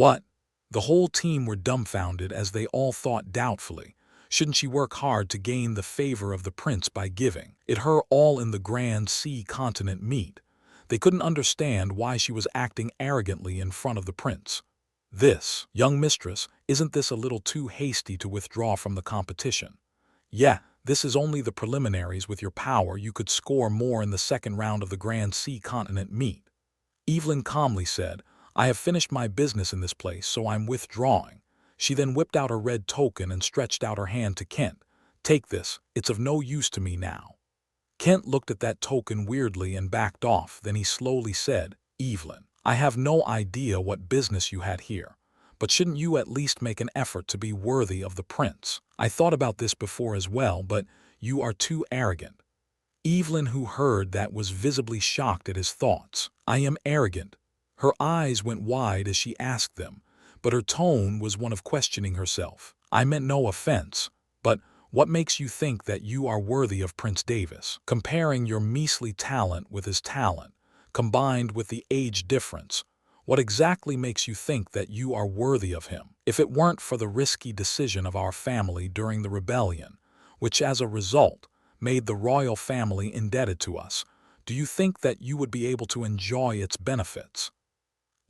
What? The whole team were dumbfounded as they all thought doubtfully. Shouldn't she work hard to gain the favor of the prince by giving it her all in the grand sea continent meet? They couldn't understand why she was acting arrogantly in front of the prince. This, young mistress, isn't this a little too hasty to withdraw from the competition? Yeah, this is only the preliminaries. With your power, you could score more in the second round of the grand sea continent meet. Evelyn calmly said, I have finished my business in this place, so I'm withdrawing. She then whipped out her red token and stretched out her hand to Kent. Take this, it's of no use to me now. Kent looked at that token weirdly and backed off. Then he slowly said, Evelyn, I have no idea what business you had here, but shouldn't you at least make an effort to be worthy of the prince? I thought about this before as well, but you are too arrogant. Evelyn, who heard that, was visibly shocked at his thoughts. I am arrogant. Her eyes went wide as she asked them, but her tone was one of questioning herself. I meant no offense, but what makes you think that you are worthy of Prince Davis? Comparing your measly talent with his talent, combined with the age difference, what exactly makes you think that you are worthy of him? If it weren't for the risky decision of our family during the rebellion, which as a result made the royal family indebted to us, do you think that you would be able to enjoy its benefits?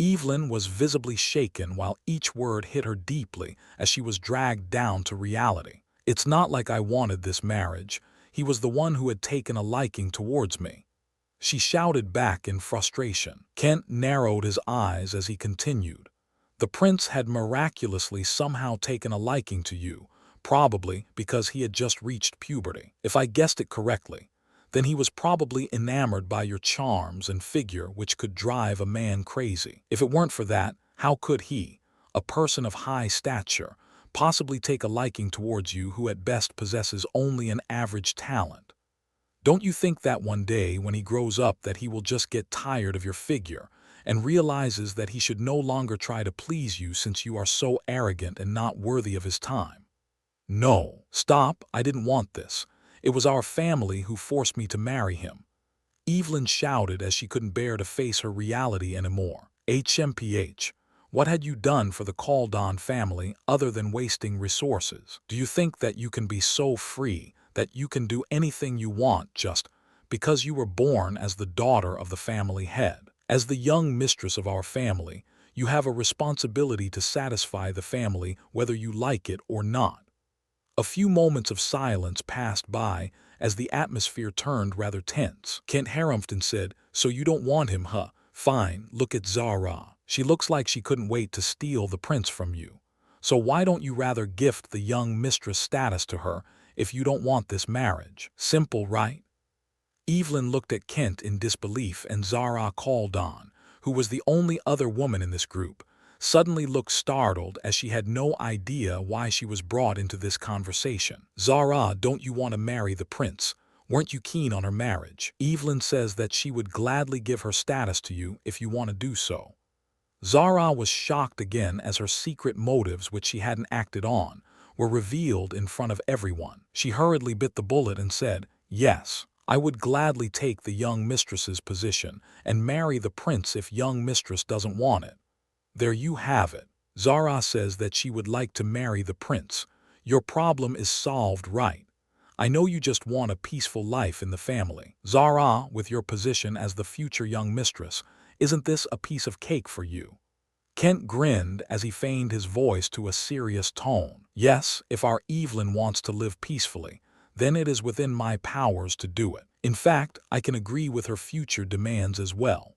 Evelyn was visibly shaken while each word hit her deeply as she was dragged down to reality. It's not like I wanted this marriage. He was the one who had taken a liking towards me. She shouted back in frustration. Kent narrowed his eyes as he continued. The prince had miraculously somehow taken a liking to you, probably because he had just reached puberty. If I guessed it correctly, then he was probably enamored by your charms and figure, which could drive a man crazy. If it weren't for that, how could he, a person of high stature, possibly take a liking towards you who at best possesses only an average talent? Don't you think that one day when he grows up that he will just get tired of your figure and realizes that he should no longer try to please you since you are so arrogant and not worthy of his time? No, stop, I didn't want this. It was our family who forced me to marry him. Evelyn shouted as she couldn't bear to face her reality anymore. HMPH, what had you done for the Caldon family other than wasting resources? Do you think that you can be so free that you can do anything you want just because you were born as the daughter of the family head? As the young mistress of our family, you have a responsibility to satisfy the family whether you like it or not. A few moments of silence passed by as the atmosphere turned rather tense. Kent Harrington said, So you don't want him, huh? Fine, look at Zara. She looks like she couldn't wait to steal the prince from you. So why don't you rather gift the young mistress status to her if you don't want this marriage? Simple, right? Evelyn looked at Kent in disbelief, and Zara Caldon, who was the only other woman in this group, suddenly looked startled as she had no idea why she was brought into this conversation. Zara, don't you want to marry the prince? Weren't you keen on her marriage? Evelyn says that she would gladly give her status to you if you want to do so. Zara was shocked again as her secret motives, which she hadn't acted on, were revealed in front of everyone. She hurriedly bit the bullet and said, Yes, I would gladly take the young mistress's position and marry the prince if young mistress doesn't want it. There you have it. Zara says that she would like to marry the prince. Your problem is solved, right? I know you just want a peaceful life in the family. Zara, with your position as the future young mistress, isn't this a piece of cake for you? Kent grinned as he feigned his voice to a serious tone. Yes, if our Evelyn wants to live peacefully, then it is within my powers to do it. In fact, I can agree with her future demands as well.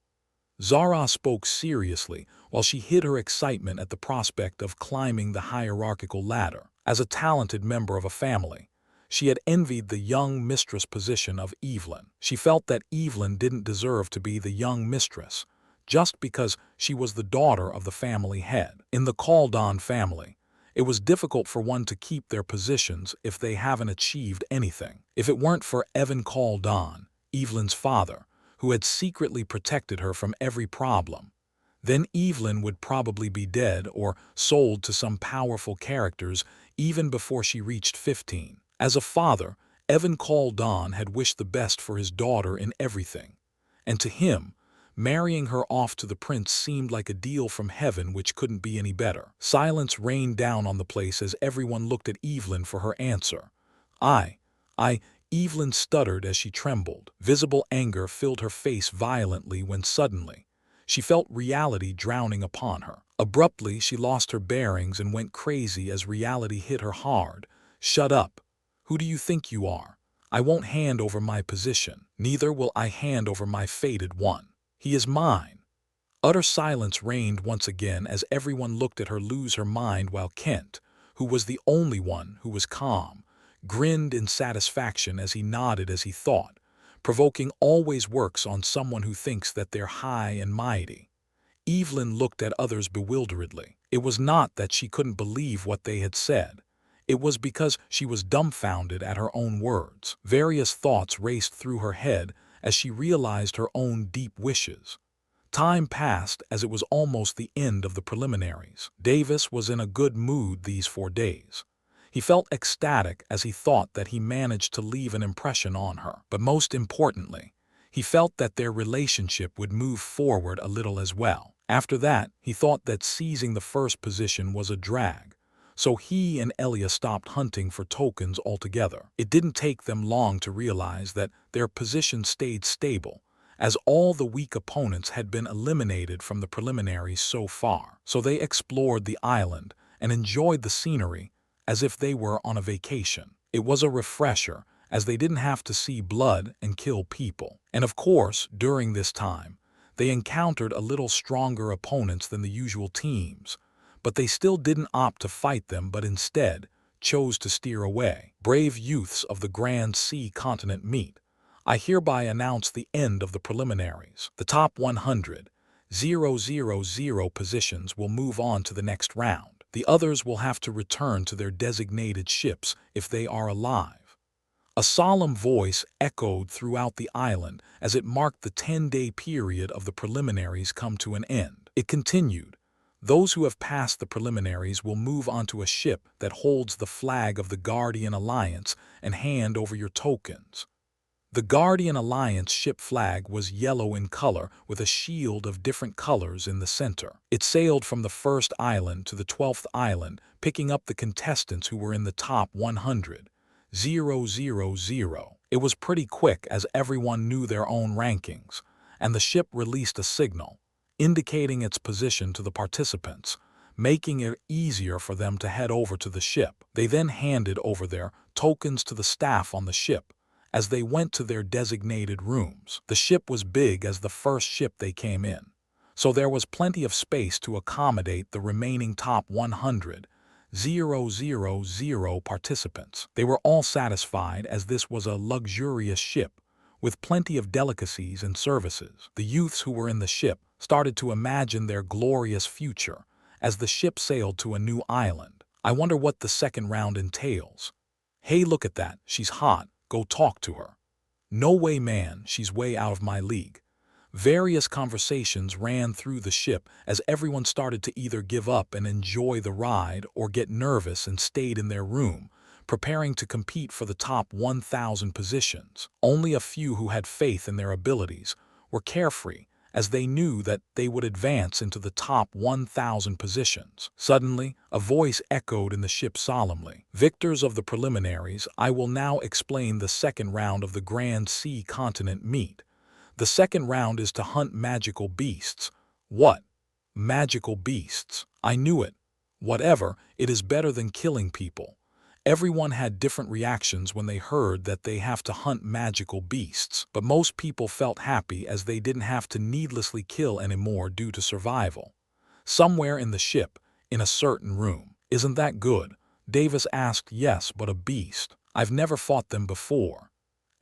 Zara spoke seriously while she hid her excitement at the prospect of climbing the hierarchical ladder. As a talented member of a family, she had envied the young mistress position of Evelyn. She felt that Evelyn didn't deserve to be the young mistress, just because she was the daughter of the family head. In the Caldon family, it was difficult for one to keep their positions if they haven't achieved anything. If it weren't for Evan Caldon, Evelyn's father, who had secretly protected her from every problem, then Evelyn would probably be dead or sold to some powerful characters even before she reached 15. As a father, Evan Caldon had wished the best for his daughter in everything, and to him, Marrying her off to the prince seemed like a deal from heaven which couldn't be any better. Silence rained down on the place as everyone looked at Evelyn for her answer. I, Evelyn stuttered as she trembled. Visible anger filled her face violently when suddenly she felt reality drowning upon her. Abruptly, she lost her bearings and went crazy as reality hit her hard. "Shut up. Who do you think you are? I won't hand over my position. Neither will I hand over my fated one. He is mine." Utter silence reigned once again as everyone looked at her lose her mind while Kent, who was the only one who was calm, grinned in satisfaction as he nodded as he thought, provoking always works on someone who thinks that they're high and mighty. Evelyn looked at others bewilderedly. It was not that she couldn't believe what they had said. It was because she was dumbfounded at her own words. Various thoughts raced through her head as she realized her own deep wishes. Time passed as it was almost the end of the preliminaries. Davis was in a good mood these 4 days. He felt ecstatic as he thought that he managed to leave an impression on her. But most importantly, he felt that their relationship would move forward a little as well. After that, he thought that seizing the first position was a drag. So he and Elia stopped hunting for tokens altogether. It didn't take them long to realize that their position stayed stable, as all the weak opponents had been eliminated from the preliminaries so far. So they explored the island and enjoyed the scenery as if they were on a vacation. It was a refresher, as they didn't have to see blood and kill people. And of course, during this time, they encountered a little stronger opponents than the usual teams, but they still didn't opt to fight them but instead chose to steer away. Brave youths of the Grand Sea continent meet. I hereby announce the end of the preliminaries. The top 100, 000 positions will move on to the next round. The others will have to return to their designated ships if they are alive. A solemn voice echoed throughout the island as it marked the 10-day period of the preliminaries come to an end. It continued. Those who have passed the preliminaries will move onto a ship that holds the flag of the Guardian Alliance and hand over your tokens. The Guardian Alliance ship flag was yellow in color with a shield of different colors in the center. It sailed from the first island to the 12th island, picking up the contestants who were in the top 100. 000. It was pretty quick as everyone knew their own rankings, and the ship released a signal, indicating its position to the participants, making it easier for them to head over to the ship. They then handed over their tokens to the staff on the ship as they went to their designated rooms. The ship was big as the first ship they came in, so there was plenty of space to accommodate the remaining top 100. 000 participants. They were all satisfied as this was a luxurious ship with plenty of delicacies and services. The youths who were in the ship started to imagine their glorious future as the ship sailed to a new island. I wonder what the second round entails. Hey, look at that, she's hot, go talk to her. No way, man, she's way out of my league. Various conversations ran through the ship as everyone started to either give up and enjoy the ride or get nervous and stayed in their room, preparing to compete for the top 1,000 positions. Only a few who had faith in their abilities were carefree, as they knew that they would advance into the top 1,000 positions. Suddenly, a voice echoed in the ship solemnly. Victors of the preliminaries, I will now explain the second round of the Grand Sea continent meet. The second round is to hunt magical beasts. What? Magical beasts. I knew it. Whatever, it is better than killing people. Everyone had different reactions when they heard that they have to hunt magical beasts, but most people felt happy as they didn't have to needlessly kill anymore due to survival. Somewhere in the ship, in a certain room. Isn't that good? Davis asked. Yes, but a beast. I've never fought them before.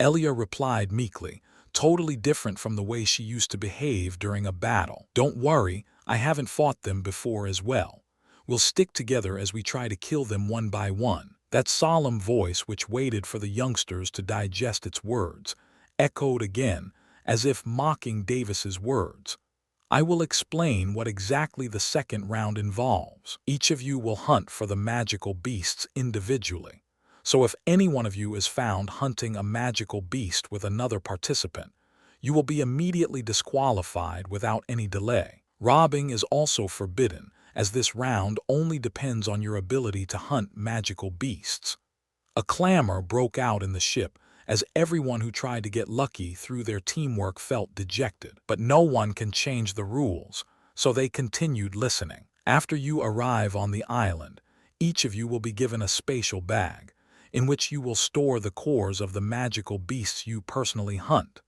Elia replied meekly, totally different from the way she used to behave during a battle. Don't worry, I haven't fought them before as well. We'll stick together as we try to kill them one by one. That solemn voice, which waited for the youngsters to digest its words, echoed again, as if mocking Davis's words. I will explain what exactly the second round involves. Each of you will hunt for the magical beasts individually. So if any one of you is found hunting a magical beast with another participant, You will be immediately disqualified without any delay. Robbing is also forbidden, as this round only depends on your ability to hunt magical beasts. A clamor broke out in the ship, as everyone who tried to get lucky through their teamwork felt dejected. But no one can change the rules, so they continued listening. After you arrive on the island, each of you will be given a spatial bag, in which you will store the cores of the magical beasts you personally hunt.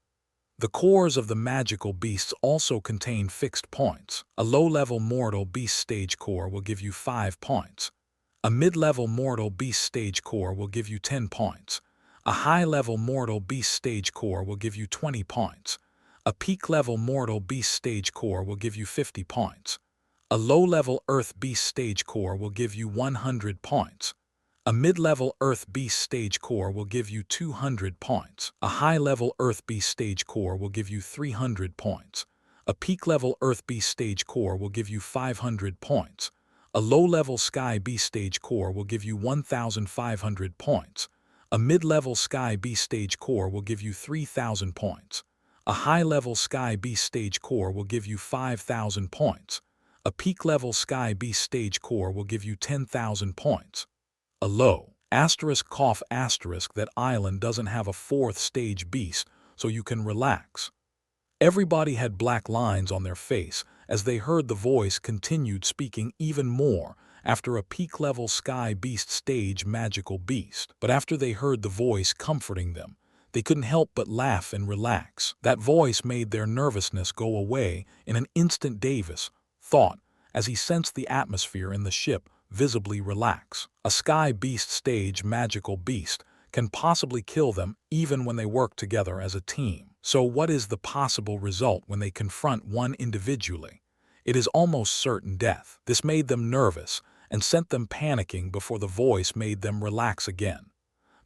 The cores of the magical beasts also contain fixed points. A low-level mortal beast stage core will give you 5 points. A mid-level mortal beast stage core will give you 10 points. A high-level mortal beast stage core will give you 20 points. A peak-level mortal beast stage core will give you 50 points. A low-level earth beast stage core will give you 100 points. A mid-level Earth Beast stage core will give you 200 points. A high-level Earth Beast stage core will give you 300 points. A peak-level Earth Beast stage core will give you 500 points. A low-level Sky Beast stage core will give you 1,500 points. A mid-level Sky Beast stage core will give you 3,000 points. A high-level Sky Beast stage core will give you 5,000 points. A peak-level Sky Beast stage core will give you 10,000 points. A low that island doesn't have a 4th stage beast, so you can relax. Everybody had black lines on their face as they heard the voice continued speaking even more after a peak-level Sky Beast stage magical beast. But after they heard the voice comforting them, they couldn't help but laugh and relax. That voice made their nervousness go away in an instant. Davis thought, as he sensed the atmosphere in the ship visibly relax. A Sky Beast stage magical beast can possibly kill them even when they work together as a team. So what is the possible result when they confront one individually? It is almost certain death. This made them nervous and sent them panicking before the voice made them relax again.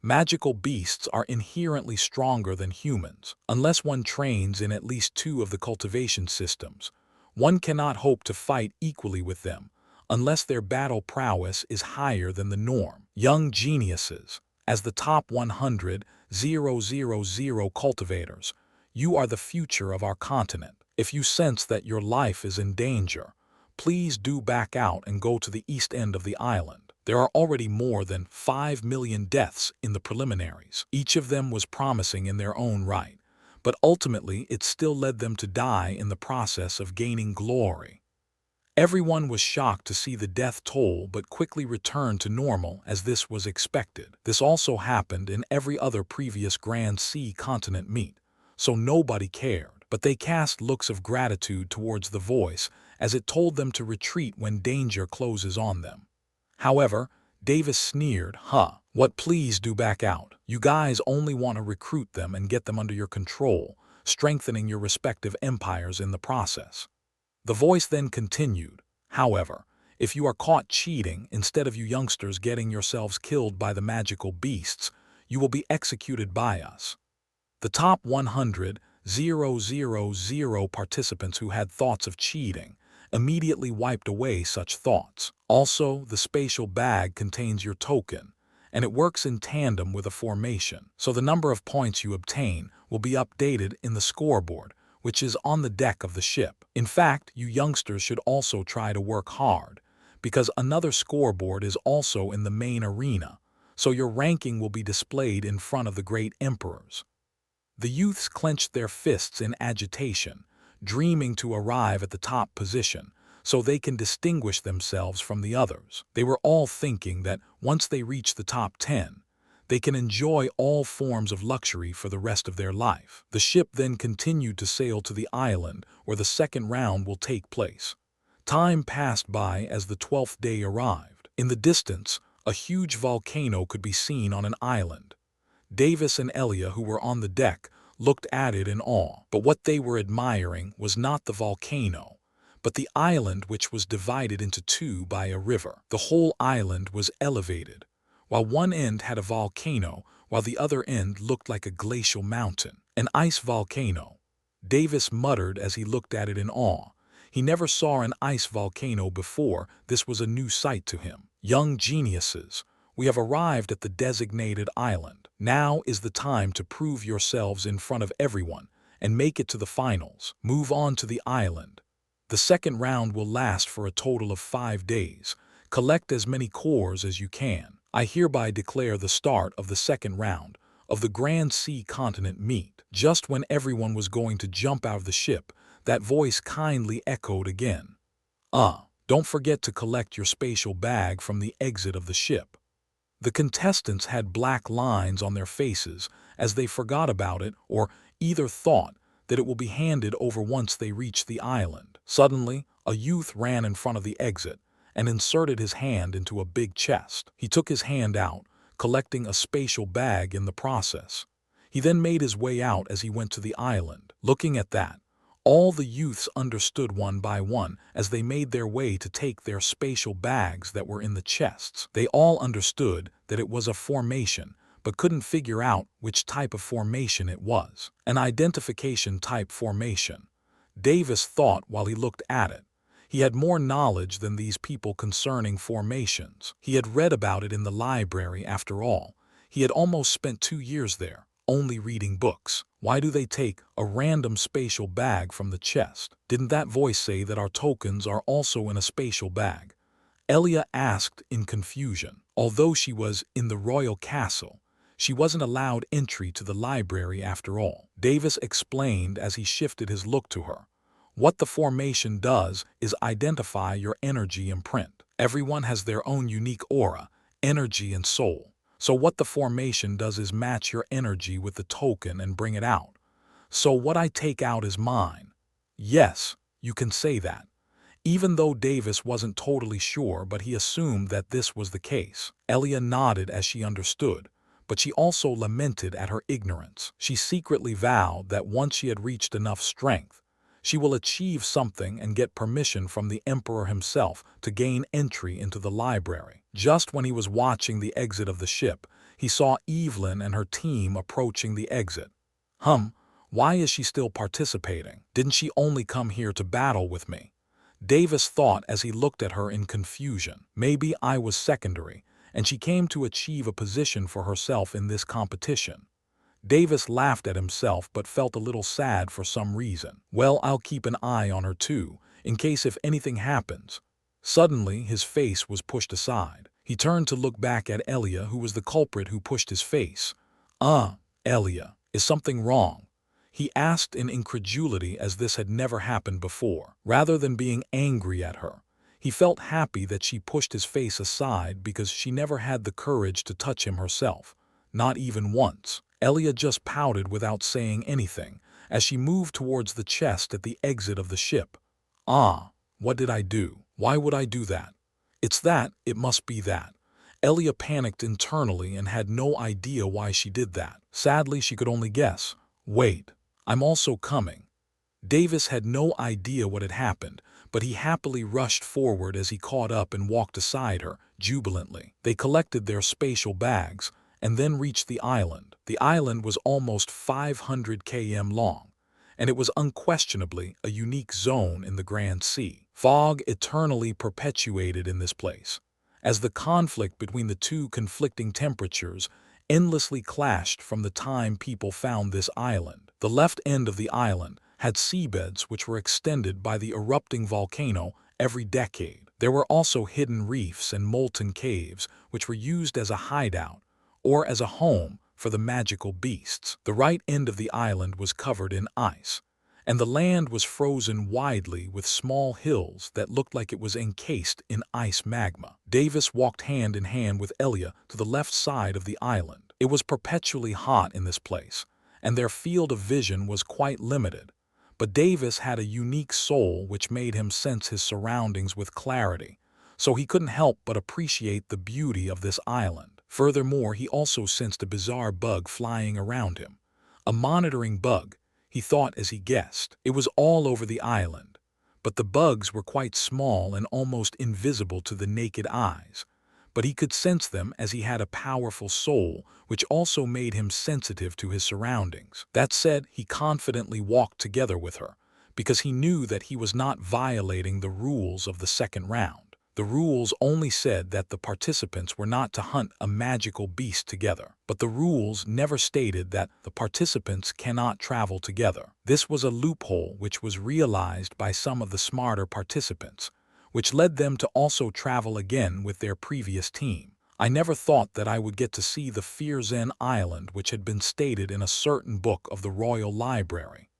Magical beasts are inherently stronger than humans. Unless one trains in at least 2 of the cultivation systems, one cannot hope to fight equally with them, unless their battle prowess is higher than the norm. Young geniuses, as the top 100,000 cultivators, you are the future of our continent. If you sense that your life is in danger, please do back out and go to the east end of the island. There are already more than 5 million deaths in the preliminaries. Each of them was promising in their own right, but ultimately it still led them to die in the process of gaining glory. Everyone was shocked to see the death toll but quickly returned to normal as this was expected. This also happened in every other previous Grand Sea continent meet, so nobody cared. But they cast looks of gratitude towards the voice as it told them to retreat when danger closes on them. However, Davis sneered, what, please do back out. You guys only want to recruit them and get them under your control, strengthening your respective empires in the process. The voice then continued, however, if you are caught cheating instead of you youngsters getting yourselves killed by the magical beasts, you will be executed by us. The top 100,000 participants who had thoughts of cheating immediately wiped away such thoughts. Also, the spatial bag contains your token, and it works in tandem with a formation, so the number of points you obtain will be updated in the scoreboard, which is on the deck of the ship. In fact, you youngsters should also try to work hard, because another scoreboard is also in the main arena, so your ranking will be displayed in front of the great emperors. The youths clenched their fists in agitation, dreaming to arrive at the top position, so they can distinguish themselves from the others. They were all thinking that once they reach the top 10, they can enjoy all forms of luxury for the rest of their life. The ship then continued to sail to the island where the second round will take place. Time passed by as the 12th day arrived. In the distance, a huge volcano could be seen on an island. Davis and Elia, who were on the deck, looked at it in awe. But what they were admiring was not the volcano, but the island, which was divided into 2 by a river. The whole island was elevated, while one end had a volcano, while the other end looked like a glacial mountain. An ice volcano, Davis muttered as he looked at it in awe. He never saw an ice volcano before. This was a new sight to him. Young geniuses, we have arrived at the designated island. Now is the time to prove yourselves in front of everyone and make it to the finals. Move on to the island. The second round will last for a total of 5 days. Collect as many cores as you can. I hereby declare the start of the second round of the Grand Sea Continent meet. Just when everyone was going to jump out of the ship, that voice kindly echoed again. Don't forget to collect your spatial bag from the exit of the ship. The contestants had black lines on their faces as they forgot about it or either thought that it will be handed over once they reached the island. Suddenly, a youth ran in front of the exit and inserted his hand into a big chest. He took his hand out, collecting a spatial bag in the process. He then made his way out as he went to the island. Looking at that, all the youths understood one by one as they made their way to take their spatial bags that were in the chests. They all understood that it was a formation, but couldn't figure out which type of formation it was. An identification type formation. Davis thought while he looked at it. He had more knowledge than these people concerning formations. He had read about it in the library after all. He had almost spent 2 years there, only reading books. Why do they take a random spatial bag from the chest? Didn't that voice say that our tokens are also in a spatial bag? Elia asked in confusion. Although she was in the royal castle, she wasn't allowed entry to the library after all. Davis explained as he shifted his look to her. What the formation does is identify your energy imprint. Everyone has their own unique aura, energy, and soul. So what the formation does is match your energy with the token and bring it out. So what I take out is mine. Yes, you can say that. Even though Davis wasn't totally sure, but he assumed that this was the case. Elia nodded as she understood, but she also lamented at her ignorance. She secretly vowed that once she had reached enough strength, she will achieve something and get permission from the emperor himself to gain entry into the library. Just when he was watching the exit of the ship, he saw Evelyn and her team approaching the exit. Why is she still participating? Didn't she only come here to battle with me? Davis thought as he looked at her in confusion. Maybe I was secondary, and she came to achieve a position for herself in this competition. Davis laughed at himself but felt a little sad for some reason. Well, I'll keep an eye on her too, in case if anything happens. Suddenly, his face was pushed aside. He turned to look back at Elia, who was the culprit who pushed his face. Elia, is something wrong? He asked in incredulity as this had never happened before. Rather than being angry at her, he felt happy that she pushed his face aside because she never had the courage to touch him herself, not even once. Elia just pouted without saying anything as she moved towards the chest at the exit of the ship. What did I do? Why would I do that? It's that, it must be that. Elia panicked internally and had no idea why she did that. Sadly, she could only guess. Wait, I'm also coming. Davis had no idea what had happened, but he happily rushed forward as he caught up and walked aside her, jubilantly. They collected their spatial bags and then reached the island. The island was almost 500 km long, and it was unquestionably a unique zone in the Grand Sea. Fog eternally perpetuated in this place, as the conflict between the two conflicting temperatures endlessly clashed from the time people found this island. The left end of the island had seabeds which were extended by the erupting volcano every decade. There were also hidden reefs and molten caves which were used as a hideout or as a home for the magical beasts. The right end of the island was covered in ice, and the land was frozen widely with small hills that looked like it was encased in ice magma. Davis walked hand in hand with Elia to the left side of the island. It was perpetually hot in this place, and their field of vision was quite limited. But Davis had a unique soul which made him sense his surroundings with clarity, so he couldn't help but appreciate the beauty of this island. Furthermore, he also sensed a bizarre bug flying around him. A monitoring bug, he thought as he guessed. It was all over the island, but the bugs were quite small and almost invisible to the naked eyes. But he could sense them as he had a powerful soul, which also made him sensitive to his surroundings. That said, he confidently walked together with her, because he knew that he was not violating the rules of the second round. The rules only said that the participants were not to hunt a magical beast together, but the rules never stated that the participants cannot travel together. This was a loophole which was realized by some of the smarter participants, which led them to also travel again with their previous team. I never thought that I would get to see the Fearzen Island which had been stated in a certain book of the Royal Library.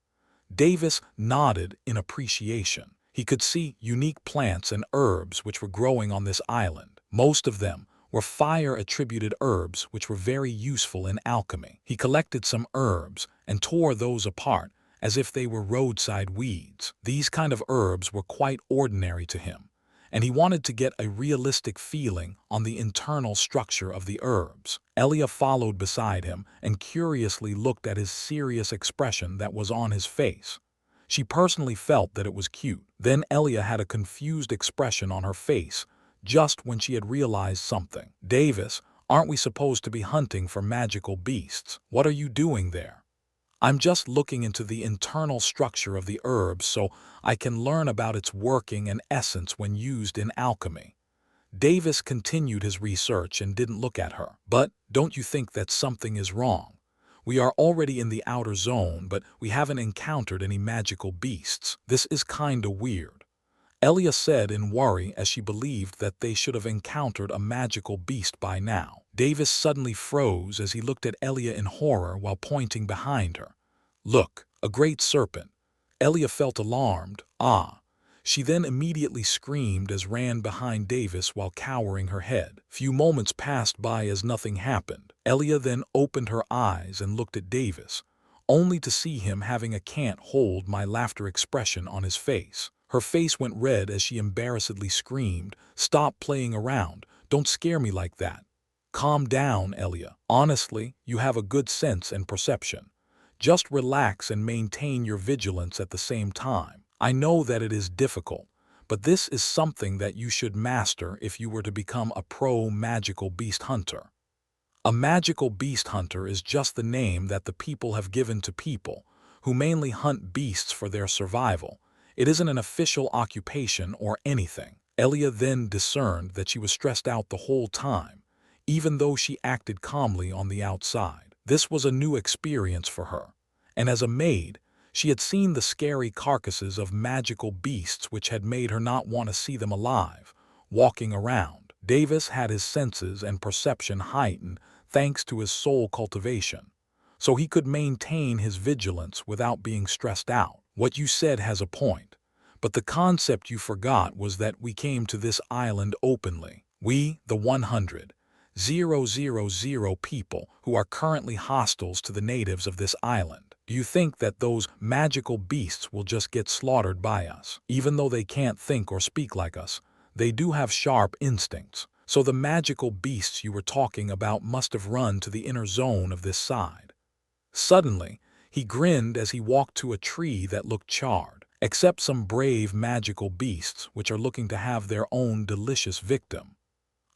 Davis nodded in appreciation. He could see unique plants and herbs which were growing on this island. Most of them were fire-attributed herbs which were very useful in alchemy. He collected some herbs and tore those apart as if they were roadside weeds. These kind of herbs were quite ordinary to him, and he wanted to get a realistic feeling on the internal structure of the herbs. Elia followed beside him and curiously looked at his serious expression that was on his face. She personally felt that it was cute. Then Elia had a confused expression on her face, just when she had realized something. "Davis, aren't we supposed to be hunting for magical beasts? What are you doing there?" "I'm just looking into the internal structure of the herbs so I can learn about its working and essence when used in alchemy." Davis continued his research and didn't look at her. "But don't you think that something is wrong? We are already in the outer zone, but we haven't encountered any magical beasts. This is kinda weird," Elia said in worry as she believed that they should have encountered a magical beast by now. Davis suddenly froze as he looked at Elia in horror while pointing behind her. "Look, a great serpent." Elia felt alarmed. "Ah." She then immediately screamed as ran behind Davis while cowering her head. Few moments passed by as nothing happened. Elia then opened her eyes and looked at Davis, only to see him having a "can't hold my laughter" expression on his face. Her face went red as she embarrassedly screamed, "Stop playing around, don't scare me like that." "Calm down, Elia. Honestly, you have a good sense and perception. Just relax and maintain your vigilance at the same time. I know that it is difficult, but this is something that you should master if you were to become a pro magical beast hunter." A magical beast hunter is just the name that the people have given to people who mainly hunt beasts for their survival. It isn't an official occupation or anything. Elia then discerned that she was stressed out the whole time, even though she acted calmly on the outside. This was a new experience for her, and as a maid, she had seen the scary carcasses of magical beasts which had made her not want to see them alive, walking around. Davis had his senses and perception heightened thanks to his soul cultivation, so he could maintain his vigilance without being stressed out. "What you said has a point, but the concept you forgot was that we came to this island openly. We, the 100,000 people who are currently hostiles to the natives of this island. Do you think that those magical beasts will just get slaughtered by us? Even though they can't think or speak like us, they do have sharp instincts. So the magical beasts you were talking about must have run to the inner zone of this side." Suddenly, he grinned as he walked to a tree that looked charred. "Except some brave magical beasts which are looking to have their own delicious victim."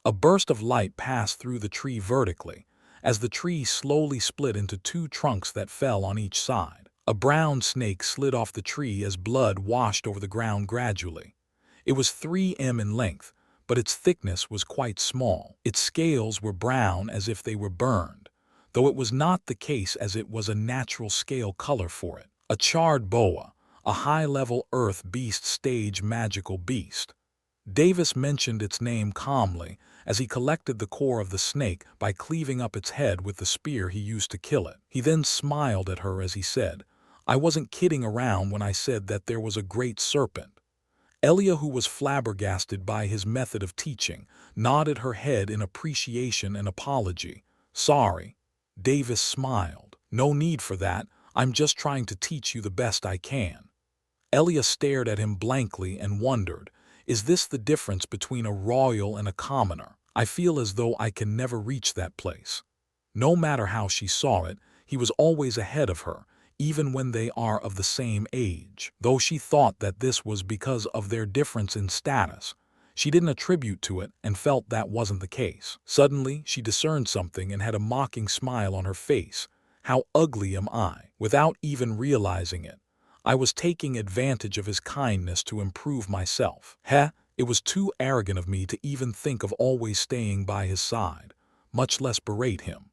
A burst of light passed through the tree vertically, as the tree slowly split into two trunks that fell on each side. A brown snake slid off the tree as blood washed over the ground gradually. It was 3 m in length, but its thickness was quite small. Its scales were brown as if they were burned, though it was not the case as it was a natural scale color for it. A charred boa, a high-level earth beast stage magical beast. Davis mentioned its name calmly as he collected the core of the snake by cleaving up its head with the spear he used to kill it. He then smiled at her as he said, "I wasn't kidding around when I said that there was a great serpent." Elia, who was flabbergasted by his method of teaching, nodded her head in appreciation and apology. "Sorry." Davis smiled. "No need for that. I'm just trying to teach you the best I can." Elia stared at him blankly and wondered, is this the difference between a royal and a commoner? I feel as though I can never reach that place. No matter how she saw it, he was always ahead of her, even when they are of the same age. Though she thought that this was because of their difference in status, she didn't attribute to it and felt that wasn't the case. Suddenly, she discerned something and had a mocking smile on her face. "How ugly am I?" Without even realizing it, I was taking advantage of his kindness to improve myself. "Heh, It was too arrogant of me to even think of always staying by his side, much less berate him.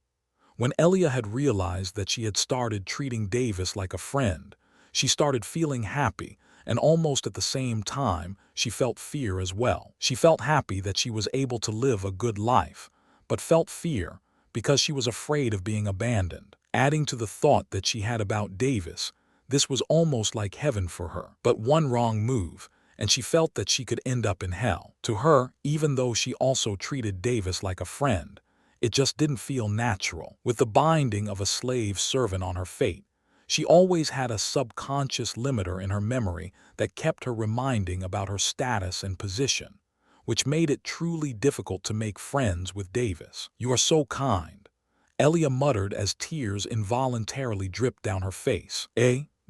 When Elia had realized that she had started treating Davis like a friend, she started feeling happy, and almost at the same time, she felt fear as well. She felt happy that she was able to live a good life, but felt fear because she was afraid of being abandoned. Adding to the thought that she had about Davis, this was almost like heaven for her. But one wrong move, and she felt that she could end up in hell. To her, even though she also treated Davis like a friend, it just didn't feel natural. With the binding of a slave servant on her fate, she always had a subconscious limiter in her memory that kept her reminding about her status and position, which made it truly difficult to make friends with Davis. "You are so kind," Elia muttered as tears involuntarily dripped down her face.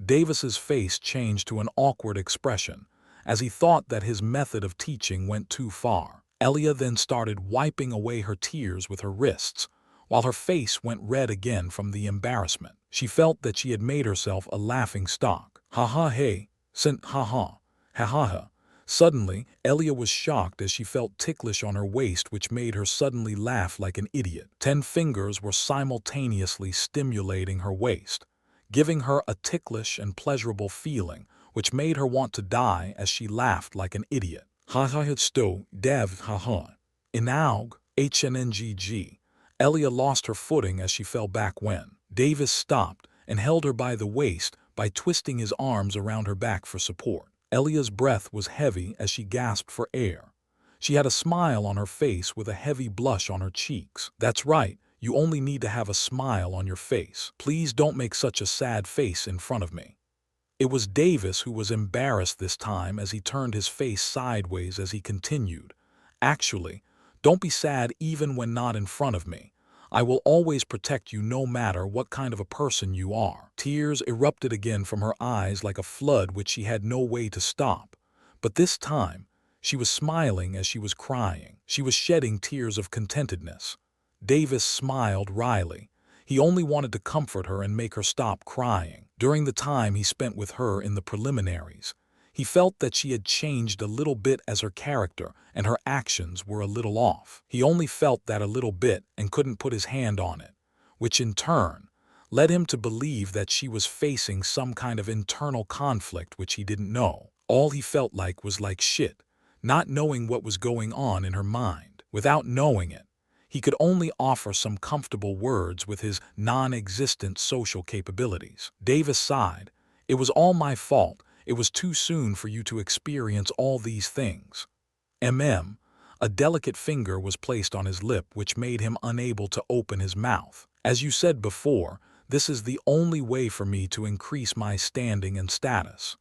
Davis's face changed to an awkward expression, as he thought that his method of teaching went too far. Elia then started wiping away her tears with her wrists, while her face went red again from the embarrassment. She felt that she had made herself a laughing stock. "Ha ha hey, sent ha ha, ha ha ha." Suddenly, Elia was shocked as she felt ticklish on her waist, which made her suddenly laugh like an idiot. 10 fingers were simultaneously stimulating her waist, giving her a ticklish and pleasurable feeling, which made her want to die as she laughed like an idiot. "Ha ha ha sto, dev ha ha." Inaug, HNNGG. Elia lost her footing as she fell back when Davis stopped and held her by the waist by twisting his arms around her back for support. Elia's breath was heavy as she gasped for air. She had a smile on her face with a heavy blush on her cheeks. "That's right, you only need to have a smile on your face. Please don't make such a sad face in front of me." It was Davis who was embarrassed this time as he turned his face sideways as he continued. "Actually, don't be sad even when not in front of me. I will always protect you no matter what kind of a person you are." Tears erupted again from her eyes like a flood which she had no way to stop. But this time, she was smiling as she was crying. She was shedding tears of contentedness. Davis smiled wryly. He only wanted to comfort her and make her stop crying. During the time he spent with her in the preliminaries, he felt that she had changed a little bit as her character and her actions were a little off. He only felt that a little bit and couldn't put his hand on it, which in turn led him to believe that she was facing some kind of internal conflict which he didn't know. All he felt like was like shit, not knowing what was going on in her mind. Without knowing it, he could only offer some comfortable words with his non-existent social capabilities. Davis sighed. "It was all my fault. It was too soon for you to experience all these things." A delicate finger was placed on his lip, which made him unable to open his mouth. "As you said before, this is the only way for me to increase my standing and status."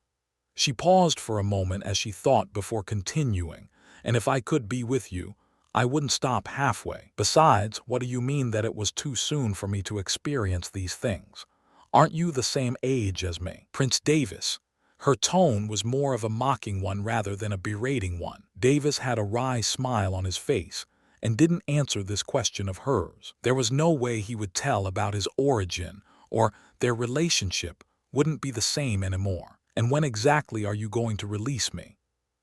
She paused for a moment as she thought before continuing, "And if I could be with you, I wouldn't stop halfway. Besides, what do you mean that it was too soon for me to experience these things? Aren't you the same age as me?" "Prince Davis." Her tone was more of a mocking one rather than a berating one. Davis had a wry smile on his face and didn't answer this question of hers. There was no way he would tell about his origin, or their relationship wouldn't be the same anymore. "And when exactly are you going to release me?"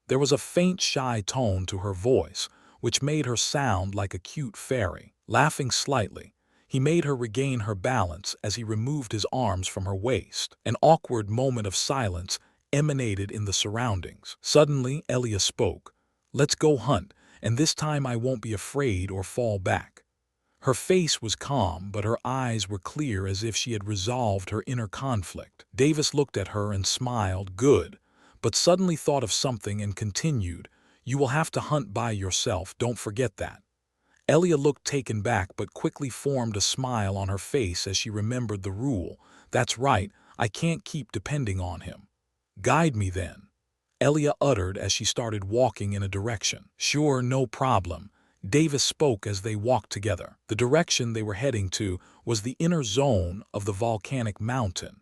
There was a faint shy tone to her voice, which made her sound like a cute fairy. Laughing slightly, he made her regain her balance as he removed his arms from her waist. An awkward moment of silence emanated in the surroundings. Suddenly, Elia spoke. "Let's go hunt, and this time I won't be afraid or fall back." Her face was calm, but her eyes were clear as if she had resolved her inner conflict. Davis looked at her and smiled, "Good," but suddenly thought of something and continued, "You will have to hunt by yourself, don't forget that." Elia looked taken back but quickly formed a smile on her face as she remembered the rule. "That's right, I can't keep depending on him." "Guide me then," Elia uttered as she started walking in a direction. "Sure, no problem." Davis spoke as they walked together. The direction they were heading to was the inner zone of the volcanic mountain.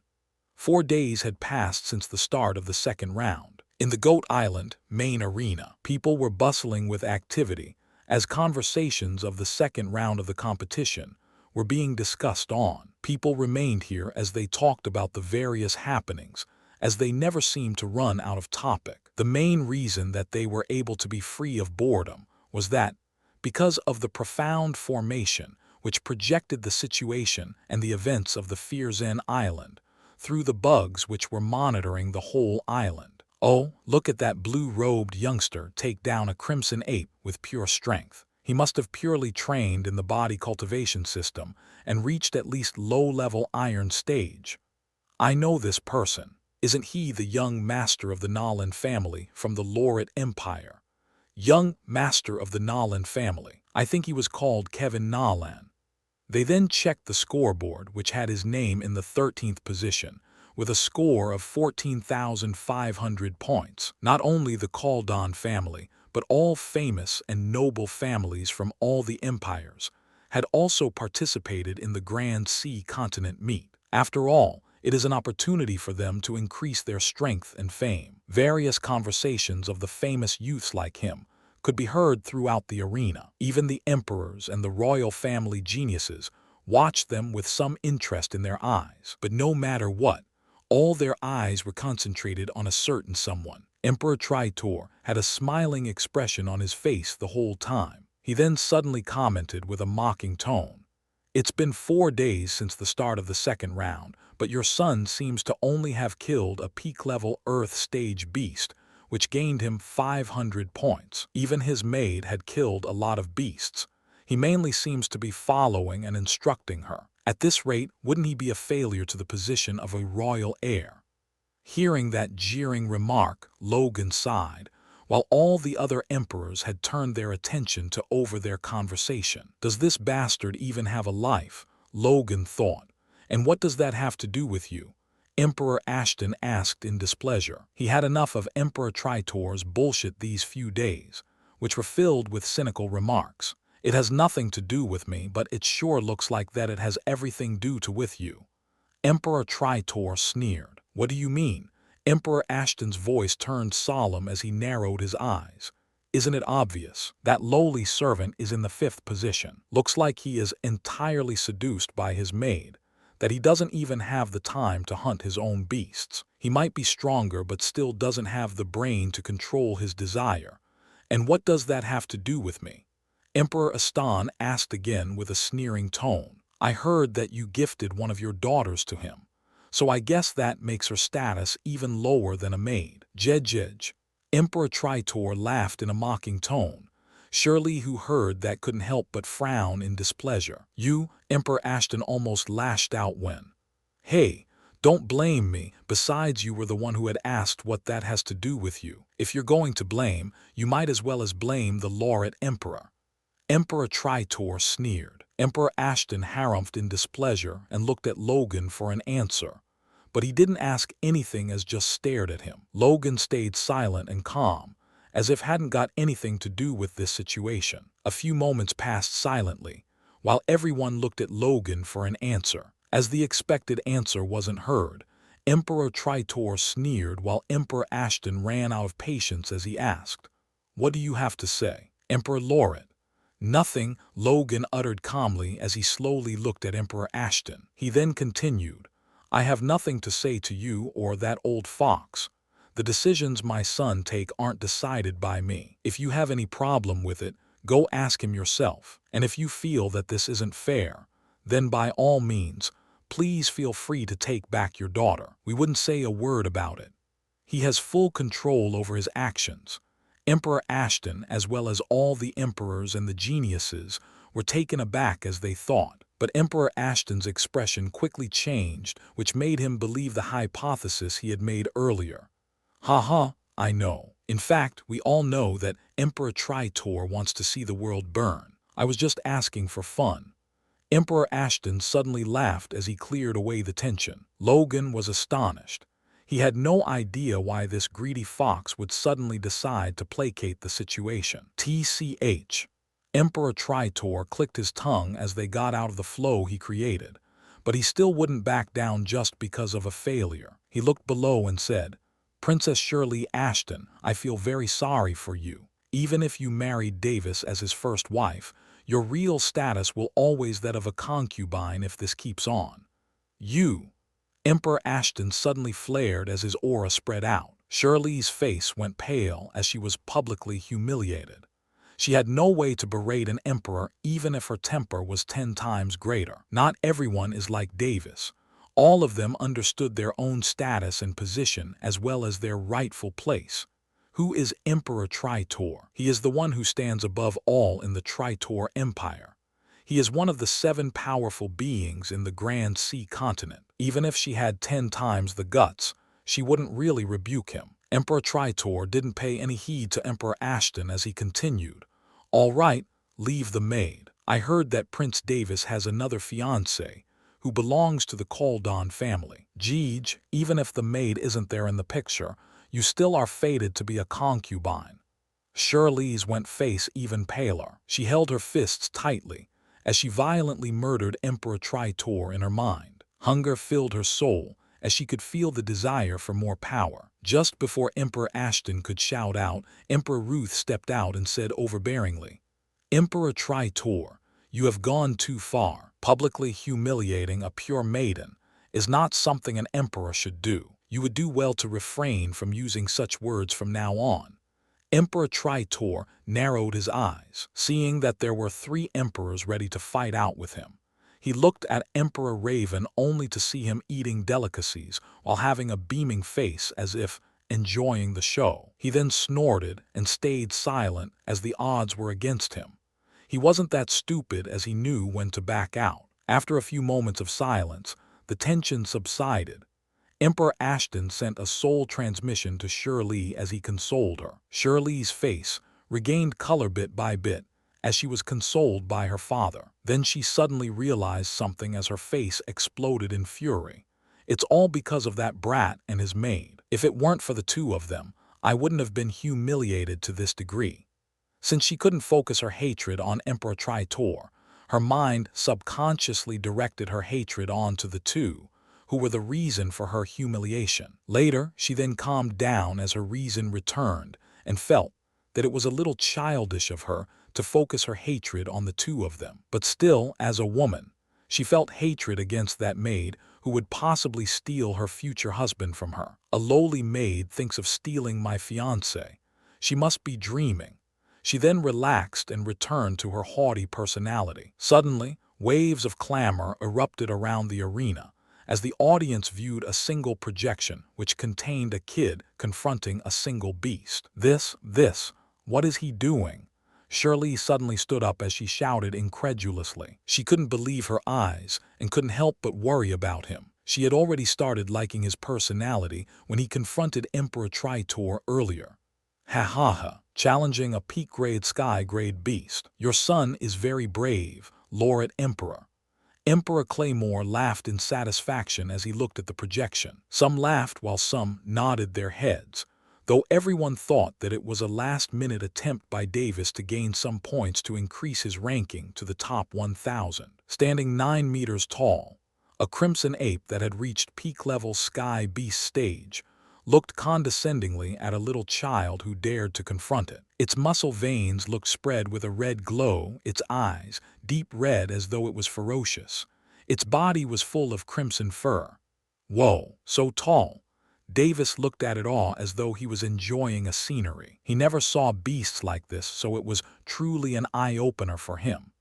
4 days had passed since the start of the second round. In the Goat Island main arena, people were bustling with activity as conversations of the second round of the competition were being discussed on. People remained here as they talked about the various happenings as they never seemed to run out of topic. The main reason that they were able to be free of boredom was that, because of the profound formation which projected the situation and the events of the Fearzen Island through the bugs which were monitoring the whole island. Oh, look at that blue-robed youngster take down a crimson ape with pure strength. He must have purely trained in the body cultivation system and reached at least low-level iron stage. I know this person. Isn't he the young master of the Nolan family from the Lorit Empire? Young master of the Nolan family. I think he was called Kevin Nolan. They then checked the scoreboard, which had his name in the 13th position, with a score of 14,500 points. Not only the Kaldon family, but all famous and noble families from all the empires had also participated in the Grand Sea Continent meet. After all, it is an opportunity for them to increase their strength and fame. Various conversations of the famous youths like him could be heard throughout the arena. Even the emperors and the royal family geniuses watched them with some interest in their eyes. But no matter what, all their eyes were concentrated on a certain someone. Emperor Tritor had a smiling expression on his face the whole time. He then suddenly commented with a mocking tone, "It's been 4 days since the start of the second round, but your son seems to only have killed a peak-level Earth stage beast, which gained him 500 points. Even his maid had killed a lot of beasts. He mainly seems to be following and instructing her. At this rate, wouldn't he be a failure to the position of a royal heir?" Hearing that jeering remark, Logan sighed, while all the other emperors had turned their attention to over their conversation. Does this bastard even have a life? Logan thought. And what does that have to do with you? Emperor Ashton asked in displeasure. He had enough of Emperor Tritor's bullshit these few days, which were filled with cynical remarks. It has nothing to do with me, but it sure looks like that it has everything to do with you. Emperor Tritor sneered. What do you mean? Emperor Ashton's voice turned solemn as he narrowed his eyes. Isn't it obvious? That lowly servant is in the 5th position. Looks like he is entirely seduced by his maid, that he doesn't even have the time to hunt his own beasts. He might be stronger but still doesn't have the brain to control his desire. And what does that have to do with me? Emperor Aston asked again with a sneering tone. I heard that you gifted one of your daughters to him, so I guess that makes her status even lower than a maid. Jej. Emperor Tritor laughed in a mocking tone. Surely who heard that couldn't help but frown in displeasure. You, Emperor Ashton almost lashed out when. Hey, don't blame me, besides you were the one who had asked what that has to do with you. If you're going to blame, you might as well as blame the Lorit Emperor. Emperor Tritor sneered. Emperor Ashton harumphed in displeasure and looked at Logan for an answer. But he didn't ask anything, as just stared at him. Logan stayed silent and calm, as if hadn't got anything to do with this situation. A few moments passed silently, while everyone looked at Logan for an answer. As the expected answer wasn't heard, Emperor Tritor sneered while Emperor Ashton ran out of patience as he asked, "What do you have to say?" Emperor Lorit. "Nothing," Logan uttered calmly as he slowly looked at Emperor Ashton. He then continued, "I have nothing to say to you or that old fox. The decisions my son take aren't decided by me. If you have any problem with it, go ask him yourself. And if you feel that this isn't fair, then by all means, please feel free to take back your daughter. We wouldn't say a word about it. He has full control over his actions." Emperor Ashton, as well as all the emperors and the geniuses, were taken aback as they thought. But Emperor Ashton's expression quickly changed, which made him believe the hypothesis he had made earlier. "Haha, I know. In fact, we all know that Emperor Tritor wants to see the world burn. I was just asking for fun." Emperor Ashton suddenly laughed as he cleared away the tension. Logan was astonished. He had no idea why this greedy fox would suddenly decide to placate the situation. TCH. Emperor Tritor clicked his tongue as they got out of the flow he created, but he still wouldn't back down just because of a failure. He looked below and said, "Princess Shirley Ashton, I feel very sorry for you. Even if you married Davis as his first wife, your real status will always that of a concubine if this keeps on. You." Emperor Ashton suddenly flared as his aura spread out. Shirley's face went pale as she was publicly humiliated. She had no way to berate an emperor even if her temper was 10 times greater. Not everyone is like Davis. All of them understood their own status and position as well as their rightful place. Who is Emperor Tritor? He is the one who stands above all in the Tritor Empire. He is one of the 7 powerful beings in the Grand Sea continent. Even if she had 10 times the guts, she wouldn't really rebuke him. Emperor Tritor didn't pay any heed to Emperor Ashton as he continued. "All right, leave the maid. I heard that Prince Davis has another fiancé who belongs to the Koldon family. Jeej, even if the maid isn't there in the picture, you still are fated to be a concubine." Shirley's went face even paler. She held her fists tightly as she violently murdered Emperor Tritor in her mind. Hunger filled her soul as she could feel the desire for more power. Just before Emperor Ashton could shout out, Emperor Ruth stepped out and said overbearingly, "Emperor Tritor, you have gone too far. Publicly humiliating a pure maiden is not something an emperor should do. You would do well to refrain from using such words from now on." Emperor Tritor narrowed his eyes, seeing that there were 3 emperors ready to fight out with him. He looked at Emperor Raven only to see him eating delicacies while having a beaming face as if enjoying the show. He then snorted and stayed silent as the odds were against him. He wasn't that stupid as he knew when to back out. After a few moments of silence, the tension subsided. Emperor Ashton sent a soul transmission to Shirley as he consoled her. Shirley's face regained color bit by bit as she was consoled by her father. Then she suddenly realized something as her face exploded in fury. "It's all because of that brat and his maid. If it weren't for the 2 of them, I wouldn't have been humiliated to this degree." Since she couldn't focus her hatred on Emperor Tritor, her mind subconsciously directed her hatred onto the 2, who were the reason for her humiliation. Later, she then calmed down as her reason returned and felt that it was a little childish of her to focus her hatred on the 2 of them. But still, as a woman, she felt hatred against that maid who would possibly steal her future husband from her. "A lowly maid thinks of stealing my fiancé. She must be dreaming." She then relaxed and returned to her haughty personality. Suddenly, waves of clamor erupted around the arena as the audience viewed a single projection which contained a kid confronting a single beast. What is he doing?" Shirley suddenly stood up as she shouted incredulously. She couldn't believe her eyes and couldn't help but worry about him. She had already started liking his personality when he confronted Emperor Tritor earlier. "Ha ha ha, challenging a peak-grade sky-grade beast. Your son is very brave, Lord Emperor." Emperor Claymore laughed in satisfaction as he looked at the projection. Some laughed while some nodded their heads, though everyone thought that it was a last-minute attempt by Davis to gain some points to increase his ranking to the top 1,000. Standing 9 meters tall, a crimson ape that had reached peak-level sky beast stage looked condescendingly at a little child who dared to confront it. Its muscle veins looked spread with a red glow, its eyes deep red as though it was ferocious. Its body was full of crimson fur. Whoa, so tall. Davis looked at it all as though he was enjoying a scenery. He never saw beasts like this, so it was truly an eye-opener for him.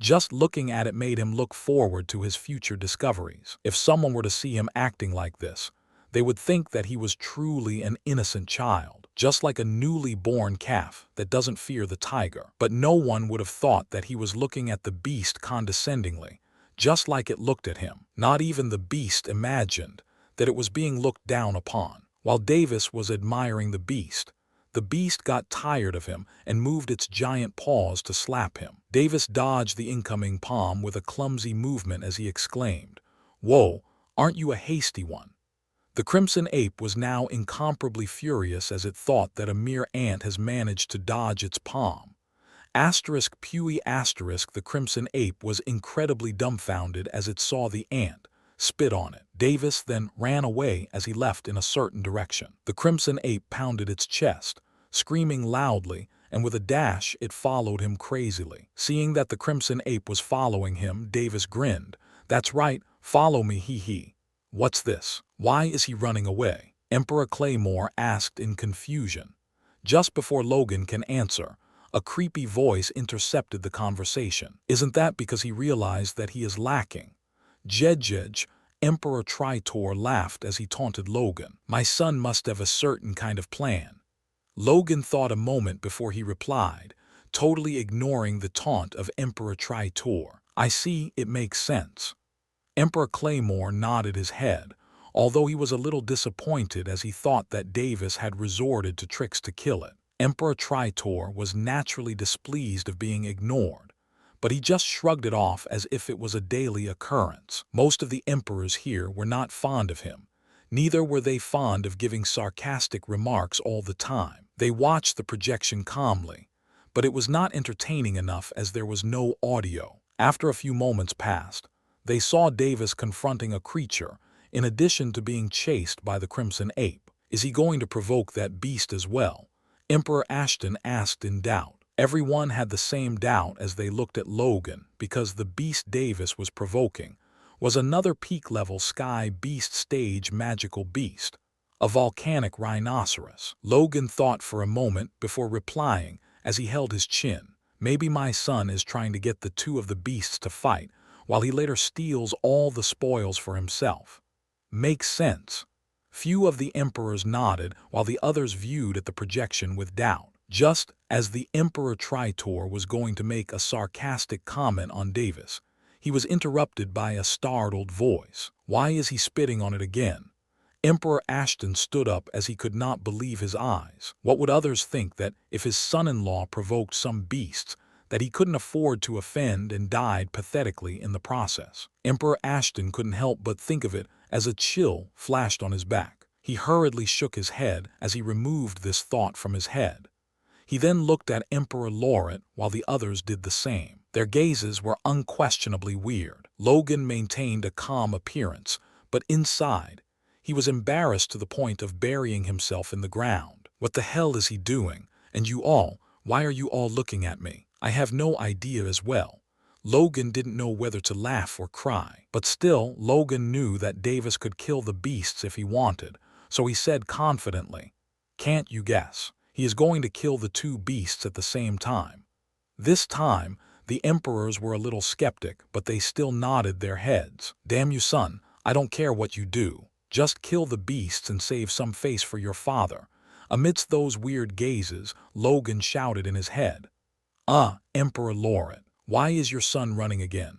Just looking at it made him look forward to his future discoveries. If someone were to see him acting like this, they would think that he was truly an innocent child, just like a newly born calf that doesn't fear the tiger. But no one would have thought that he was looking at the beast condescendingly, just like it looked at him. Not even the beast imagined that it was being looked down upon. While Davis was admiring the beast got tired of him and moved its giant paws to slap him. Davis dodged the incoming palm with a clumsy movement as he exclaimed, "Whoa, aren't you a hasty one?" The crimson ape was now incomparably furious as it thought that a mere ant has managed to dodge its palm. The crimson ape was incredibly dumbfounded as it saw the ant spit on it. Davis then ran away as he left in a certain direction. The crimson ape pounded its chest, screaming loudly, and with a dash it followed him crazily. Seeing that the crimson ape was following him, Davis grinned. "That's right, follow me, hee hee." What's this? Why is he running away? Emperor Claymore asked in confusion. Just before Logan can answer, a creepy voice intercepted the conversation. Isn't that because he realized that he is lacking? Jedjej, Emperor Tritor laughed as he taunted Logan. My son must have a certain kind of plan. Logan thought a moment before he replied, totally ignoring the taunt of Emperor Tritor. I see, it makes sense. Emperor Claymore nodded his head, although he was a little disappointed as he thought that Davis had resorted to tricks to kill it. Emperor Tritor was naturally displeased of being ignored, but he just shrugged it off as if it was a daily occurrence. Most of the emperors here were not fond of him. Neither were they fond of giving sarcastic remarks all the time. They watched the projection calmly, but it was not entertaining enough as there was no audio. After a few moments passed, they saw Davis confronting a creature, in addition to being chased by the Crimson Ape. Is he going to provoke that beast as well? Emperor Ashton asked in doubt. Everyone had the same doubt as they looked at Logan, because the beast Davis was provoking was another peak-level Sky Beast stage magical beast, a volcanic rhinoceros. Logan thought for a moment before replying as he held his chin. Maybe my son is trying to get the two of the beasts to fight, while he later steals all the spoils for himself. Makes sense. Few of the emperors nodded while the others viewed at the projection with doubt. Just as the Emperor Tritor was going to make a sarcastic comment on Davis, he was interrupted by a startled voice. Why is he spitting on it again? Emperor Ashton stood up as he could not believe his eyes. What would others think that if his son-in-law provoked some beasts, that he couldn't afford to offend and died pathetically in the process? Emperor Ashton couldn't help but think of it as a chill flashed on his back. He hurriedly shook his head as he removed this thought from his head. He then looked at Emperor Lauret while the others did the same. Their gazes were unquestionably weird. Logan maintained a calm appearance, but inside, he was embarrassed to the point of burying himself in the ground. What the hell is he doing? And you all, why are you all looking at me? I have no idea as well. Logan didn't know whether to laugh or cry. But still, Logan knew that Davis could kill the beasts if he wanted, so he said confidently, "Can't you guess? He is going to kill the two beasts at the same time." This time, the emperors were a little skeptic, but they still nodded their heads. Damn you, son, I don't care what you do. Just kill the beasts and save some face for your father. Amidst those weird gazes, Logan shouted in his head, Emperor Lauret, why is your son running again?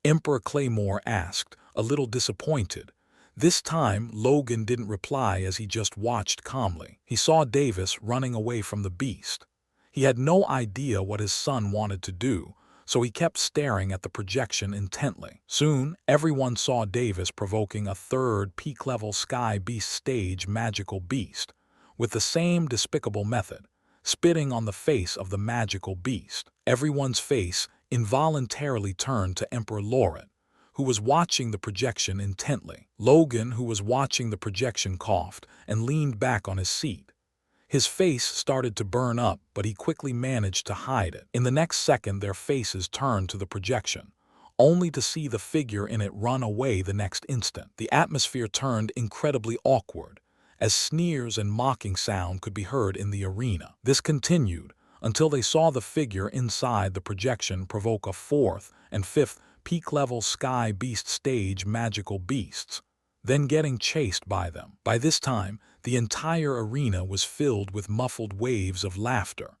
Emperor Claymore asked, a little disappointed. This time, Logan didn't reply as he just watched calmly. He saw Davis running away from the beast. He had no idea what his son wanted to do, so he kept staring at the projection intently. Soon, everyone saw Davis provoking a third peak-level Sky Beast stage magical beast, with the same despicable method, spitting on the face of the magical beast. Everyone's face involuntarily turned to Emperor Lauret, who was watching the projection intently. Logan, who was watching the projection, coughed and leaned back on his seat. His face started to burn up, but he quickly managed to hide it. In the next second, their faces turned to the projection, only to see the figure in it run away the next instant. The atmosphere turned incredibly awkward, as sneers and mocking sound could be heard in the arena. This continued until they saw the figure inside the projection provoke a fourth and fifth peak-level Sky Beast stage magical beasts, then getting chased by them. By this time, the entire arena was filled with muffled waves of laughter.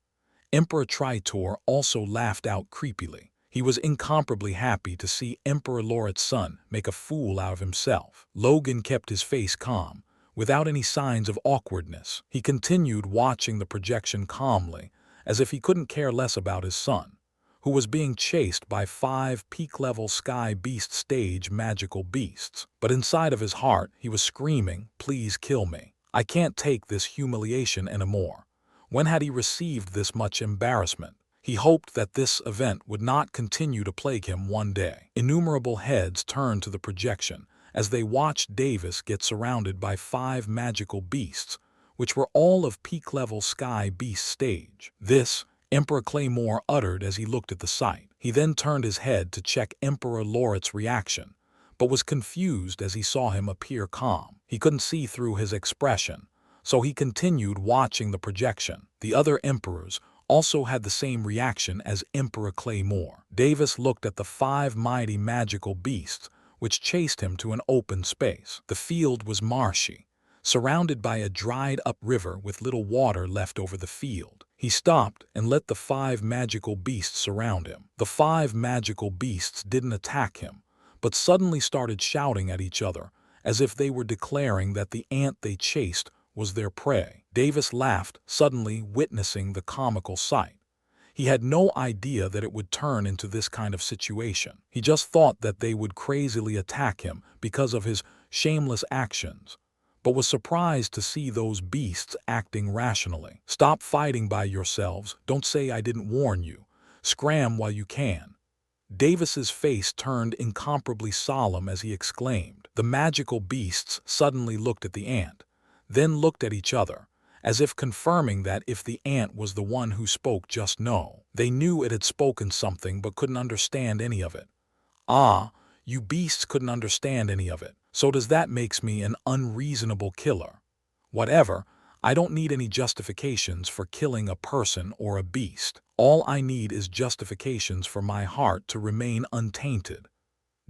Emperor Tritor also laughed out creepily. He was incomparably happy to see Emperor Lauret's son make a fool out of himself. Logan kept his face calm, without any signs of awkwardness. He continued watching the projection calmly, as if he couldn't care less about his son, who was being chased by 5 peak-level Sky Beast stage magical beasts. But inside of his heart, he was screaming, "Please kill me. I can't take this humiliation anymore." When had he received this much embarrassment? He hoped that this event would not continue to plague him one day. Innumerable heads turned to the projection as they watched Davis get surrounded by 5 magical beasts, which were all of peak-level Sky Beast stage. This, Emperor Claymore uttered as he looked at the sight. He then turned his head to check Emperor Lauret's reaction, but was confused as he saw him appear calm. He couldn't see through his expression, so he continued watching the projection. The other emperors also had the same reaction as Emperor Claymore. Davis looked at the 5 mighty magical beasts, which chased him to an open space. The field was marshy, surrounded by a dried-up river with little water left over the field. He stopped and let the 5 magical beasts surround him. The 5 magical beasts didn't attack him, but suddenly started shouting at each other, as if they were declaring that the ant they chased was their prey. Davis laughed, suddenly witnessing the comical sight. He had no idea that it would turn into this kind of situation. He just thought that they would crazily attack him because of his shameless actions, but was surprised to see those beasts acting rationally. Stop fighting by yourselves. Don't say I didn't warn you. Scram while you can. Davis's face turned incomparably solemn as he exclaimed. The magical beasts suddenly looked at the ant, then looked at each other, as if confirming that if the ant was the one who spoke just no. They knew it had spoken something but couldn't understand any of it. Ah, you beasts couldn't understand any of it. So does that makes me an unreasonable killer? Whatever, I don't need any justifications for killing a person or a beast. All I need is justifications for my heart to remain untainted.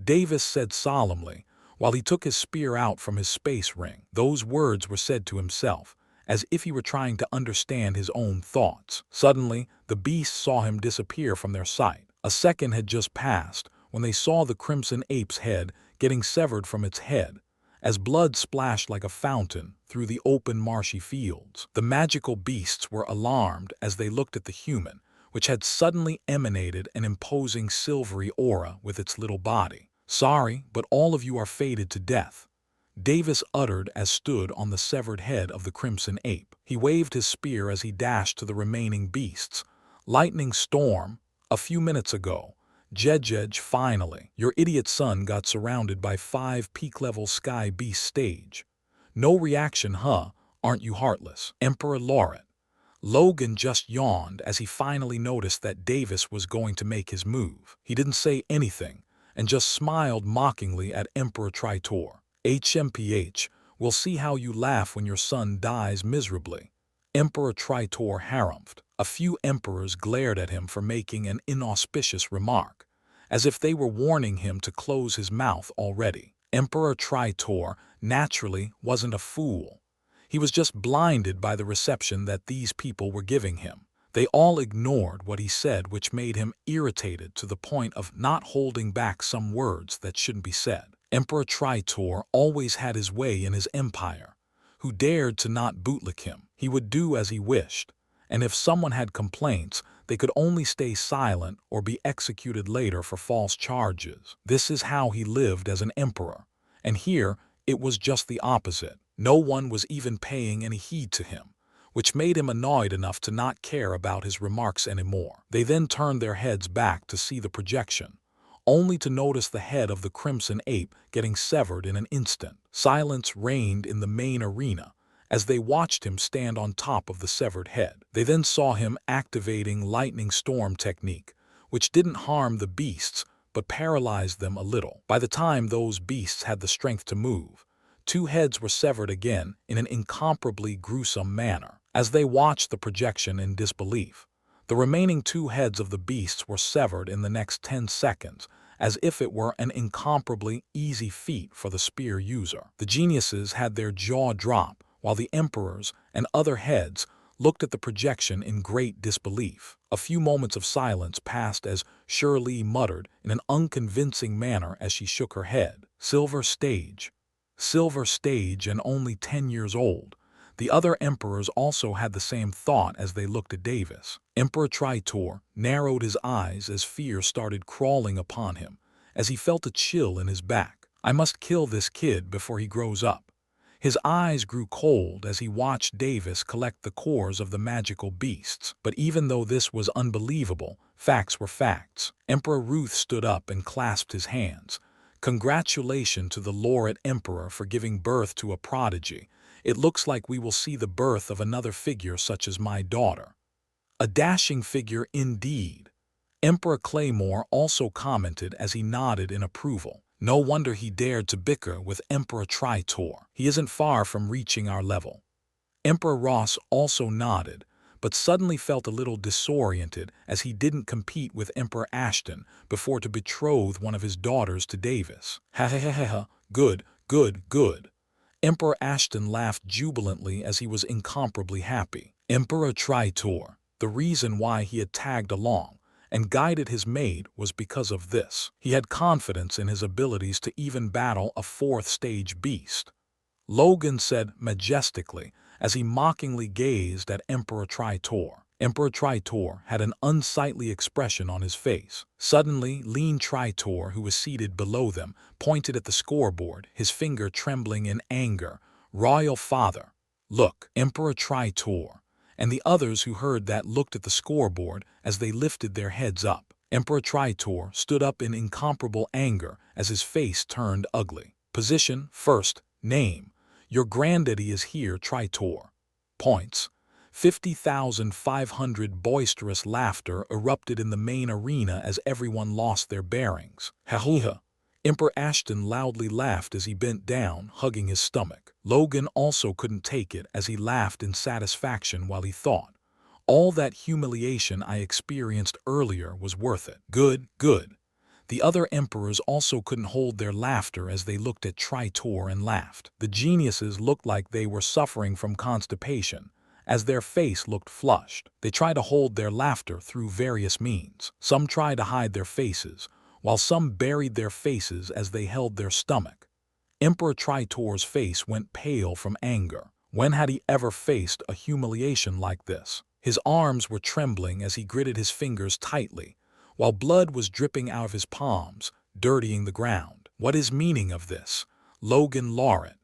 Davis said solemnly, while he took his spear out from his space ring. Those words were said to himself, as if he were trying to understand his own thoughts. Suddenly, the beasts saw him disappear from their sight. A second had just passed when they saw the crimson ape's head getting severed from its head, as blood splashed like a fountain through the open marshy fields. The magical beasts were alarmed as they looked at the human, which had suddenly emanated an imposing silvery aura with its little body. Sorry, but all of you are fated to death, Davis uttered as stood on the severed head of the crimson ape. He waved his spear as he dashed to the remaining beasts. Lightning storm, a few minutes ago. Jedjedj, finally. Your idiot son got surrounded by 5 peak-level sky beast stage. No reaction, huh? Aren't you heartless? Emperor Lauret. Logan just yawned as he finally noticed that Davis was going to make his move. He didn't say anything, and just smiled mockingly at Emperor Tritor. HMPH, we'll see how you laugh when your son dies miserably. Emperor Tritor harumphed. A few emperors glared at him for making an inauspicious remark, as if they were warning him to close his mouth already. Emperor Tritor naturally wasn't a fool. He was just blinded by the reception that these people were giving him. They all ignored what he said, which made him irritated to the point of not holding back some words that shouldn't be said. Emperor Tritor always had his way in his empire. Who dared to not bootlick him? He would do as he wished, and if someone had complaints, they could only stay silent or be executed later for false charges. This is how he lived as an emperor, and here it was just the opposite. No one was even paying any heed to him, which made him annoyed enough to not care about his remarks anymore. They then turned their heads back to see the projection, only to notice the head of the crimson ape getting severed in an instant. Silence reigned in the main arena as they watched him stand on top of the severed head. They then saw him activating lightning storm technique, which didn't harm the beasts but paralyzed them a little. By the time those beasts had the strength to move, 2 heads were severed again in an incomparably gruesome manner. As they watched the projection in disbelief, the remaining 2 heads of the beasts were severed in the next 10 seconds, as if it were an incomparably easy feat for the spear user. The geniuses had their jaw drop, while the emperors and other heads looked at the projection in great disbelief. A few moments of silence passed as Shirley muttered in an unconvincing manner as she shook her head. Silver stage, and only 10 years old. The other emperors also had the same thought as they looked at Davis. Emperor Tritor narrowed his eyes as fear started crawling upon him, as he felt a chill in his back. I must kill this kid before he grows up. His eyes grew cold as he watched Davis collect the cores of the magical beasts. But even though this was unbelievable, facts were facts. Emperor Ruth stood up and clasped his hands. Congratulations to the Lauret Emperor for giving birth to a prodigy. It looks like we will see the birth of another figure such as my daughter. A dashing figure indeed. Emperor Claymore also commented as he nodded in approval. No wonder he dared to bicker with Emperor Tritor. He isn't far from reaching our level. Emperor Ross also nodded, but suddenly felt a little disoriented as he didn't compete with Emperor Ashton before to betroth one of his daughters to Davis. Ha ha ha ha ha, good, good, good. Emperor Ashton laughed jubilantly as he was incomparably happy. Emperor Tritor, the reason why he had tagged along and guided his maid was because of this. He had confidence in his abilities to even battle a fourth-stage beast. Logan said majestically as he mockingly gazed at Emperor Tritor. Emperor Tritor had an unsightly expression on his face. Suddenly, lean Tritor, who was seated below them, pointed at the scoreboard, his finger trembling in anger. Royal Father, look, Emperor Tritor. And the others who heard that looked at the scoreboard as they lifted their heads up. Emperor Tritor stood up in incomparable anger as his face turned ugly. Position, first, name. Your granddaddy is here, Tritor. Points. 50,500. Boisterous laughter erupted in the main arena as everyone lost their bearings. Ha-ha-ha. Emperor Ashton loudly laughed as he bent down, hugging his stomach. Logan also couldn't take it as he laughed in satisfaction while he thought, all that humiliation I experienced earlier was worth it. Good, good. The other emperors also couldn't hold their laughter as they looked at Tritor and laughed. The geniuses looked like they were suffering from constipation, as their face looked flushed. They tried to hold their laughter through various means. Some tried to hide their faces, while some buried their faces as they held their stomach. Emperor Tritor's face went pale from anger. When had he ever faced a humiliation like this? His arms were trembling as he gritted his fingers tightly, while blood was dripping out of his palms, dirtying the ground. What is meaning of this? Logan Lauret.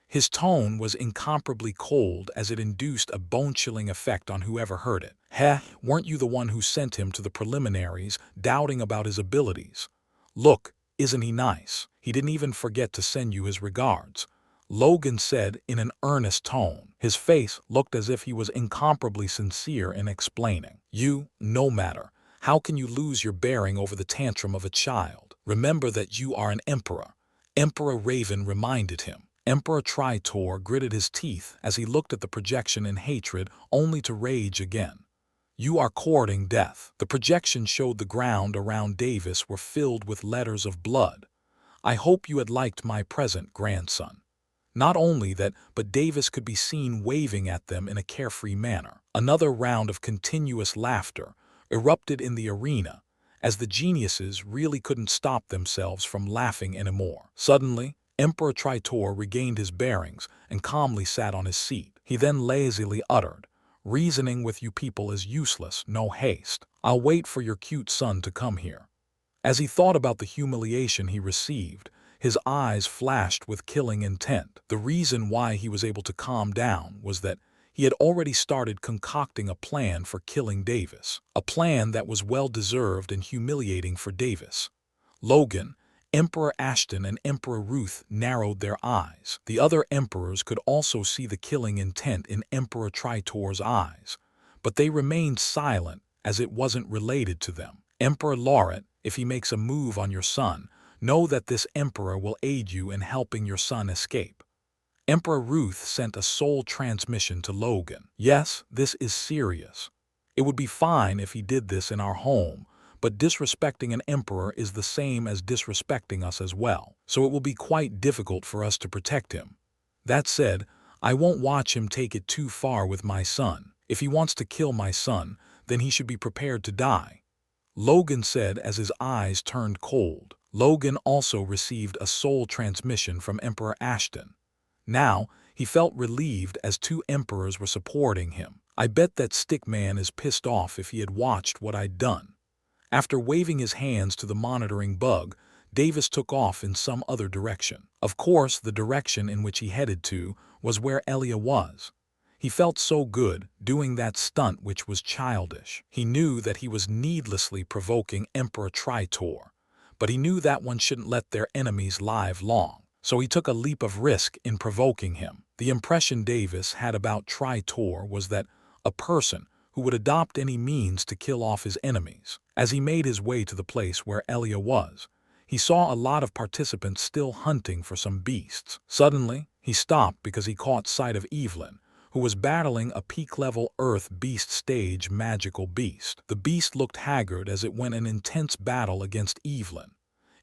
His tone was incomparably cold as it induced a bone-chilling effect on whoever heard it. Heh, weren't you the one who sent him to the preliminaries, doubting about his abilities? Look, isn't he nice? He didn't even forget to send you his regards, Logan said in an earnest tone. His face looked as if he was incomparably sincere in explaining. You, no matter. How can you lose your bearing over the tantrum of a child? Remember that you are an emperor. Emperor Raven reminded him. Emperor Tritor gritted his teeth as he looked at the projection in hatred, only to rage again. You are courting death. The projection showed the ground around Davis were filled with letters of blood. I hope you had liked my present, grandson. Not only that, but Davis could be seen waving at them in a carefree manner. Another round of continuous laughter erupted in the arena, as the geniuses really couldn't stop themselves from laughing anymore. Suddenly, Emperor Tritor regained his bearings and calmly sat on his seat. He then lazily uttered, reasoning with you people is useless, no haste. I'll wait for your cute son to come here. As he thought about the humiliation he received, his eyes flashed with killing intent. The reason why he was able to calm down was that he had already started concocting a plan for killing Davis, a plan that was well-deserved and humiliating for Davis. Logan, Emperor Ashton and Emperor Ruth narrowed their eyes. The other emperors could also see the killing intent in Emperor Tritor's eyes, but they remained silent as it wasn't related to them. Emperor Lauret, if he makes a move on your son, know that this emperor will aid you in helping your son escape. Emperor Ruth sent a soul transmission to Logan. Yes, this is serious. It would be fine if he did this in our home, but disrespecting an emperor is the same as disrespecting us as well, so it will be quite difficult for us to protect him. That said, I won't watch him take it too far with my son. If he wants to kill my son, then he should be prepared to die, Logan said as his eyes turned cold. Logan also received a soul transmission from Emperor Ashton. Now, he felt relieved as two emperors were supporting him. I bet that Stickman is pissed off if he had watched what I'd done. After waving his hands to the monitoring bug, Davis took off in some other direction. Of course, the direction in which he headed to was where Elia was. He felt so good doing that stunt which was childish. He knew that he was needlessly provoking Emperor Tritor, but he knew that one shouldn't let their enemies live long. So he took a leap of risk in provoking him. The impression Davis had about Tritor was that a person who would adopt any means to kill off his enemies. As he made his way to the place where Elia was, he saw a lot of participants still hunting for some beasts. Suddenly, he stopped because he caught sight of Evelyn, who was battling a peak-level Earth Beast stage magical beast. The beast looked haggard as it went an intense battle against Evelyn.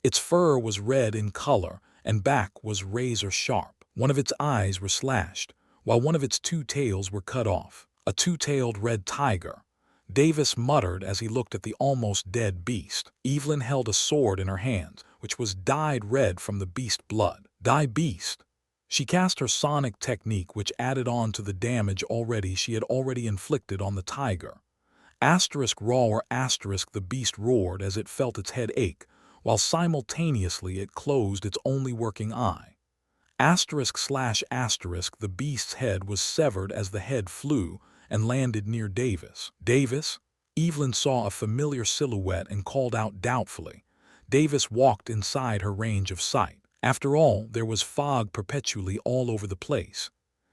Its fur was red in color, and back was razor-sharp. One of its eyes were slashed, while one of its two tails were cut off. A two-tailed red tiger. Davis muttered as he looked at the almost dead beast. Evelyn held a sword in her hand, which was dyed red from the beast blood. Die beast! She cast her sonic technique, which added on to the damage she had already inflicted on the tiger. Roar the beast roared as it felt its head ache, while simultaneously it closed its only working eye. The beast's head was severed as the head flew and landed near Davis. Davis? Evelyn saw a familiar silhouette and called out doubtfully. Davis walked inside her range of sight. After all, there was fog perpetually all over the place.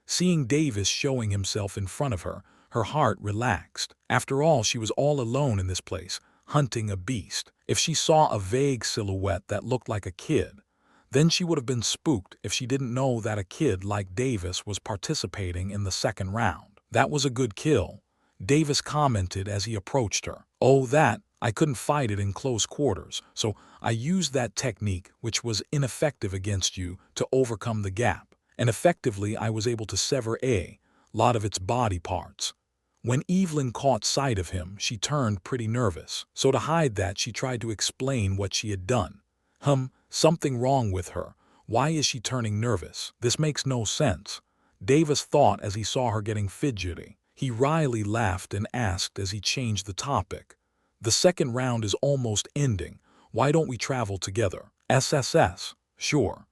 Seeing Davis showing himself in front of her, her heart relaxed. After all, she was all alone in this place, hunting a beast. If she saw a vague silhouette that looked like a kid, then she would have been spooked if she didn't know that a kid like Davis was participating in the second round. That was a good kill, Davis commented as he approached her. Oh, I couldn't fight it in close quarters, so I used that technique, which was ineffective against you, to overcome the gap. And effectively I was able to sever a lot of its body parts. When Evelyn caught sight of him, she turned pretty nervous. So to hide that, she tried to explain what she had done. Something wrong with her. Why is she turning nervous? This makes no sense, Davis thought as he saw her getting fidgety. He wryly laughed and asked as he changed the topic. The second round is almost ending. Why don't we travel together? SSS. Sure,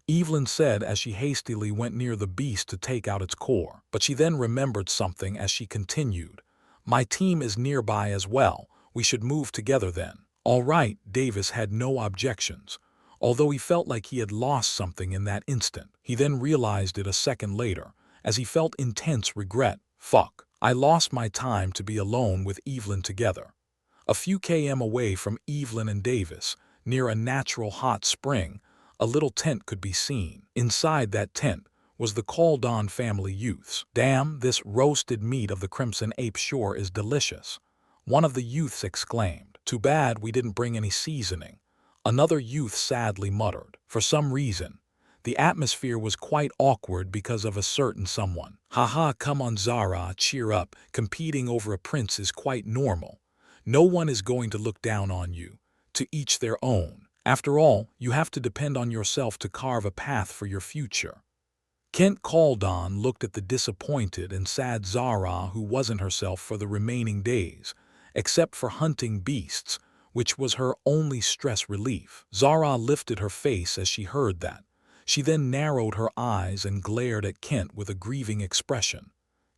Evelyn said as she hastily went near the beast to take out its core. But she then remembered something as she continued. My team is nearby as well. We should move together then. All right, Davis had no objections, although he felt like he had lost something in that instant. He then realized it a second later, as he felt intense regret. Fuck, I lost my time to be alone with Evelyn together. A few km away from Evelyn and Davis, near a natural hot spring, a little tent could be seen. Inside that tent was the Caldon family youths. Damn, this roasted meat of the Crimson Ape sure is delicious, one of the youths exclaimed. Too bad we didn't bring any seasoning, another youth sadly muttered. For some reason, the atmosphere was quite awkward because of a certain someone. Haha, come on Zara, cheer up, competing over a prince is quite normal. No one is going to look down on you. To each their own. After all, you have to depend on yourself to carve a path for your future. Kent Caldon looked at the disappointed and sad Zara, who wasn't herself for the remaining days, except for hunting beasts, which was her only stress relief. Zara lifted her face as she heard that. She then narrowed her eyes and glared at Kent with a grieving expression.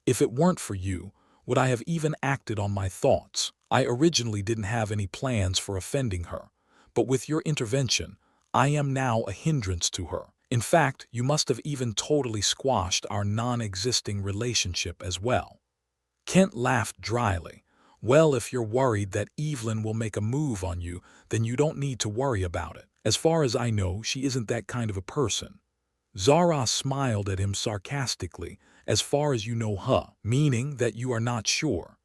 If it weren't for you, would I have even acted on my thoughts? I originally didn't have any plans for offending her, but with your intervention, I am now a hindrance to her. In fact, you must have even totally squashed our non-existing relationship as well. Kent laughed dryly. Well, if you're worried that Evelyn will make a move on you, then you don't need to worry about it. As far as I know, she isn't that kind of a person. Zara smiled at him sarcastically. As far as you know, meaning that you are not sure.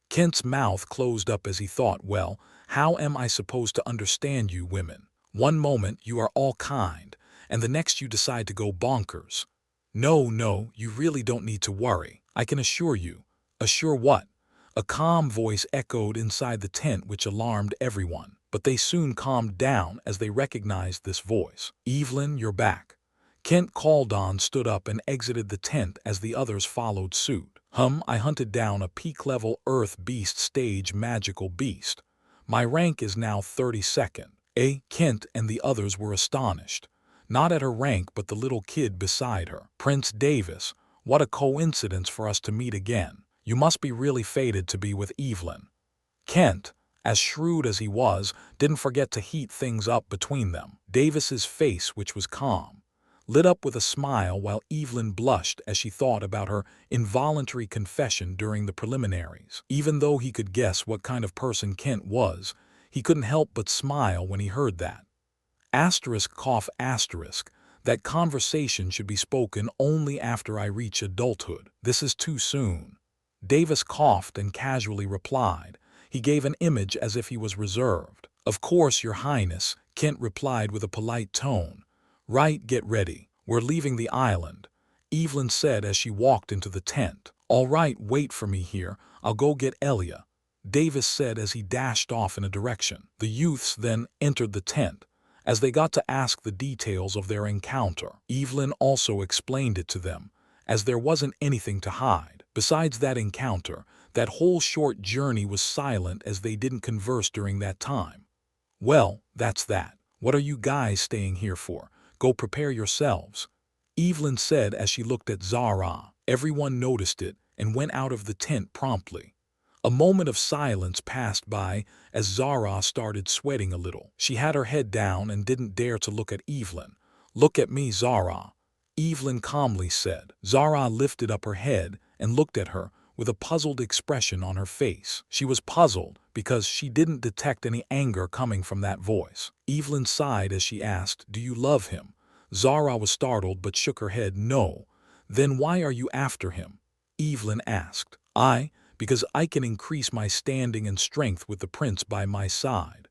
Kent's mouth closed up as he thought, well, how am I supposed to understand you women? One moment you are all kind, and the next you decide to go bonkers. No, you really don't need to worry. I can assure you. Assure what? A calm voice echoed inside the tent, which alarmed everyone. But they soon calmed down as they recognized this voice. Evelyn, you're back. Kent Caldon stood up and exited the tent as the others followed suit. I hunted down a peak-level Earth Beast stage magical beast. My rank is now 32nd. Kent and the others were astonished. Not at her rank, but the little kid beside her. Prince Davis, what a coincidence for us to meet again. You must be really fated to be with Evelyn. Kent, as shrewd as he was, didn't forget to heat things up between them. Davis's face, which was calm, lit up with a smile while Evelyn blushed as she thought about her involuntary confession during the preliminaries. Even though he could guess what kind of person Kent was, he couldn't help but smile when he heard that. Asterisk cough asterisk. That conversation should be spoken only after I reach adulthood. This is too soon. Davis coughed and casually replied. He gave an image as if he was reserved. Of course, Your Highness, Kent replied with a polite tone. Right, get ready. We're leaving the island, Evelyn said as she walked into the tent. All right, wait for me here. I'll go get Elia, Davis said as he dashed off in a direction. The youths then entered the tent. As they got to ask the details of their encounter, Evelyn also explained it to them, as there wasn't anything to hide. Besides that encounter, that whole short journey was silent as they didn't converse during that time. Well, that's that. What are you guys staying here for? Go prepare yourselves, Evelyn said as she looked at Zara. Everyone noticed it and went out of the tent promptly. A moment of silence passed by as Zara started sweating a little. She had her head down and didn't dare to look at Evelyn. Look at me, Zara, Evelyn calmly said. Zara lifted up her head and looked at her with a puzzled expression on her face. She was puzzled because she didn't detect any anger coming from that voice. Evelyn sighed as she asked, Do you love him? Zara was startled but shook her head no. Then why are you after him? Evelyn asked. Because I can increase my standing and strength with the prince by my side.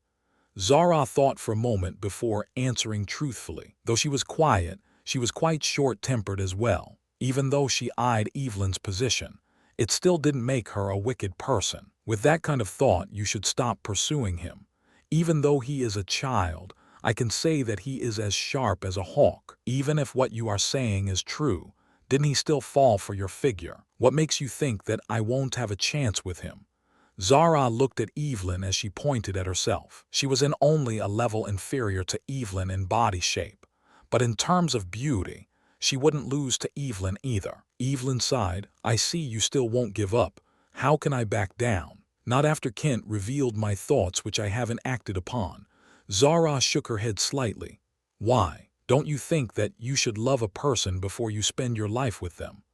Zara thought for a moment before answering truthfully. Though she was quiet, she was quite short-tempered as well. Even though she eyed Evelyn's position, it still didn't make her a wicked person. With that kind of thought, you should stop pursuing him. Even though he is a child, I can say that he is as sharp as a hawk. Even if what you are saying is true, didn't he still fall for your figure? What makes you think that I won't have a chance with him? Zara looked at Evelyn as she pointed at herself. She was in only a level inferior to Evelyn in body shape, but in terms of beauty, she wouldn't lose to Evelyn either. Evelyn sighed. I see you still won't give up. How can I back down? Not after Kent revealed my thoughts which I haven't acted upon. Zara shook her head slightly. Why? Don't you think that you should love a person before you spend your life with them?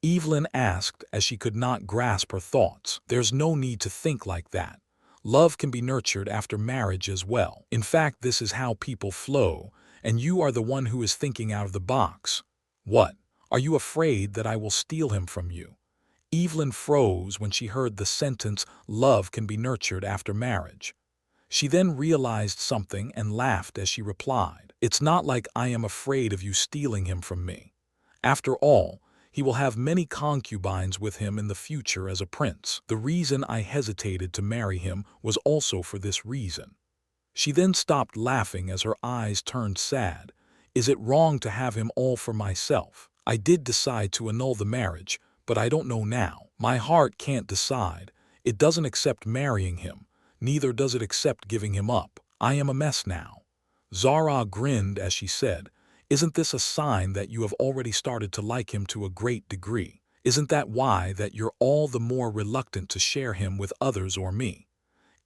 Evelyn asked as she could not grasp her thoughts. There's no need to think like that. Love can be nurtured after marriage as well. In fact, this is how people flow, and you are the one who is thinking out of the box. What? Are you afraid that I will steal him from you? Evelyn froze when she heard the sentence, love can be nurtured after marriage. She then realized something and laughed as she replied, It's not like I am afraid of you stealing him from me. After all, he will have many concubines with him in the future as a prince. The reason I hesitated to marry him was also for this reason. She then stopped laughing as her eyes turned sad. Is it wrong to have him all for myself? I did decide to annul the marriage, but I don't know now. My heart can't decide. It doesn't accept marrying him. Neither does it accept giving him up. I am a mess now. Zara grinned as she said, Isn't this a sign that you have already started to like him to a great degree? Isn't that why that you're all the more reluctant to share him with others or me?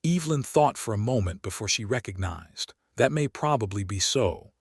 Evelyn thought for a moment before she recognized. That may probably be so.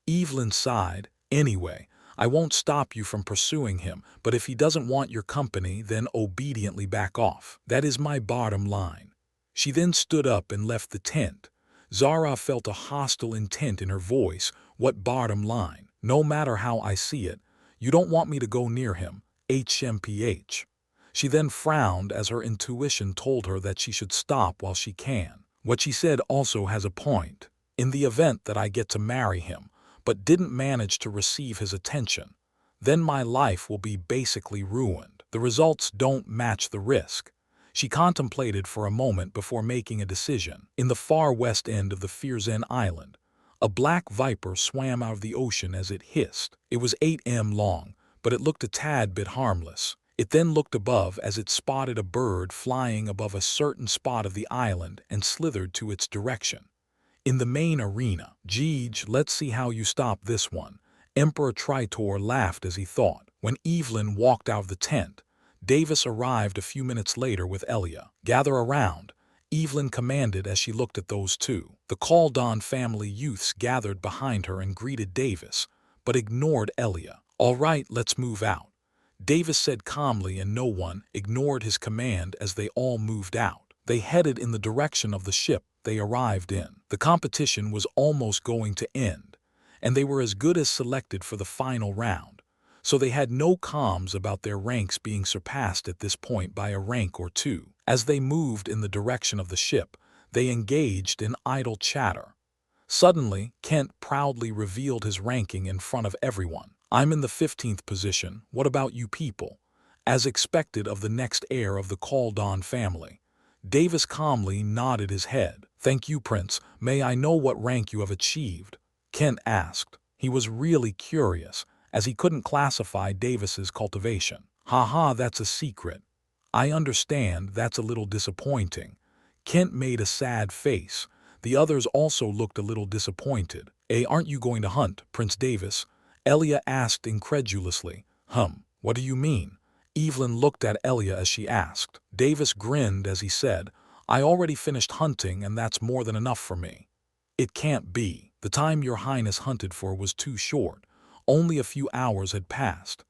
Evelyn sighed. Anyway, I won't stop you from pursuing him, but if he doesn't want your company, then obediently back off. That is my bottom line. She then stood up and left the tent. Zara felt a hostile intent in her voice. What bottom line? No matter how I see it, you don't want me to go near him. HMPH. She then frowned as her intuition told her that she should stop while she can. What she said also has a point. In the event that I get to marry him, but didn't manage to receive his attention, then my life will be basically ruined. The results don't match the risk. She contemplated for a moment before making a decision. In the far west end of the Firzen Island, a black viper swam out of the ocean as it hissed. It was 8 m long, but it looked a tad bit harmless. It then looked above as it spotted a bird flying above a certain spot of the island and slithered to its direction. In the main arena, Jeej, let's see how you stop this one. Emperor Tritor laughed as he thought. When Evelyn walked out of the tent, Davis arrived a few minutes later with Elia. Gather around, Evelyn commanded as she looked at those two. The Caldon family youths gathered behind her and greeted Davis, but ignored Elia. All right, let's move out, Davis said calmly, and no one ignored his command as they all moved out. They headed in the direction of the ship, they arrived in. The competition was almost going to end, and they were as good as selected for the final round, so they had no qualms about their ranks being surpassed at this point by a rank or two. As they moved in the direction of the ship, they engaged in idle chatter. Suddenly, Kent proudly revealed his ranking in front of everyone. "I'm in the 15th position. What about you people?" As expected of the next heir of the Caldon family, Davis calmly nodded his head. "Thank you, Prince. May I know what rank you have achieved?" Kent asked. He was really curious, as he couldn't classify Davis's cultivation. "Haha, that's a secret. I understand that's a little disappointing." Kent made a sad face. The others also looked a little disappointed. Aren't you going to hunt, Prince Davis?" Elia asked incredulously. What do you mean?" Evelyn looked at Elia as she asked. Davis grinned as he said, "I already finished hunting, and that's more than enough for me." "It can't be. The time your highness hunted for was too short. Only a few hours had passed,"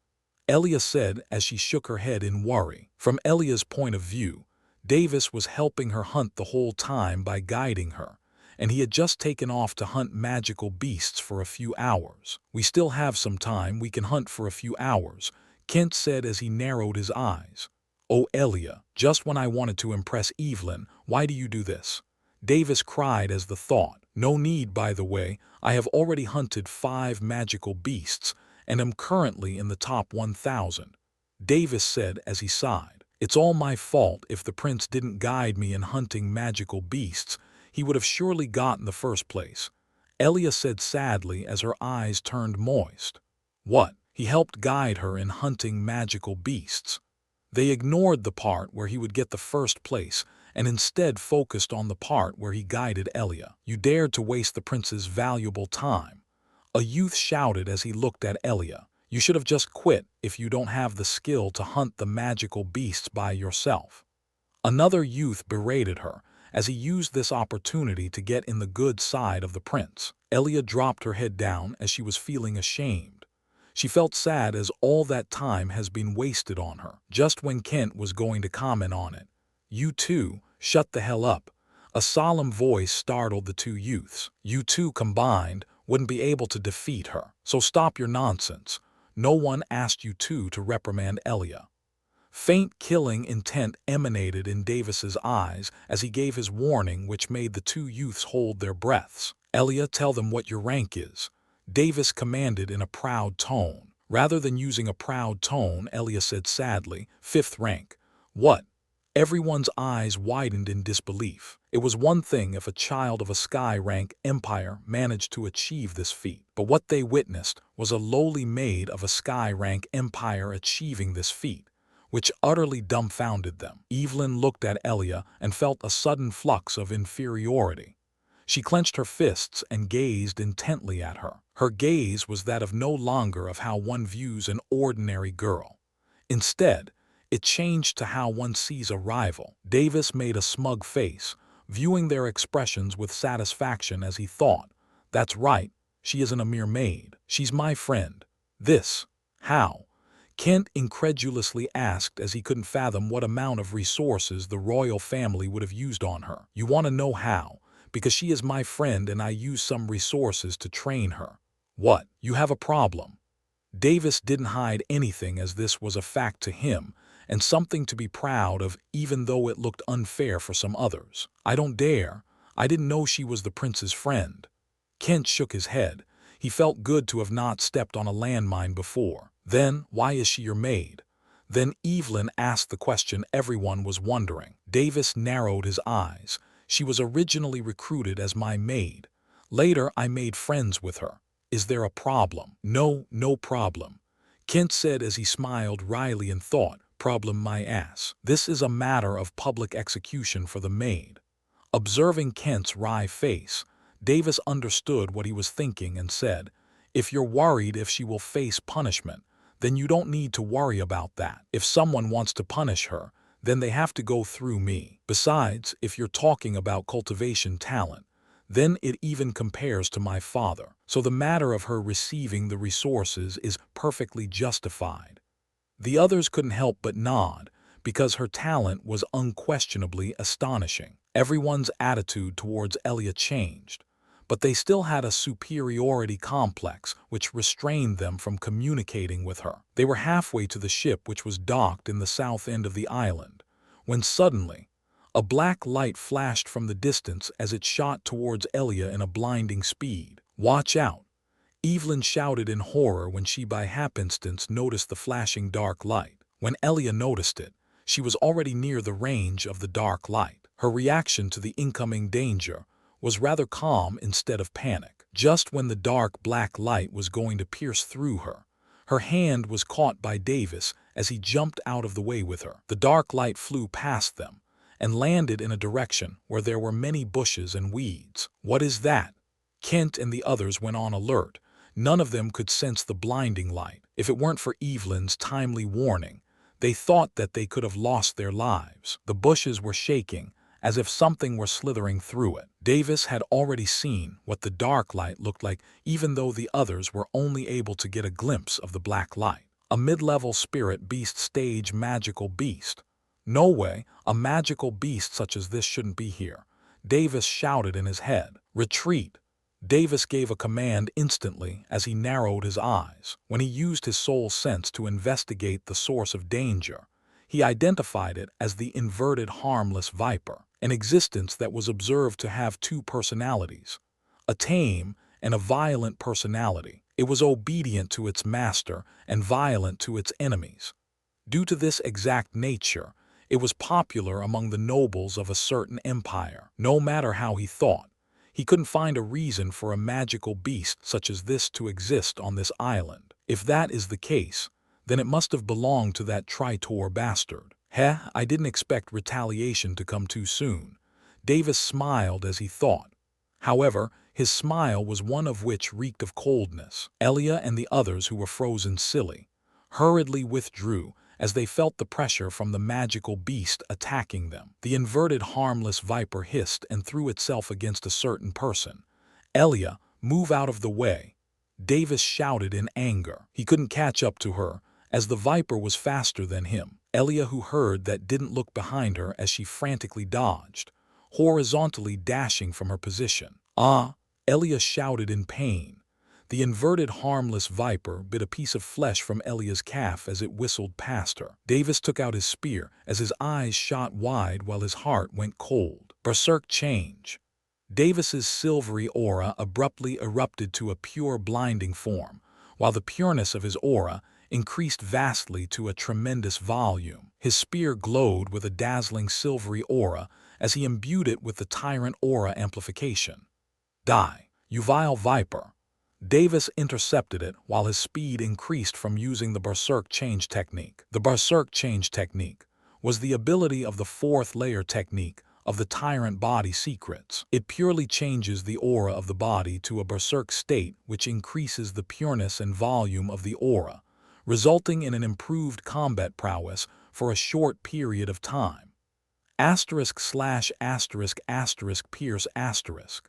Elia said as she shook her head in worry. From Elia's point of view, Davis was helping her hunt the whole time by guiding her, and he had just taken off to hunt magical beasts for a few hours. "We still have some time. We can hunt for a few hours," Kent said as he narrowed his eyes. "Oh, Elia, just when I wanted to impress Evelyn, why do you do this?" Davis cried as the thought. "No need, by the way. I have already hunted 5 magical beasts and am currently in the top 1,000. Davis said as he sighed. "It's all my fault. If the prince didn't guide me in hunting magical beasts, he would have surely gotten the first place," Elia said sadly as her eyes turned moist. "What? He helped guide her in hunting magical beasts?" They ignored the part where he would get the first place and instead focused on the part where he guided Elia. "You dared to waste the prince's valuable time," a youth shouted as he looked at Elia. "You should have just quit if you don't have the skill to hunt the magical beasts by yourself." Another youth berated her as he used this opportunity to get in the good side of the prince. Elia dropped her head down as she was feeling ashamed. She felt sad as all that time has been wasted on her. Just when Kent was going to comment on it, "You two, shut the hell up." A solemn voice startled the two youths. "You two combined wouldn't be able to defeat her, so stop your nonsense. No one asked you two to reprimand Elia." Faint killing intent emanated in Davis's eyes as he gave his warning, which made the two youths hold their breaths. "Elia, tell them what your rank is," Davis commanded in a proud tone. Rather than using a proud tone, Elia said sadly, "5th rank." "What?" Everyone's eyes widened in disbelief. It was one thing if a child of a sky rank empire managed to achieve this feat, but what they witnessed was a lowly maid of a sky rank empire achieving this feat, which utterly dumbfounded them. Evelyn looked at Elia and felt a sudden flux of inferiority. She clenched her fists and gazed intently at her. Her gaze was that of no longer of how one views an ordinary girl. Instead, it changed to how one sees a rival. Davis made a smug face, viewing their expressions with satisfaction as he thought, "That's right, she isn't a mere maid. She's my friend." "This? How?" Kent incredulously asked as he couldn't fathom what amount of resources the royal family would have used on her. "You want to know how? Because she is my friend and I used some resources to train her." "What? You have a problem?" Davis didn't hide anything as this was a fact to him and something to be proud of even though it looked unfair for some others. "I don't dare. I didn't know she was the prince's friend." Kent shook his head. He felt good to have not stepped on a landmine before. "Then why is she your maid?" Then Evelyn asked the question everyone was wondering. Davis narrowed his eyes. "She was originally recruited as my maid. Later I made friends with her." "Is there a problem?" "No, no problem," Kent said as he smiled wryly and thought, "Problem my ass. This is a matter of public execution for the maid." Observing Kent's wry face, Davis understood what he was thinking and said, "If you're worried if she will face punishment, then you don't need to worry about that. If someone wants to punish her, then they have to go through me. Besides, if you're talking about cultivation talent, then it even compares to my father. So the matter of her receiving the resources is perfectly justified." The others couldn't help but nod, because her talent was unquestionably astonishing. Everyone's attitude towards Elia changed, but they still had a superiority complex which restrained them from communicating with her. They were halfway to the ship, which was docked in the south end of the island, when suddenly a black light flashed from the distance as it shot towards Elia in a blinding speed. "Watch out!" Evelyn shouted in horror when she by happenstance noticed the flashing dark light. When Elia noticed it, she was already near the range of the dark light. Her reaction to the incoming danger was rather calm instead of panic. Just when the dark black light was going to pierce through her, her hand was caught by Davis as he jumped out of the way with her. The dark light flew past them and landed in a direction where there were many bushes and weeds. "What is that?" Kent and the others went on alert. None of them could sense the blinding light. If it weren't for Evelyn's timely warning, they thought that they could have lost their lives. The bushes were shaking, as if something were slithering through it. Davis had already seen what the dark light looked like, even though the others were only able to get a glimpse of the black light. A mid-level spirit beast stage magical beast. "No way, a magical beast such as this shouldn't be here," Davis shouted in his head. "Retreat!" Davis gave a command instantly as he narrowed his eyes. When he used his soul sense to investigate the source of danger, he identified it as the inverted harmless viper, an existence that was observed to have two personalities, a tame and a violent personality. It was obedient to its master and violent to its enemies. Due to this exact nature, it was popular among the nobles of a certain empire. No matter how he thought, he couldn't find a reason for a magical beast such as this to exist on this island. If that is the case, then it must have belonged to that traitor bastard. I didn't expect retaliation to come too soon. Davis smiled as he thought. However, his smile was one of which reeked of coldness. Elia and the others, who were frozen silly, hurriedly withdrew as they felt the pressure from the magical beast attacking them. The inverted harmless viper hissed and threw itself against a certain person. "Elia, move out of the way!" Davis shouted in anger. He couldn't catch up to her, as the viper was faster than him. Elia, who heard that, didn't look behind her as she frantically dodged, horizontally dashing from her position. "Ah!" Elia shouted in pain. The inverted harmless viper bit a piece of flesh from Elia's calf as it whistled past her. Davis took out his spear as his eyes shot wide while his heart went cold. Berserk change. Davis's silvery aura abruptly erupted to a pure blinding form, while the pureness of his aura increased vastly to a tremendous volume. His spear glowed with a dazzling silvery aura as he imbued it with the tyrant aura amplification. "Die, you vile viper!" Davis intercepted it while his speed increased from using the Berserk Change technique. The Berserk Change technique was the ability of the fourth layer technique of the Tyrant Body Secrets. It purely changes the aura of the body to a berserk state, which increases the pureness and volume of the aura, resulting in an improved combat prowess for a short period of time. ****Pierce***.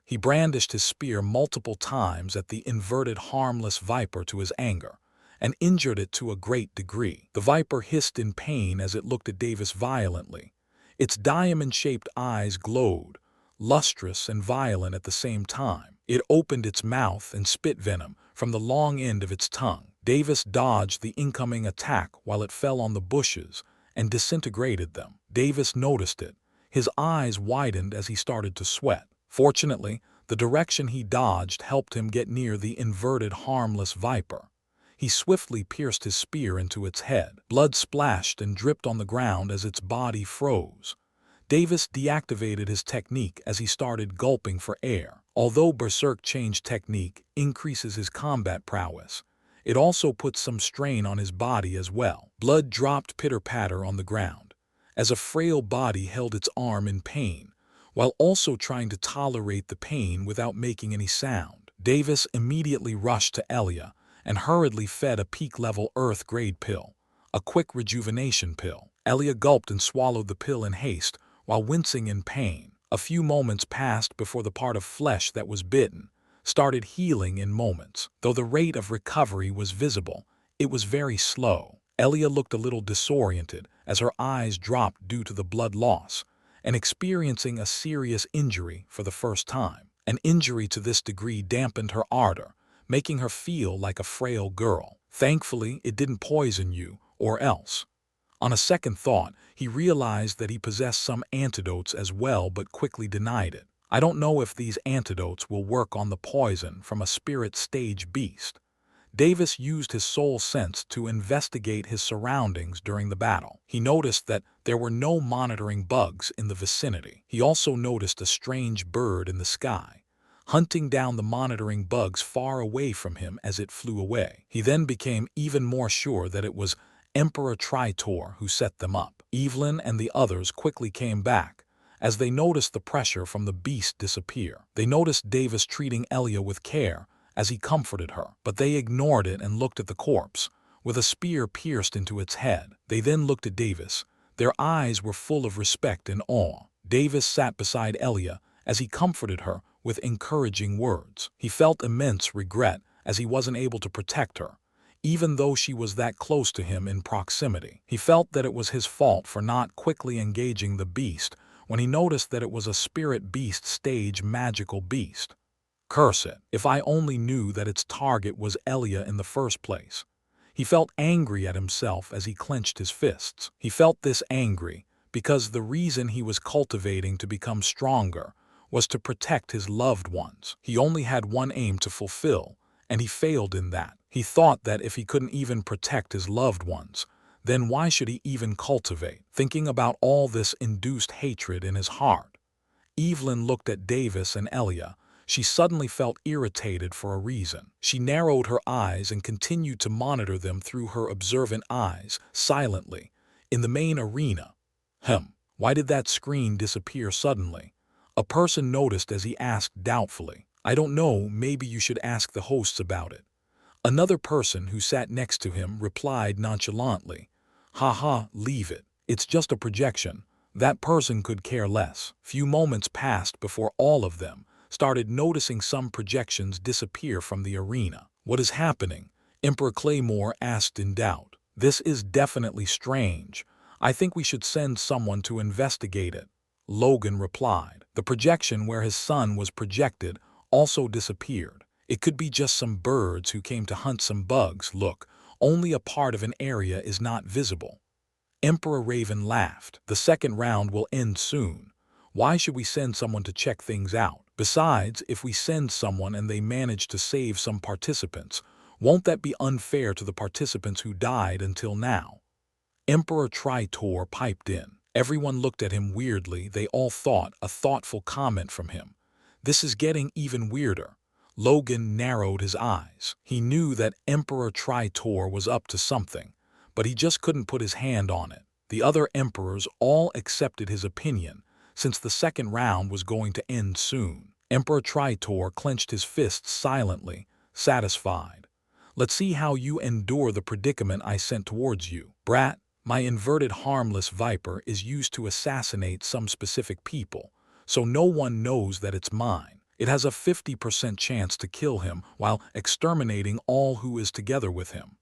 He brandished his spear multiple times at the inverted harmless viper to his anger, and injured it to a great degree. The viper hissed in pain as it looked at Davis violently. Its diamond-shaped eyes glowed, lustrous and violent at the same time. It opened its mouth and spit venom from the long end of its tongue. Davis dodged the incoming attack while it fell on the bushes and disintegrated them. Davis noticed it. His eyes widened as he started to sweat. Fortunately, the direction he dodged helped him get near the inverted harmless viper. He swiftly pierced his spear into its head. Blood splashed and dripped on the ground as its body froze. Davis deactivated his technique as he started gulping for air. Although Berserk Change technique increases his combat prowess, it also puts some strain on his body as well. Blood dropped pitter-patter on the ground as a frail body held its arm in pain, while also trying to tolerate the pain without making any sound. Davis immediately rushed to Elia and hurriedly fed a peak-level Earth-grade pill, a quick rejuvenation pill. Elia gulped and swallowed the pill in haste while wincing in pain. A few moments passed before the part of flesh that was bitten started healing in moments. Though the rate of recovery was visible, it was very slow. Elia looked a little disoriented as her eyes dropped due to the blood loss, and experiencing a serious injury for the first time. An injury to this degree dampened her ardor, making her feel like a frail girl. Thankfully, it didn't poison you, or else. On a second thought, he realized that he possessed some antidotes as well but quickly denied it. I don't know if these antidotes will work on the poison from a spirit stage beast. Davis used his soul sense to investigate his surroundings during the battle. He noticed that there were no monitoring bugs in the vicinity. He also noticed a strange bird in the sky, hunting down the monitoring bugs far away from him as it flew away. He then became even more sure that it was Emperor Tritor who set them up. Evelyn and the others quickly came back as they noticed the pressure from the beast disappear. They noticed Davis treating Elia with care as he comforted her, but they ignored it and looked at the corpse, with a spear pierced into its head. They then looked at Davis. Their eyes were full of respect and awe. Davis sat beside Elia as he comforted her with encouraging words. He felt immense regret as he wasn't able to protect her, even though she was that close to him in proximity. He felt that it was his fault for not quickly engaging the beast when he noticed that it was a spirit beast stage magical beast. Curse it, if I only knew that its target was Elia in the first place. He felt angry at himself as he clenched his fists. He felt this angry because the reason he was cultivating to become stronger was to protect his loved ones. He only had one aim to fulfill, and he failed in that. He thought that if he couldn't even protect his loved ones, then why should he even cultivate? Thinking about all this induced hatred in his heart. Evelyn looked at Davis and Elia. She suddenly felt irritated for a reason. She narrowed her eyes and continued to monitor them through her observant eyes, silently, in the main arena. Why did that screen disappear suddenly? A person noticed as he asked doubtfully. I don't know, maybe you should ask the hosts about it. Another person who sat next to him replied nonchalantly. Haha, leave it. It's just a projection. That person could care less. Few moments passed before all of them started noticing some projections disappear from the arena. What is happening? Emperor Claymore asked in doubt. This is definitely strange. I think we should send someone to investigate it. Logan replied. The projection where his son was projected also disappeared. It could be just some birds who came to hunt some bugs. Look, only a part of an area is not visible. Emperor Raven laughed. The second round will end soon. Why should we send someone to check things out? Besides, if we send someone and they manage to save some participants, won't that be unfair to the participants who died until now? Emperor Tritor piped in. Everyone looked at him weirdly. They all thought a thoughtful comment from him. This is getting even weirder. Logan narrowed his eyes. He knew that Emperor Tritor was up to something, but he just couldn't put his hand on it. The other emperors all accepted his opinion, since the second round was going to end soon. Emperor Tritor clenched his fists silently, satisfied. Let's see how you endure the predicament I sent towards you. Brat, my inverted harmless viper is used to assassinate some specific people, so no one knows that it's mine. It has a 50% chance to kill him while exterminating all who is together with him.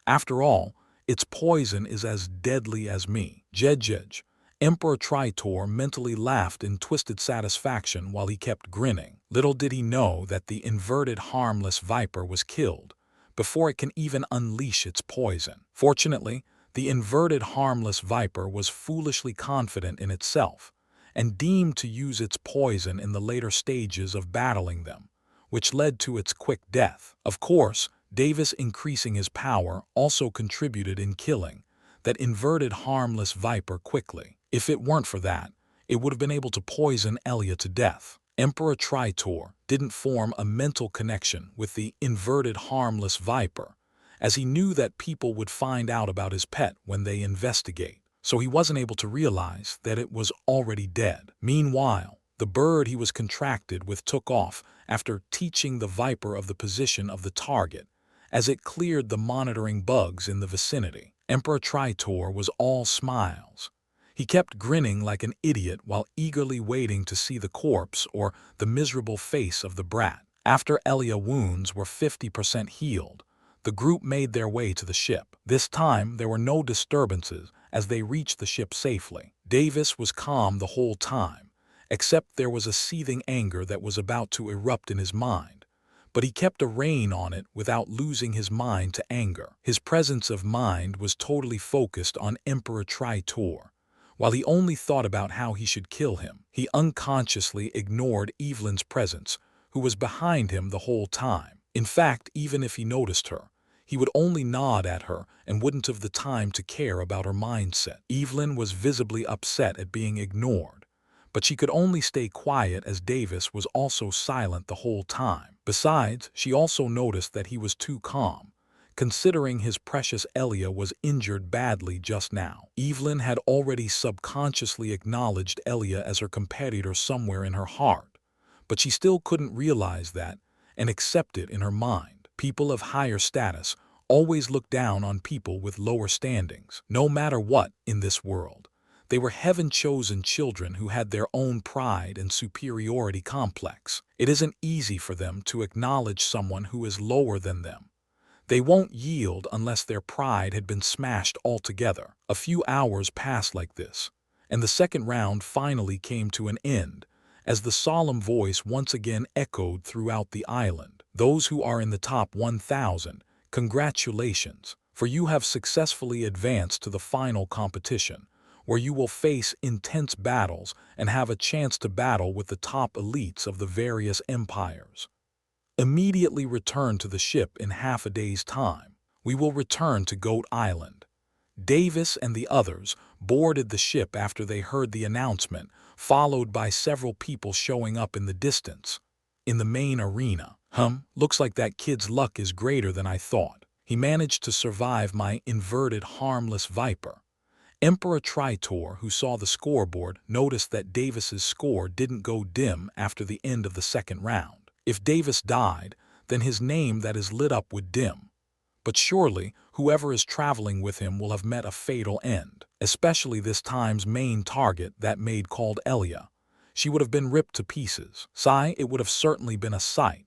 After all, its poison is as deadly as me. Jedjej. Emperor Tritor mentally laughed in twisted satisfaction while he kept grinning. Little did he know that the inverted harmless viper was killed before it can even unleash its poison. Fortunately, the inverted harmless viper was foolishly confident in itself and deemed to use its poison in the later stages of battling them, which led to its quick death. Of course, Davis increasing his power also contributed in killing that inverted harmless viper quickly. If it weren't for that, it would have been able to poison Elia to death. Emperor Tritor didn't form a mental connection with the inverted harmless viper, as he knew that people would find out about his pet when they investigate, so he wasn't able to realize that it was already dead. Meanwhile, the bird he was contracted with took off after teaching the viper of the position of the target, as it cleared the monitoring bugs in the vicinity. Emperor Tritor was all smiles. He kept grinning like an idiot while eagerly waiting to see the corpse or the miserable face of the brat. After Elia's wounds were 50% healed, the group made their way to the ship. This time there were no disturbances as they reached the ship safely. Davis was calm the whole time, except there was a seething anger that was about to erupt in his mind. But he kept a rein on it without losing his mind to anger. His presence of mind was totally focused on Emperor Tritor. While he only thought about how he should kill him, he unconsciously ignored Evelyn's presence, who was behind him the whole time. In fact, even if he noticed her, he would only nod at her and wouldn't have the time to care about her mindset. Evelyn was visibly upset at being ignored, but she could only stay quiet as Davis was also silent the whole time. Besides, she also noticed that he was too calm, considering his precious Elia was injured badly just now. Evelyn had already subconsciously acknowledged Elia as her competitor somewhere in her heart, but she still couldn't realize that and accept it in her mind. People of higher status always look down on people with lower standings. No matter what in this world, they were heaven-chosen children who had their own pride and superiority complex. It isn't easy for them to acknowledge someone who is lower than them. They won't yield unless their pride had been smashed altogether. A few hours passed like this, and the second round finally came to an end, as the solemn voice once again echoed throughout the island. Those who are in the top 1,000, congratulations, for you have successfully advanced to the final competition, where you will face intense battles and have a chance to battle with the top elites of the various empires. Immediately return to the ship in half a day's time. We will return to Goat Island. Davis and the others boarded the ship after they heard the announcement, followed by several people showing up in the distance. In the main arena, looks like that kid's luck is greater than I thought. He managed to survive my inverted harmless viper. Emperor Tritor, who saw the scoreboard, noticed that Davis's score didn't go dim after the end of the second round. If Davis died, then his name that is lit up would dim. But surely, whoever is traveling with him will have met a fatal end, especially this time's main target, that maid called Elia. She would have been ripped to pieces. It would have certainly been a sight.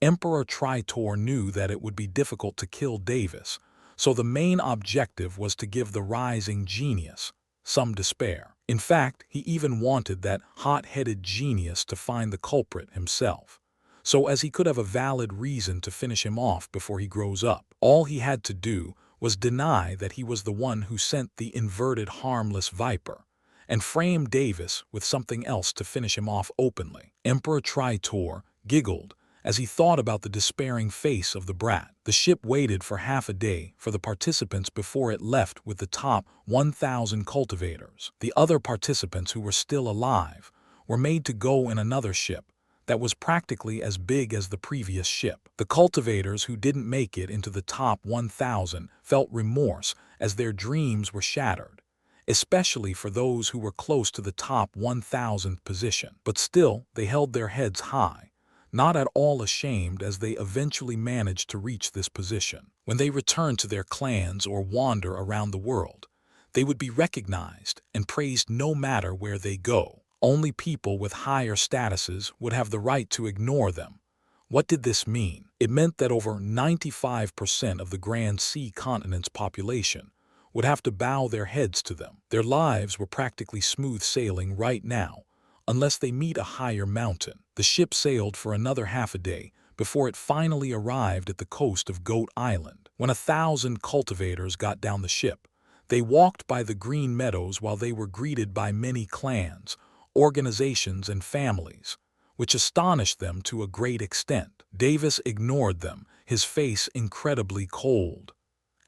Emperor Tritor knew that it would be difficult to kill Davis, so the main objective was to give the rising genius some despair. In fact, he even wanted that hot-headed genius to find the culprit himself, so as he could have a valid reason to finish him off before he grows up. All he had to do was deny that he was the one who sent the inverted harmless viper, and frame Davis with something else to finish him off openly. Emperor Tritor giggled as he thought about the despairing face of the brat. The ship waited for half a day for the participants before it left with the top 1,000 cultivators. The other participants who were still alive were made to go in another ship that was practically as big as the previous ship. The cultivators who didn't make it into the top 1,000 felt remorse as their dreams were shattered, especially for those who were close to the top 1,000th position. But still, they held their heads high, not at all ashamed, as they eventually managed to reach this position. When they returned to their clans or wander around the world, they would be recognized and praised no matter where they go. Only people with higher statuses would have the right to ignore them. What did this mean? It meant that over 95% of the Grand Sea continent's population would have to bow their heads to them. Their lives were practically smooth sailing right now, unless they meet a higher mountain. The ship sailed for another half a day before it finally arrived at the coast of Goat Island. When 1,000 cultivators got down the ship, they walked by the green meadows while they were greeted by many clans, organizations, and families, which astonished them to a great extent. Davis ignored them, his face incredibly cold.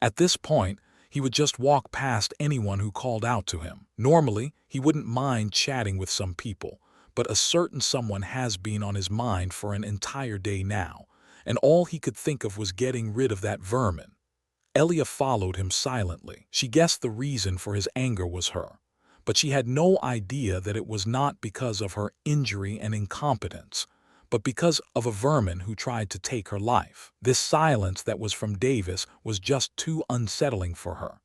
At this point, he would just walk past anyone who called out to him. Normally, he wouldn't mind chatting with some people, but a certain someone has been on his mind for an entire day now, and all he could think of was getting rid of that vermin. Elia followed him silently. She guessed the reason for his anger was her, but she had no idea that it was not because of her injury and incompetence, but because of a vermin who tried to take her life. This silence that was from Davis was just too unsettling for her.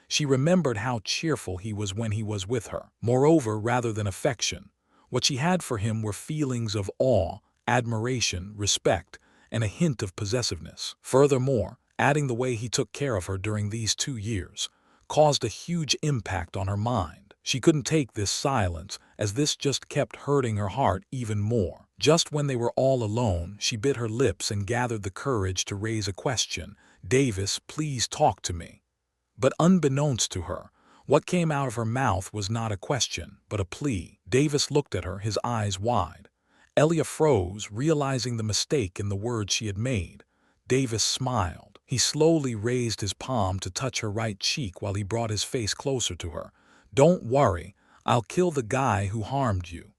She remembered how cheerful he was when he was with her. Moreover, rather than affection, what she had for him were feelings of awe, admiration, respect, and a hint of possessiveness. Furthermore, adding the way he took care of her during these 2 years, caused a huge impact on her mind. She couldn't take this silence, as this just kept hurting her heart even more. Just when they were all alone, she bit her lips and gathered the courage to raise a question. "Davis, please talk to me." But unbeknownst to her, what came out of her mouth was not a question, but a plea. Davis looked at her, his eyes wide. Elia froze, realizing the mistake in the words she had made. Davis smiled. He slowly raised his palm to touch her right cheek while he brought his face closer to her. "Don't worry, I'll kill the guy who harmed you,"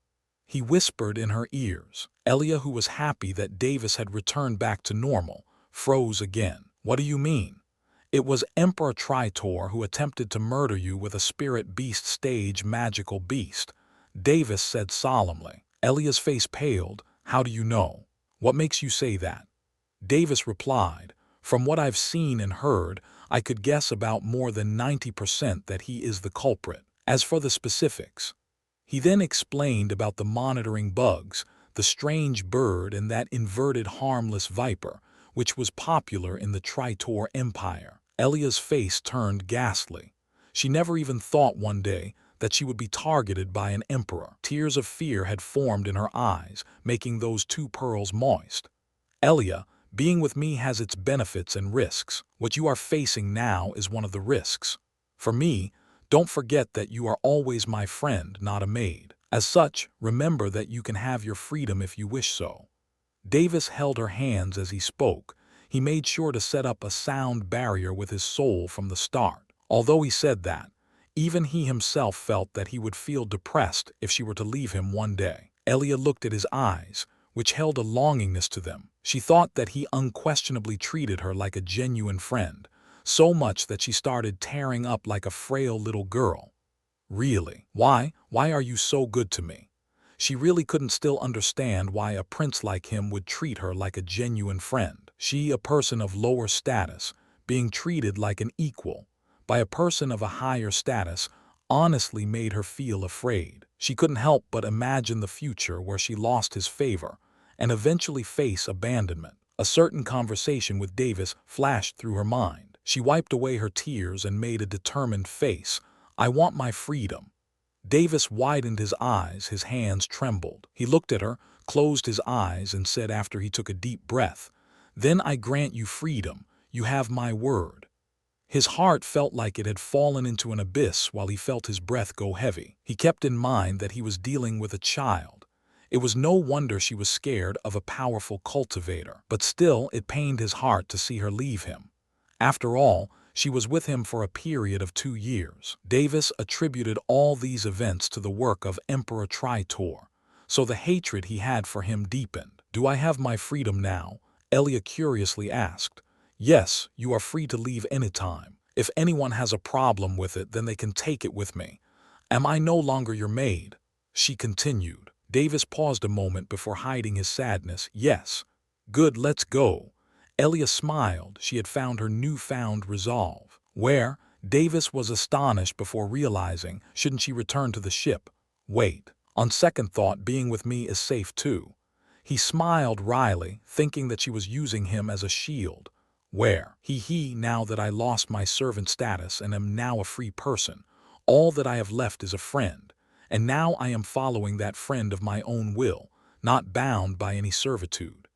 he whispered in her ears. Elia, who was happy that Davis had returned back to normal, froze again. "What do you mean?" "It was Emperor Tritor who attempted to murder you with a spirit beast stage magical beast," Davis said solemnly. Elia's face paled. "How do you know? What makes you say that?" Davis replied, "From what I've seen and heard, I could guess about more than 90% that he is the culprit. As for the specifics," he then explained about the monitoring bugs, the strange bird and that inverted harmless viper, which was popular in the Tritor Empire. Elia's face turned ghastly. She never even thought one day that she would be targeted by an emperor. Tears of fear had formed in her eyes, making those two pearls moist. "Elia, being with me has its benefits and risks. What you are facing now is one of the risks. For me, don't forget that you are always my friend, not a maid. As such, remember that you can have your freedom if you wish so." Davis held her hands as he spoke. He made sure to set up a sound barrier with his soul from the start. Although he said that, even he himself felt that he would feel depressed if she were to leave him one day. Elia looked at his eyes, which held a longingness to them. She thought that he unquestionably treated her like a genuine friend, so much that she started tearing up like a frail little girl. "Really? Why are you so good to me?" She really couldn't still understand why a prince like him would treat her like a genuine friend. She, a person of lower status, being treated like an equal by a person of a higher status, honestly made her feel afraid. She couldn't help but imagine the future where she lost his favor and eventually face abandonment. A certain conversation with Davis flashed through her mind. She wiped away her tears and made a determined face. "I want my freedom." Davis widened his eyes, his hands trembled. He looked at her, closed his eyes, and said after he took a deep breath, "Then I grant you freedom. You have my word." His heart felt like it had fallen into an abyss while he felt his breath go heavy. He kept in mind that he was dealing with a child. It was no wonder she was scared of a powerful cultivator, but still it pained his heart to see her leave him. After all, she was with him for a period of 2 years. Davis attributed all these events to the work of Emperor Tritor, so the hatred he had for him deepened. "Do I have my freedom now?" Elia curiously asked. "Yes, you are free to leave anytime. If anyone has a problem with it, then they can take it with me. Am I no longer your maid?" she continued. Davis paused a moment before hiding his sadness. "Yes." "Good, let's go." Elia smiled. She had found her newfound resolve. "Where?" Davis was astonished before realizing, shouldn't she return to the ship? "Wait. On second thought, being with me is safe too." He smiled wryly, thinking that she was using him as a shield. "Where?" Now that I lost my servant status and am now a free person, all that I have left is a friend, and now I am following that friend of my own will, not bound by any servitude."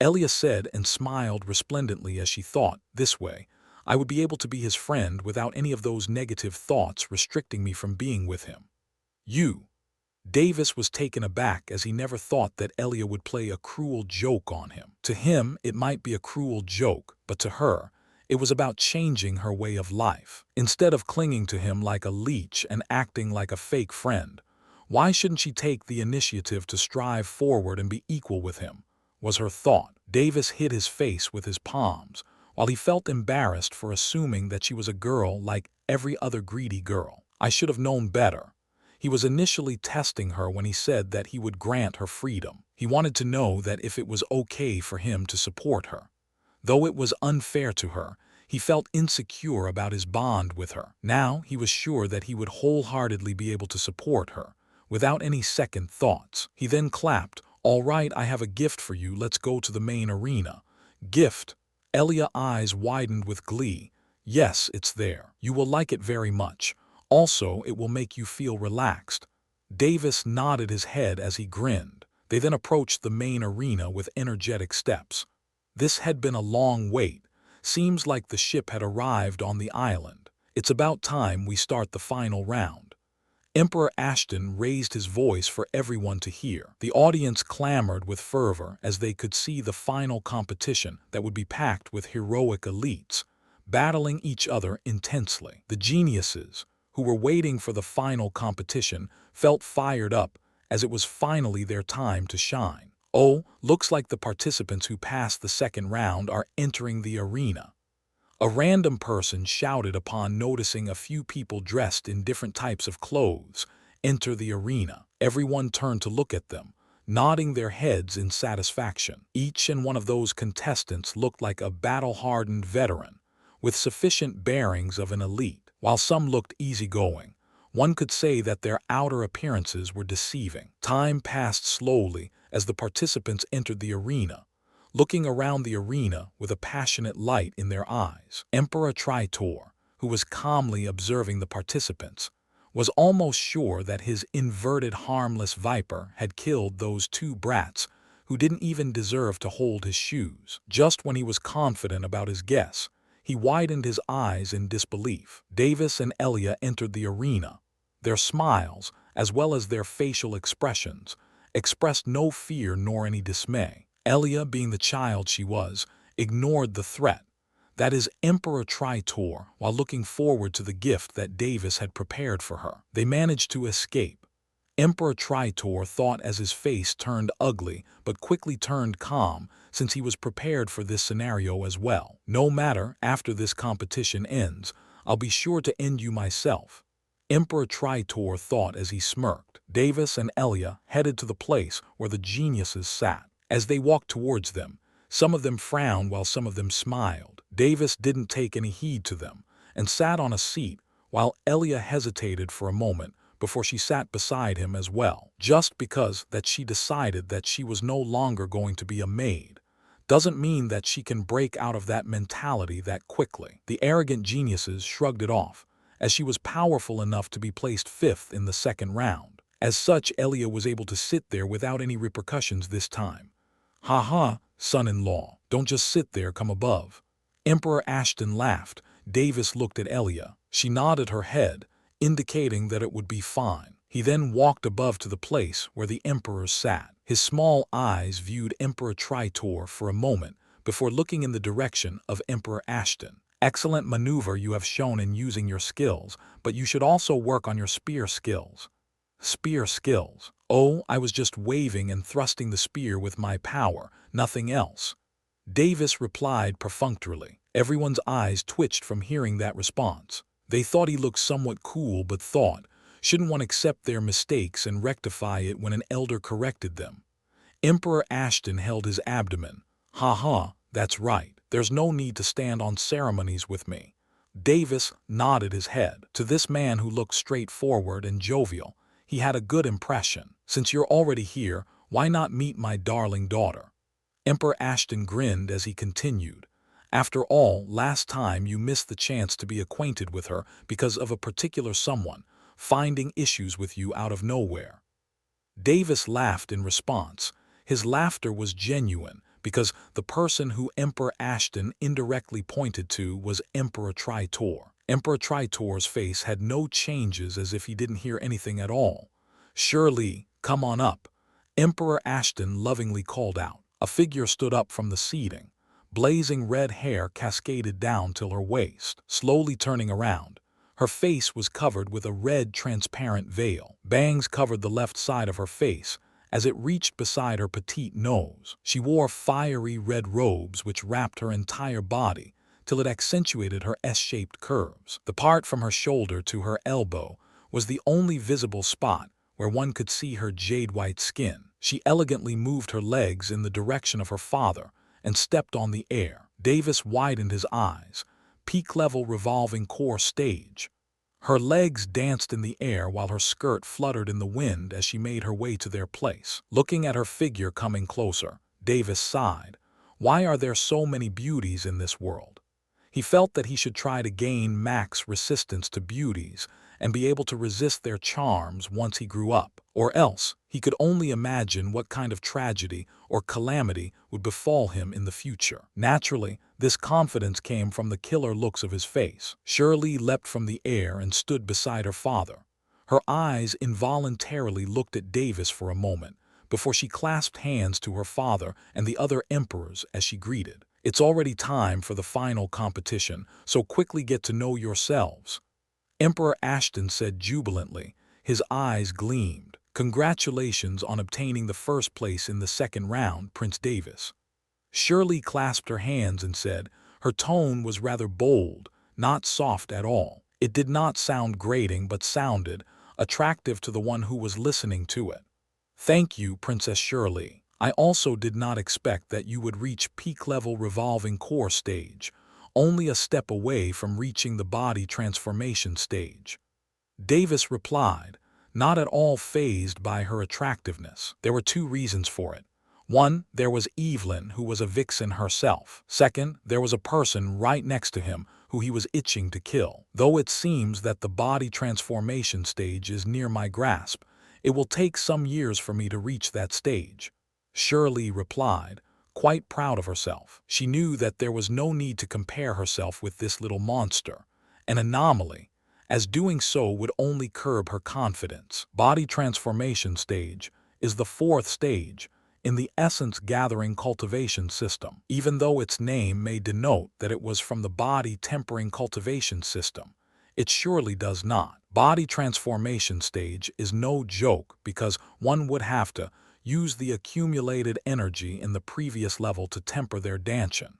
Elia said and smiled resplendently as she thought, "This way, I would be able to be his friend without any of those negative thoughts restricting me from being with him." "You?" Davis was taken aback as he never thought that Elia would play a cruel joke on him. To him, it might be a cruel joke, but to her, it was about changing her way of life. Instead of clinging to him like a leech and acting like a fake friend, why shouldn't she take the initiative to strive forward and be equal with him? Was her thought. Davis hid his face with his palms, while he felt embarrassed for assuming that she was a girl like every other greedy girl. "I should have known better." He was initially testing her when he said that he would grant her freedom. He wanted to know that if it was okay for him to support her. Though it was unfair to her, he felt insecure about his bond with her. Now he was sure that he would wholeheartedly be able to support her, without any second thoughts. He then clapped. "All right, I have a gift for you. Let's go to the main arena." "Gift?" Elia's eyes widened with glee. Yes, it's there. You will like it very much. Also, it will make you feel relaxed. Davis nodded his head as he grinned. They then approached the main arena with energetic steps. This had been a long wait. Seems like the ship had arrived on the island. It's about time we start the final round. Emperor Ashton raised his voice for everyone to hear. The audience clamored with fervor as they could see the final competition that would be packed with heroic elites, battling each other intensely. The geniuses, who were waiting for the final competition, felt fired up as it was finally their time to shine. Oh, looks like the participants who passed the second round are entering the arena. A random person shouted upon noticing a few people dressed in different types of clothes enter the arena. Everyone turned to look at them, nodding their heads in satisfaction. Each and one of those contestants looked like a battle-hardened veteran, with sufficient bearings of an elite. While some looked easygoing, one could say that their outer appearances were deceiving. Time passed slowly as the participants entered the arena, looking around the arena with a passionate light in their eyes. Emperor Tritor, who was calmly observing the participants, was almost sure that his inverted harmless viper had killed those two brats who didn't even deserve to hold his shoes. Just when he was confident about his guess, he widened his eyes in disbelief. Davis and Elia entered the arena. Their smiles, as well as their facial expressions, expressed no fear nor any dismay. Elia, being the child she was, ignored the threat. That is Emperor Tritor, while looking forward to the gift that Davis had prepared for her. They managed to escape. Emperor Tritor thought as his face turned ugly, but quickly turned calm since he was prepared for this scenario as well. No matter, after this competition ends, I'll be sure to end you myself, Emperor Tritor thought as he smirked. Davis and Elia headed to the place where the geniuses sat. As they walked towards them, some of them frowned while some of them smiled. Davis didn't take any heed to them and sat on a seat while Elia hesitated for a moment before she sat beside him as well. Just because that she decided that she was no longer going to be a maid doesn't mean that she can break out of that mentality that quickly. The arrogant geniuses shrugged it off, as she was powerful enough to be placed fifth in the second round. As such, Elia was able to sit there without any repercussions this time. "Ha ha, son-in-law, don't just sit there, come above." Emperor Ashton laughed. Davis looked at Elia. She nodded her head, indicating that it would be fine. He then walked above to the place where the emperors sat. His small eyes viewed Emperor Tritor for a moment before looking in the direction of Emperor Ashton. "Excellent maneuver you have shown in using your skills, but you should also work on your spear skills." "Spear skills? Oh, I was just waving and thrusting the spear with my power, nothing else," Davis replied perfunctorily. Everyone's eyes twitched from hearing that response. They thought he looked somewhat cool, but thought, shouldn't one accept their mistakes and rectify it when an elder corrected them? Emperor Ashton held his abdomen. "Ha ha, that's right. There's no need to stand on ceremonies with me." Davis nodded his head. To this man who looked straightforward and jovial, he had a good impression. "Since you're already here, why not meet my darling daughter?" Emperor Ashton grinned as he continued. "After all, last time you missed the chance to be acquainted with her because of a particular someone finding issues with you out of nowhere." Davis laughed in response. His laughter was genuine because the person who Emperor Ashton indirectly pointed to was Emperor Tritor. Emperor Tritor's face had no changes, as if he didn't hear anything at all. "Surely, come on up," Emperor Ashton lovingly called out. A figure stood up from the seating. Blazing red hair cascaded down till her waist. Slowly turning around, her face was covered with a red transparent veil. Bangs covered the left side of her face as it reached beside her petite nose. She wore fiery red robes which wrapped her entire body till it accentuated her S-shaped curves. The part from her shoulder to her elbow was the only visible spot where one could see her jade-white skin. She elegantly moved her legs in the direction of her father and stepped on the air. Davis widened his eyes. Peak-level revolving core stage. Her legs danced in the air while her skirt fluttered in the wind as she made her way to their place. Looking at her figure coming closer, Davis sighed. Why are there so many beauties in this world? He felt that he should try to gain max resistance to beauties and be able to resist their charms once he grew up, or else he could only imagine what kind of tragedy or calamity would befall him in the future. Naturally, this confidence came from the killer looks of his face. Shirley leapt from the air and stood beside her father. Her eyes involuntarily looked at Davis for a moment, before she clasped hands to her father and the other emperors as she greeted. "It's already time for the final competition, so quickly get to know yourselves." Emperor Ashton said jubilantly. His eyes gleamed. "Congratulations on obtaining the first place in the second round, Prince Davis." Shirley clasped her hands and said, her tone was rather bold, not soft at all. It did not sound grating but sounded attractive to the one who was listening to it. "Thank you, Princess Shirley. I also did not expect that you would reach peak-level revolving core stage, only a step away from reaching the body transformation stage." Davis replied, not at all fazed by her attractiveness. There were two reasons for it. One, there was Evelyn, who was a vixen herself. Second, there was a person right next to him who he was itching to kill. "Though it seems that the body transformation stage is near my grasp, it will take some years for me to reach that stage," Shirley replied, quite proud of herself. She knew that there was no need to compare herself with this little monster, an anomaly, as doing so would only curb her confidence. Body transformation stage is the fourth stage in the essence-gathering cultivation system. Even though its name may denote that it was from the body-tempering cultivation system, it surely does not. Body transformation stage is no joke because one would have to use the accumulated energy in the previous level to temper their danchin,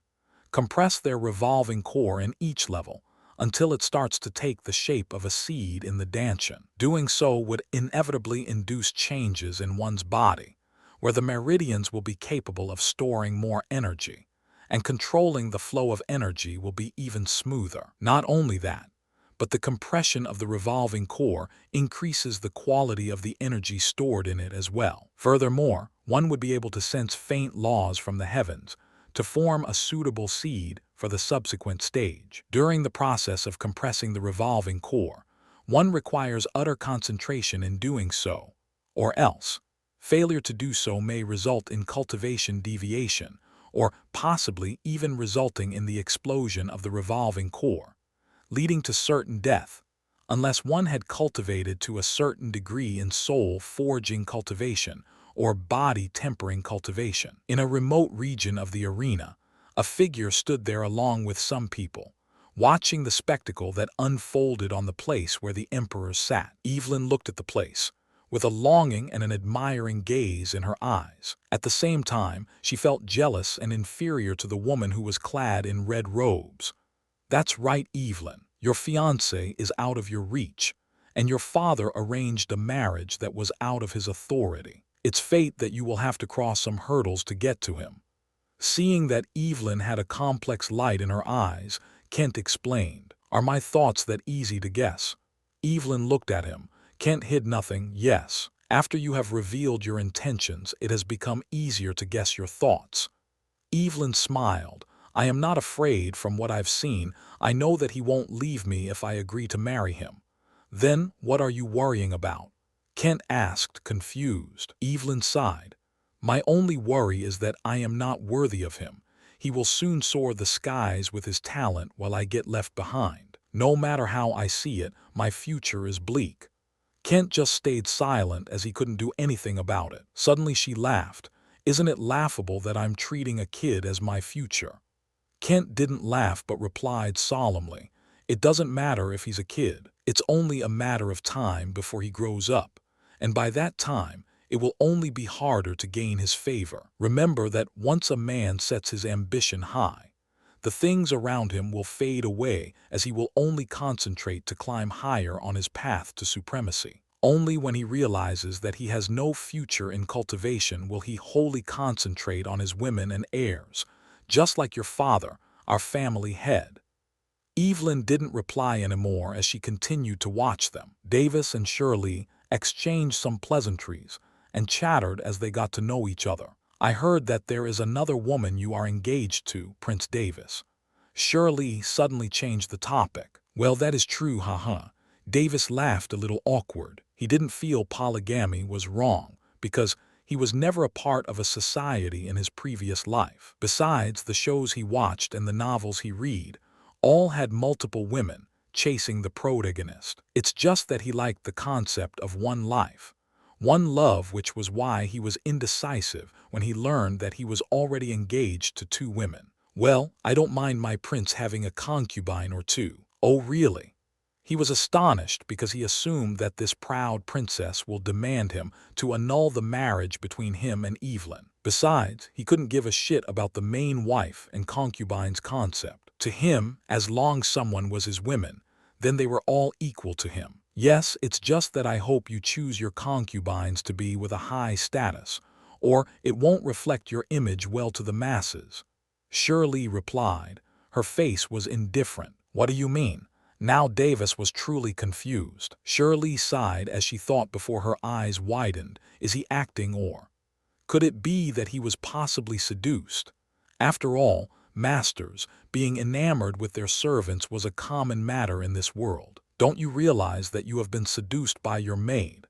compress their revolving core in each level until it starts to take the shape of a seed in the danchin. Doing so would inevitably induce changes in one's body, where the meridians will be capable of storing more energy, and controlling the flow of energy will be even smoother. Not only that, but the compression of the revolving core increases the quality of the energy stored in it as well. Furthermore, one would be able to sense faint laws from the heavens to form a suitable seed for the subsequent stage. During the process of compressing the revolving core, one requires utter concentration in doing so, or else failure to do so may result in cultivation deviation, or possibly even resulting in the explosion of the revolving core, leading to certain death, unless one had cultivated to a certain degree in soul-forging cultivation or body-tempering cultivation. In a remote region of the arena, a figure stood there along with some people, watching the spectacle that unfolded on the place where the emperor sat. Evelyn looked at the place, with a longing and an admiring gaze in her eyes. At the same time, she felt jealous and inferior to the woman who was clad in red robes. "That's right, Evelyn. Your fiancé is out of your reach, and your father arranged a marriage that was out of his authority. It's fate that you will have to cross some hurdles to get to him." Seeing that Evelyn had a complex light in her eyes, Kent explained, "Are my thoughts that easy to guess?" Evelyn looked at him. Kent hid nothing. "Yes. After you have revealed your intentions, it has become easier to guess your thoughts." Evelyn smiled. "I am not afraid. From what I've seen, I know that he won't leave me if I agree to marry him." "Then what are you worrying about?" Kent asked, confused. Evelyn sighed. "My only worry is that I am not worthy of him. He will soon soar the skies with his talent while I get left behind. No matter how I see it, my future is bleak." Kent just stayed silent as he couldn't do anything about it. Suddenly she laughed. "Isn't it laughable that I'm treating a kid as my future?" Kent didn't laugh but replied solemnly, "It doesn't matter if he's a kid. It's only a matter of time before he grows up, and by that time, it will only be harder to gain his favor. Remember that once a man sets his ambition high, the things around him will fade away as he will only concentrate to climb higher on his path to supremacy. Only when he realizes that he has no future in cultivation will he wholly concentrate on his women and heirs, just like your father, our family head." Evelyn didn't reply anymore as she continued to watch them. Davis and Shirley exchanged some pleasantries and chattered as they got to know each other. "I heard that there is another woman you are engaged to, Prince Davis." Shirley suddenly changed the topic. Well, that is true, haha. Davis laughed a little awkward. He didn't feel polygamy was wrong, because he was never a part of a society in his previous life. Besides, the shows he watched and the novels he read all had multiple women chasing the protagonist. It's just that he liked the concept of one life, one love, which was why he was indecisive when he learned that he was already engaged to 2 women. Well, I don't mind my prince having a concubine or 2. Oh, really? He was astonished because he assumed that this proud princess will demand him to annul the marriage between him and Evelyn. Besides, he couldn't give a shit about the main wife and concubines concept. To him, as long someone was his women, then they were all equal to him. Yes, it's just that I hope you choose your concubines to be with a high status, or it won't reflect your image well to the masses. Shirley replied. Her face was indifferent. What do you mean? Now Davis was truly confused. Shirley sighed as she thought before her eyes widened. Is he acting, or could it be that he was possibly seduced? After all, masters being enamored with their servants was a common matter in this world. Don't you realize that you have been seduced by your maid?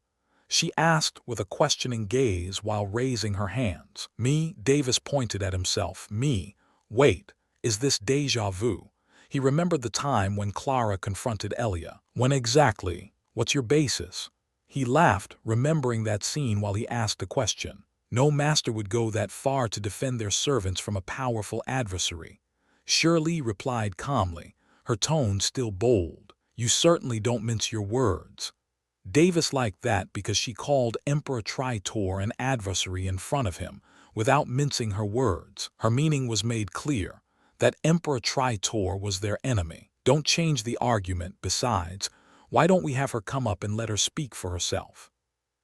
She asked with a questioning gaze while raising her hands. Me? Davis pointed at himself. Me? Wait, is this déjà vu? He remembered the time when Clara confronted Elia. When exactly? What's your basis? He laughed, remembering that scene while he asked a question. No master would go that far to defend their servants from a powerful adversary. Shirley replied calmly, her tone still bold. You certainly don't mince your words. Davis liked that because she called Emperor Tritor an adversary in front of him, without mincing her words. Her meaning was made clear, that Emperor Tritor was their enemy. Don't change the argument. Besides, why don't we have her come up and let her speak for herself?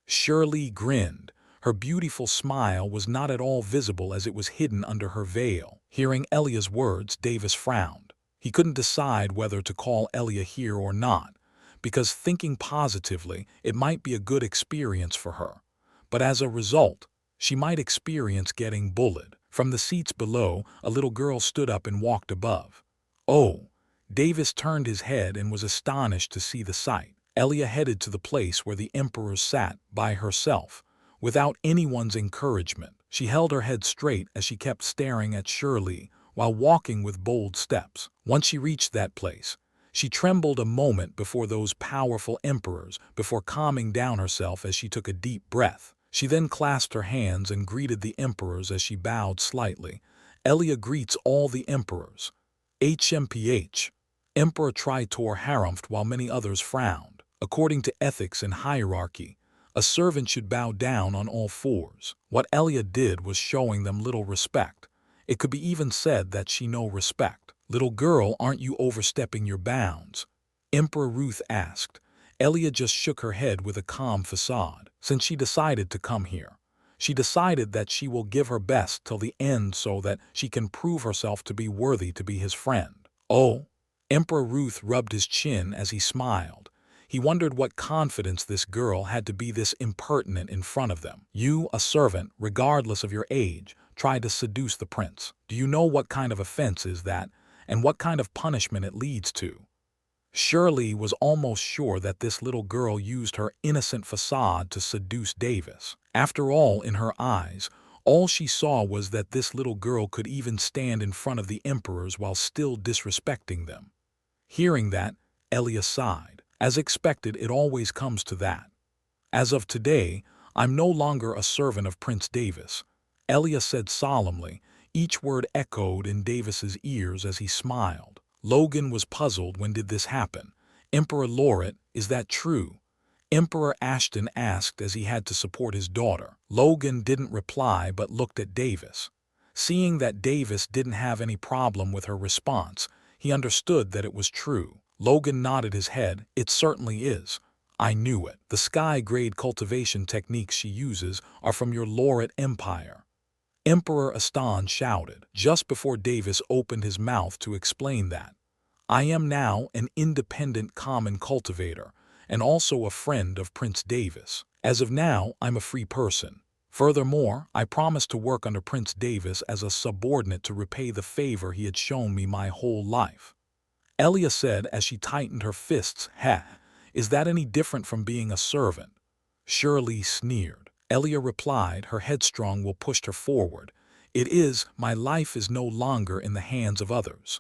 Shirley grinned. Her beautiful smile was not at all visible as it was hidden under her veil. Hearing Elia's words, Davis frowned. He couldn't decide whether to call Elia here or not, because thinking positively, it might be a good experience for her. But as a result, she might experience getting bullied. From the seats below, a little girl stood up and walked above. Oh! Davis turned his head and was astonished to see the sight. Elia headed to the place where the emperor sat by herself, without anyone's encouragement. She held her head straight as she kept staring at Shirley while walking with bold steps. Once she reached that place, she trembled a moment before those powerful emperors before calming down herself as she took a deep breath. She then clasped her hands and greeted the emperors as she bowed slightly. Elia greets all the emperors. HMPH. Emperor Tritor harumphed while many others frowned. According to ethics and hierarchy, a servant should bow down on all fours. What Elia did was showing them little respect. It could be even said that she no respect. Little girl, aren't you overstepping your bounds? Emperor Ruth asked. Elia just shook her head with a calm facade. Since she decided to come here, she decided that she will give her best till the end so that she can prove herself to be worthy to be his friend. Oh! Emperor Ruth rubbed his chin as he smiled. He wondered what confidence this girl had to be this impertinent in front of them. You, a servant, regardless of your age, tried to seduce the prince. Do you know what kind of offense is that, and what kind of punishment it leads to? Shirley was almost sure that this little girl used her innocent facade to seduce Davis. After all, in her eyes, all she saw was that this little girl could even stand in front of the emperors while still disrespecting them. Hearing that, Elia sighed. As expected, it always comes to that. As of today, I'm no longer a servant of Prince Davis, Elia said solemnly. Each word echoed in Davis's ears as he smiled. Logan was puzzled. When did this happen? Emperor Lauret, is that true? Emperor Ashton asked as he had to support his daughter. Logan didn't reply but looked at Davis. Seeing that Davis didn't have any problem with her response, he understood that it was true. Logan nodded his head. It certainly is. I knew it. The sky-grade cultivation techniques she uses are from your Lauret Empire. Emperor Aston shouted, just before Davis opened his mouth to explain that. I am now an independent common cultivator, and also a friend of Prince Davis. As of now, I'm a free person. Furthermore, I promised to work under Prince Davis as a subordinate to repay the favor he had shown me my whole life. Elia said as she tightened her fists. Heh, is that any different from being a servant? Shirley sneered. Elia replied, her headstrong will pushed her forward. It is, my life is no longer in the hands of others.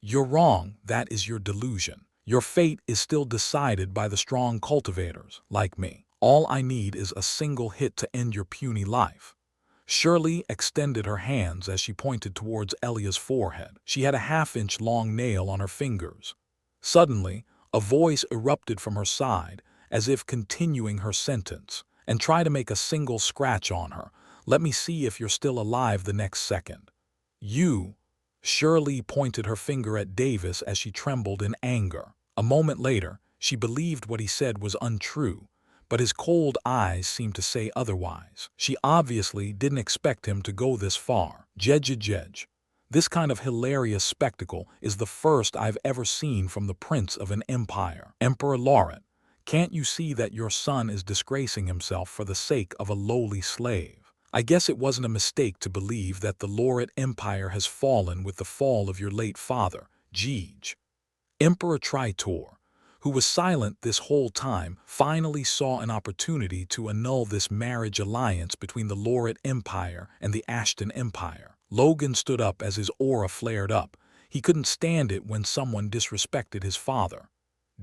You're wrong, that is your delusion. Your fate is still decided by the strong cultivators, like me. All I need is a single hit to end your puny life. Shirley extended her hands as she pointed towards Elia's forehead. She had a half-inch long nail on her fingers. Suddenly, a voice erupted from her side, as if continuing her sentence, and try to make a single scratch on her. Let me see if you're still alive the next second. You. Shirley pointed her finger at Davis as she trembled in anger. A moment later, she believed what he said was untrue, but his cold eyes seemed to say otherwise. She obviously didn't expect him to go this far. Jedge. This kind of hilarious spectacle is the first I've ever seen from the prince of an empire. Emperor Lauret, can't you see that your son is disgracing himself for the sake of a lowly slave? I guess it wasn't a mistake to believe that the Lauret Empire has fallen with the fall of your late father, Jeej. Emperor Tritor, who was silent this whole time, finally saw an opportunity to annul this marriage alliance between the Lauret Empire and the Ashton Empire. Logan stood up as his aura flared up. He couldn't stand it when someone disrespected his father.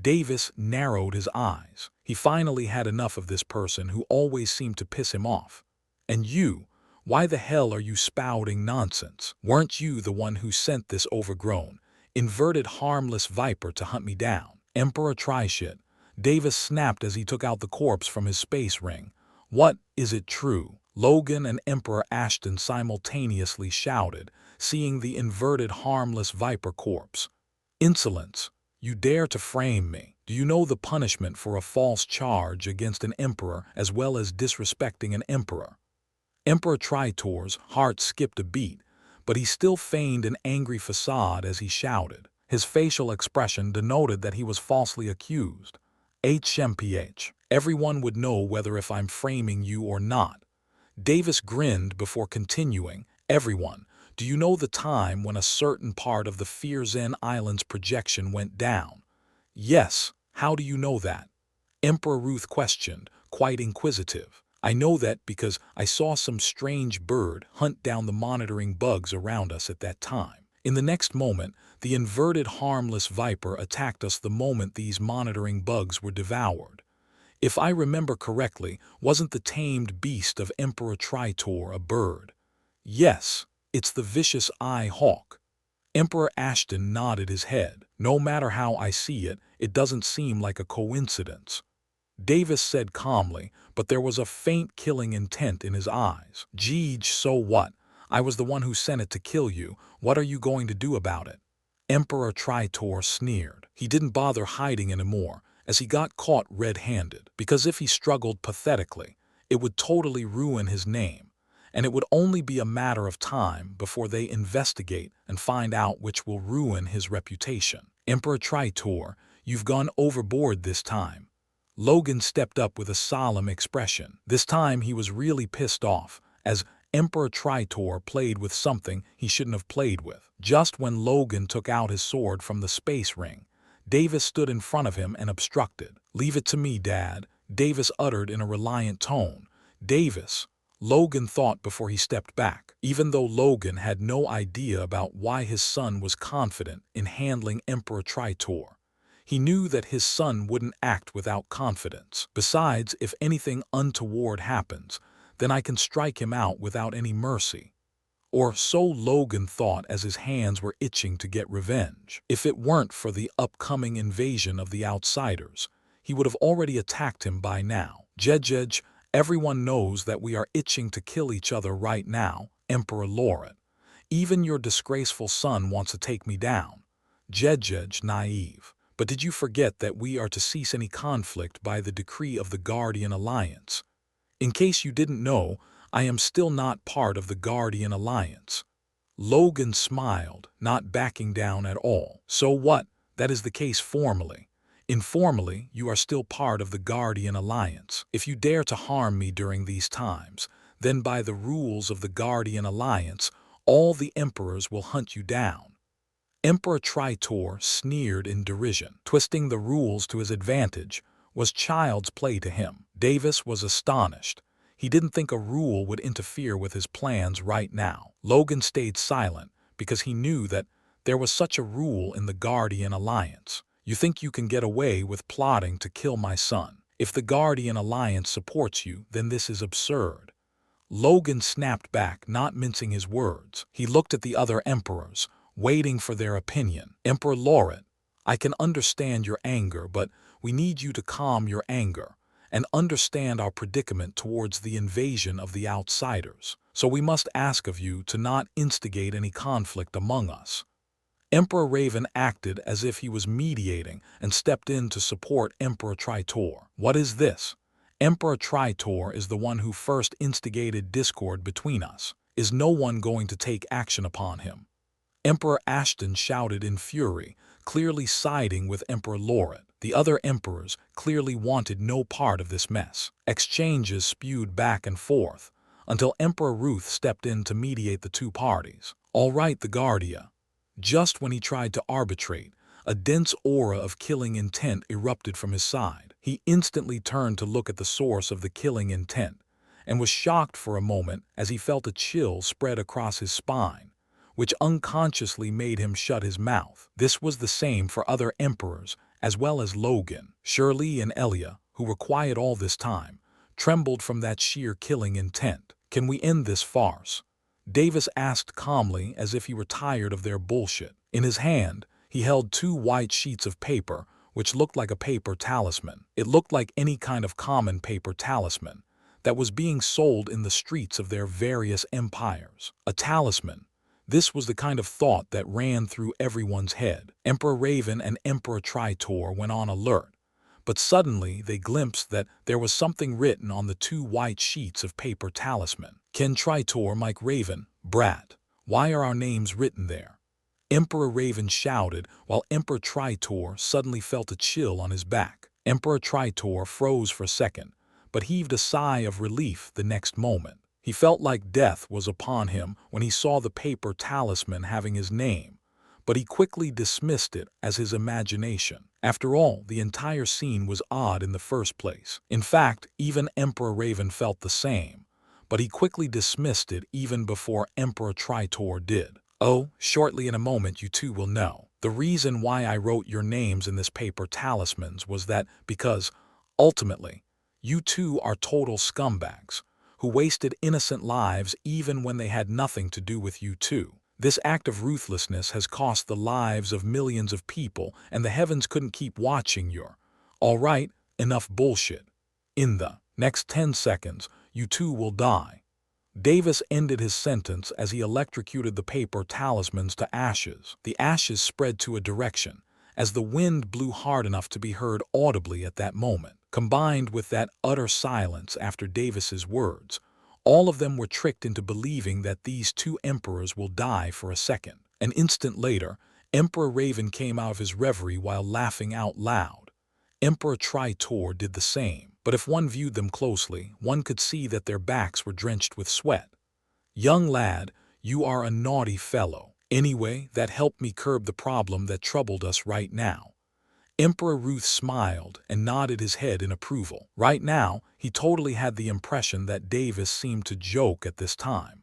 Davis narrowed his eyes. He finally had enough of this person who always seemed to piss him off. And you, why the hell are you spouting nonsense? Weren't you the one who sent this overgrown, inverted harmless viper to hunt me down? Emperor Trishit, Davis snapped as he took out the corpse from his space ring. What, is it true? Logan and Emperor Ashton simultaneously shouted, seeing the inverted harmless viper corpse. Insolence! You dare to frame me? Do you know the punishment for a false charge against an emperor as well as disrespecting an emperor? Emperor Tritor's heart skipped a beat, but he still feigned an angry facade as he shouted. His facial expression denoted that he was falsely accused. HMPH. Everyone would know whether if I'm framing you or not. Davis grinned before continuing. Everyone, do you know the time when a certain part of the Fearzen Island's projection went down? Yes, how do you know that? Emperor Ruth questioned, quite inquisitive. I know that because I saw some strange bird hunt down the monitoring bugs around us at that time. In the next moment, the inverted harmless viper attacked us the moment these monitoring bugs were devoured. If I remember correctly, wasn't the tamed beast of Emperor Tritor a bird? Yes, it's the vicious eye hawk. Emperor Ashton nodded his head. No matter how I see it, it doesn't seem like a coincidence. Davis said calmly, but there was a faint killing intent in his eyes. Jeej, so what? I was the one who sent it to kill you. What are you going to do about it? Emperor Tritor sneered. He didn't bother hiding anymore, as he got caught red-handed, because if he struggled pathetically, it would totally ruin his name, and it would only be a matter of time before they investigate and find out which will ruin his reputation. Emperor Tritor, you've gone overboard this time. Logan stepped up with a solemn expression. This time he was really pissed off, as Emperor Tritor played with something he shouldn't have played with. Just when Logan took out his sword from the space ring, Davis stood in front of him and obstructed. Leave it to me, Dad, Davis uttered in a reliant tone. Davis, Logan thought before he stepped back. Even though Logan had no idea about why his son was confident in handling Emperor Tritor, he knew that his son wouldn't act without confidence. Besides, if anything untoward happens, then I can strike him out without any mercy. Or so Logan thought as his hands were itching to get revenge. If it weren't for the upcoming invasion of the outsiders, he would have already attacked him by now. Jedge, everyone knows that we are itching to kill each other right now, Emperor Lauret. Even your disgraceful son wants to take me down. Jedge, naive. But did you forget that we are to cease any conflict by the decree of the Guardian Alliance? In case you didn't know, I am still not part of the Guardian Alliance. Logan smiled, not backing down at all. So what? That is the case formally. Informally, you are still part of the Guardian Alliance. If you dare to harm me during these times, then by the rules of the Guardian Alliance, all the emperors will hunt you down." Emperor Tritor sneered in derision. Twisting the rules to his advantage was child's play to him. Davis was astonished. He didn't think a rule would interfere with his plans right now. Logan stayed silent because he knew that there was such a rule in the Guardian Alliance. "You think you can get away with plotting to kill my son? If the Guardian Alliance supports you, then this is absurd." Logan snapped back, not mincing his words. He looked at the other emperors, waiting for their opinion. "Emperor Lauret, I can understand your anger, but we need you to calm your anger and understand our predicament towards the invasion of the outsiders. So we must ask of you to not instigate any conflict among us." Emperor Raven acted as if he was mediating and stepped in to support Emperor Tritor. "What is this? Emperor Tritor is the one who first instigated discord between us. Is no one going to take action upon him?" Emperor Ashton shouted in fury, clearly siding with Emperor Lauret. The other emperors clearly wanted no part of this mess. Exchanges spewed back and forth until Emperor Ruth stepped in to mediate the two parties. "All right, the Guardia." Just when he tried to arbitrate, a dense aura of killing intent erupted from his side. He instantly turned to look at the source of the killing intent and was shocked for a moment as he felt a chill spread across his spine, which unconsciously made him shut his mouth. This was the same for other emperors, as well as Logan. Shirley and Elia, who were quiet all this time, trembled from that sheer killing intent. "Can we end this farce?" Davis asked calmly, as if he were tired of their bullshit. In his hand, he held two white sheets of paper, which looked like a paper talisman. It looked like any kind of common paper talisman that was being sold in the streets of their various empires. A talisman. This was the kind of thought that ran through everyone's head. Emperor Raven and Emperor Tritor went on alert, but suddenly they glimpsed that there was something written on the two white sheets of paper talisman. "Ken Tritor, Mike Raven, brat. Why are our names written there?" Emperor Raven shouted, while Emperor Tritor suddenly felt a chill on his back. Emperor Tritor froze for a second, but heaved a sigh of relief the next moment. He felt like death was upon him when he saw the paper talisman having his name, but he quickly dismissed it as his imagination. After all, the entire scene was odd in the first place. In fact, even Emperor Raven felt the same, but he quickly dismissed it even before Emperor Tritor did. "Oh, shortly in a moment you two will know. The reason why I wrote your names in this paper talismans was that because, ultimately, you two are total scumbags who wasted innocent lives even when they had nothing to do with you two. This act of ruthlessness has cost the lives of millions of people, and the heavens couldn't keep watching your... All right, enough bullshit. In the next 10 seconds, you two will die." Davis ended his sentence as he electrocuted the paper talismans to ashes. The ashes spread to a direction, as the wind blew hard enough to be heard audibly at that moment. Combined with that utter silence after Davis's words, all of them were tricked into believing that these two emperors will die for a second. An instant later, Emperor Raven came out of his reverie while laughing out loud. Emperor Tritor did the same, but if one viewed them closely, one could see that their backs were drenched with sweat. "Young lad, you are a naughty fellow. Anyway, that helped me curb the problem that troubled us right now." Emperor Ruth smiled and nodded his head in approval. Right now, he totally had the impression that Davis seemed to joke at this time,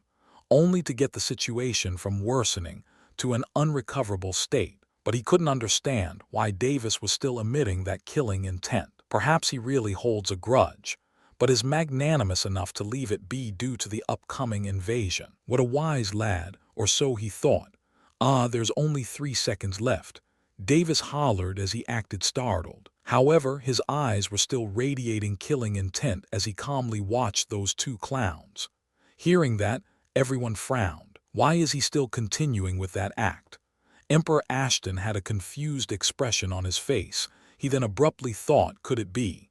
only to get the situation from worsening to an unrecoverable state. But he couldn't understand why Davis was still emitting that killing intent. Perhaps he really holds a grudge, but is magnanimous enough to leave it be due to the upcoming invasion. What a wise lad, or so he thought. There's only 3 seconds left," Davis hollered as he acted startled. However, his eyes were still radiating killing intent as he calmly watched those two clowns. Hearing that, everyone frowned. Why is he still continuing with that act? Emperor Ashton had a confused expression on his face. He then abruptly thought, could it be?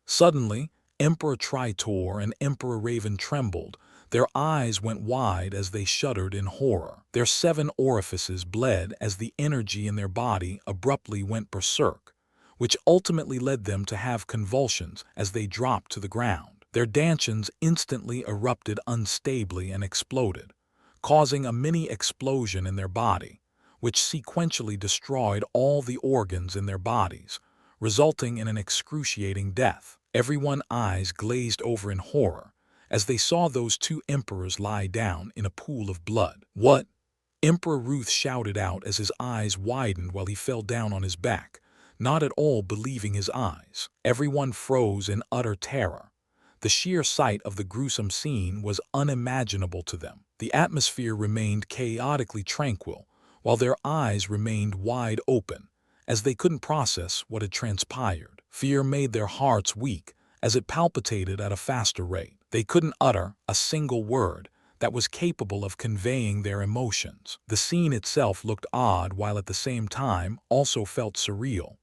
Suddenly, Emperor Tritor and Emperor Raven trembled. Their eyes went wide as they shuddered in horror. Their 7 orifices bled as the energy in their body abruptly went berserk, which ultimately led them to have convulsions as they dropped to the ground. Their dantions instantly erupted unstably and exploded, causing a mini explosion in their body, which sequentially destroyed all the organs in their bodies, resulting in an excruciating death. Everyone's eyes glazed over in horror as they saw those two emperors lie down in a pool of blood. "What?" Emperor Ruth shouted out as his eyes widened while he fell down on his back, not at all believing his eyes. Everyone froze in utter terror. The sheer sight of the gruesome scene was unimaginable to them. The atmosphere remained chaotically tranquil, while their eyes remained wide open, as they couldn't process what had transpired. Fear made their hearts weak as it palpitated at a faster rate. They couldn't utter a single word that was capable of conveying their emotions. The scene itself looked odd while at the same time also felt surreal.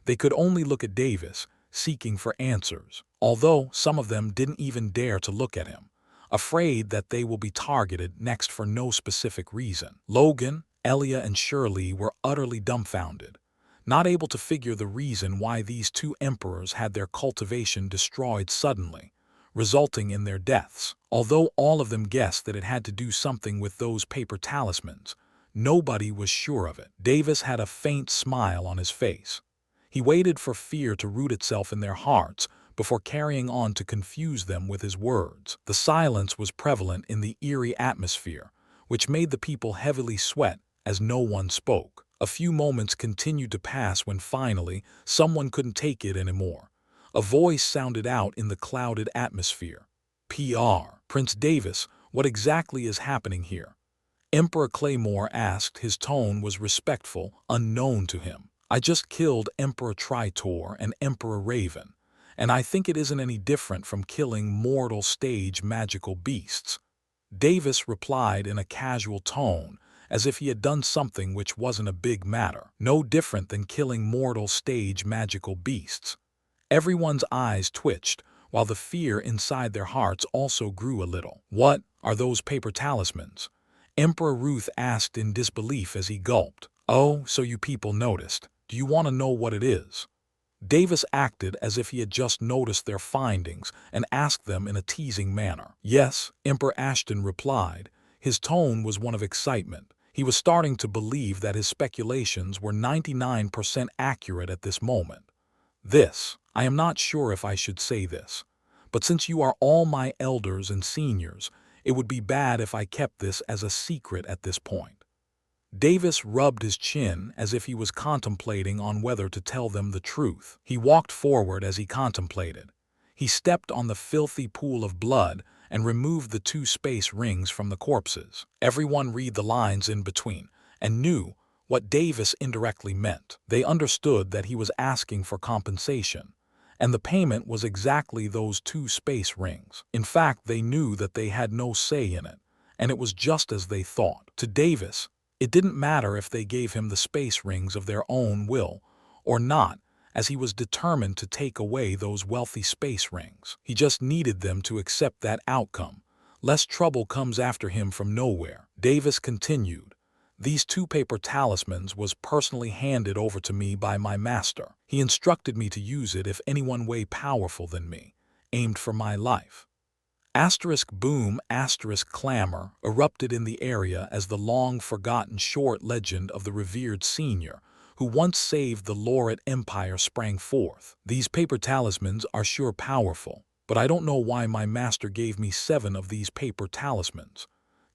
They could only look at Davis, seeking for answers, although some of them didn't even dare to look at him, afraid that they will be targeted next for no specific reason. Logan, Elia, and Shirley were utterly dumbfounded, not able to figure the reason why these two emperors had their cultivation destroyed suddenly, resulting in their deaths. Although all of them guessed that it had to do something with those paper talismans, nobody was sure of it. Davis had a faint smile on his face. He waited for fear to root itself in their hearts before carrying on to confuse them with his words. The silence was prevalent in the eerie atmosphere, which made the people heavily sweat as no one spoke. A few moments continued to pass when finally someone couldn't take it anymore. A voice sounded out in the clouded atmosphere. "PR. Prince Davis, what exactly is happening here?" Emperor Claymore asked. His tone was respectful, unknown to him. "I just killed Emperor Tritor and Emperor Raven, and I think it isn't any different from killing mortal stage magical beasts." Davis replied in a casual tone, as if he had done something which wasn't a big matter. "No different than killing mortal stage magical beasts." Everyone's eyes twitched, while the fear inside their hearts also grew a little. "What are those paper talismans?" Emperor Ruth asked in disbelief as he gulped. "Oh, so you people noticed. Do you want to know what it is?" Davis acted as if he had just noticed their findings and asked them in a teasing manner. "Yes," Emperor Ashton replied. His tone was one of excitement. He was starting to believe that his speculations were 99% accurate at this moment. I am not sure if I should say this, but since you are all my elders and seniors, it would be bad if I kept this as a secret at this point." Davis rubbed his chin as if he was contemplating on whether to tell them the truth. He walked forward as he contemplated. He stepped on the filthy pool of blood and removed the two space rings from the corpses. Everyone read the lines in between and knew what Davis indirectly meant. They understood that he was asking for compensation, and the payment was exactly those two space rings. In fact, they knew that they had no say in it, and it was just as they thought. To Davis, it didn't matter if they gave him the space rings of their own will or not, as he was determined to take away those wealthy space rings. He just needed them to accept that outcome. Less trouble comes after him from nowhere. Davis continued. "These two paper talismans was personally handed over to me by my master. He instructed me to use it if anyone way powerful than me aimed for my life." Asterisk boom, asterisk clamor erupted in the area as the long-forgotten short legend of the revered senior who once saved the Lauret Empire sprang forth. "These paper talismans are sure powerful, but I don't know why my master gave me 7 of these paper talismans."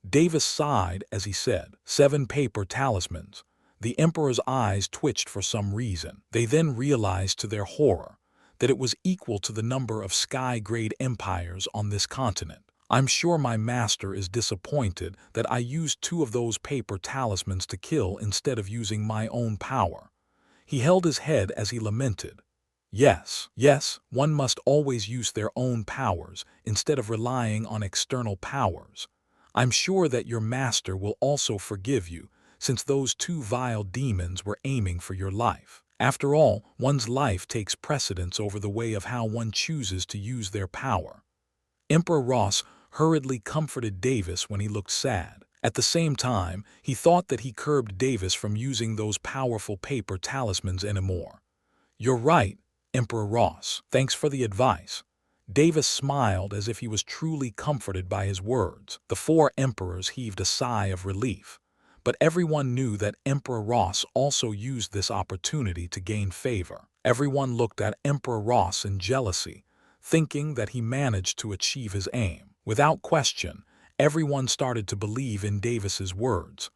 Davis sighed as he said, 7 paper talismans." The Emperor's eyes twitched for some reason. They then realized to their horror that it was equal to the number of sky-grade empires on this continent. "I'm sure my master is disappointed that I used 2 of those paper talismans to kill instead of using my own power." He held his head as he lamented. Yes, one must always use their own powers instead of relying on external powers. I'm sure that your master will also forgive you, since those 2 vile demons were aiming for your life. After all, one's life takes precedence over the way of how one chooses to use their power." Emperor Ross hurriedly comforted Davis when he looked sad. At the same time, he thought that he curbed Davis from using those powerful paper talismans anymore. "You're right, Emperor Ross. Thanks for the advice." Davis smiled as if he was truly comforted by his words. The four emperors heaved a sigh of relief. But everyone knew that Emperor Ross also used this opportunity to gain favor. Everyone looked at Emperor Ross in jealousy, thinking that he managed to achieve his aim. Without question, everyone started to believe in Davis's words.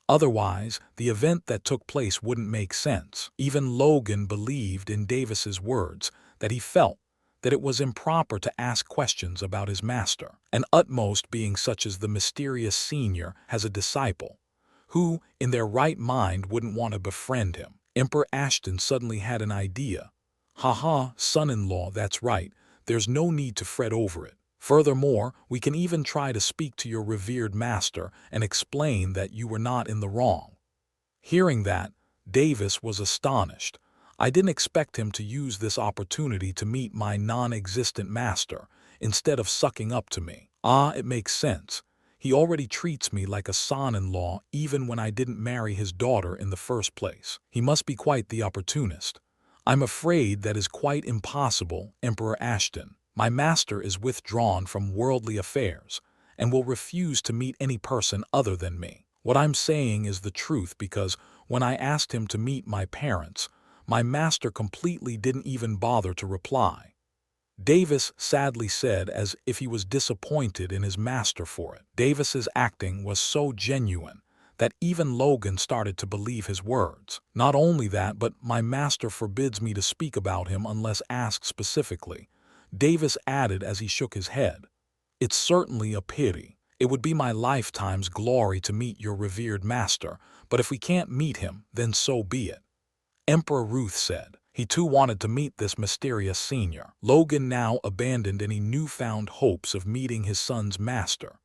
Otherwise, the event that took place wouldn't make sense. Even Logan believed in Davis's words, that he felt that it was improper to ask questions about his master, an utmost being such as the mysterious senior has a disciple, who, in their right mind, wouldn't want to befriend him. Emperor Ashton suddenly had an idea. Haha, son-in-law, that's right, there's no need to fret over it. Furthermore, we can even try to speak to your revered master and explain that you were not in the wrong. Hearing that, Davis was astonished. I didn't expect him to use this opportunity to meet my non-existent master, instead of sucking up to me. Ah, it makes sense. He already treats me like a son-in-law even when I didn't marry his daughter in the first place. He must be quite the opportunist. I'm afraid that is quite impossible, Emperor Ashton. My master is withdrawn from worldly affairs and will refuse to meet any person other than me. What I'm saying is the truth because when I asked him to meet my parents, my master completely didn't even bother to reply. Davis sadly said as if he was disappointed in his master for it. Davis's acting was so genuine that even Logan started to believe his words. Not only that, but my master forbids me to speak about him unless asked specifically, Davis added as he shook his head. It's certainly a pity. It would be my lifetime's glory to meet your revered master, but if we can't meet him, then so be it. Emperor Ruth said. He too wanted to meet this mysterious senior. Logan now abandoned any newfound hopes of meeting his son's master.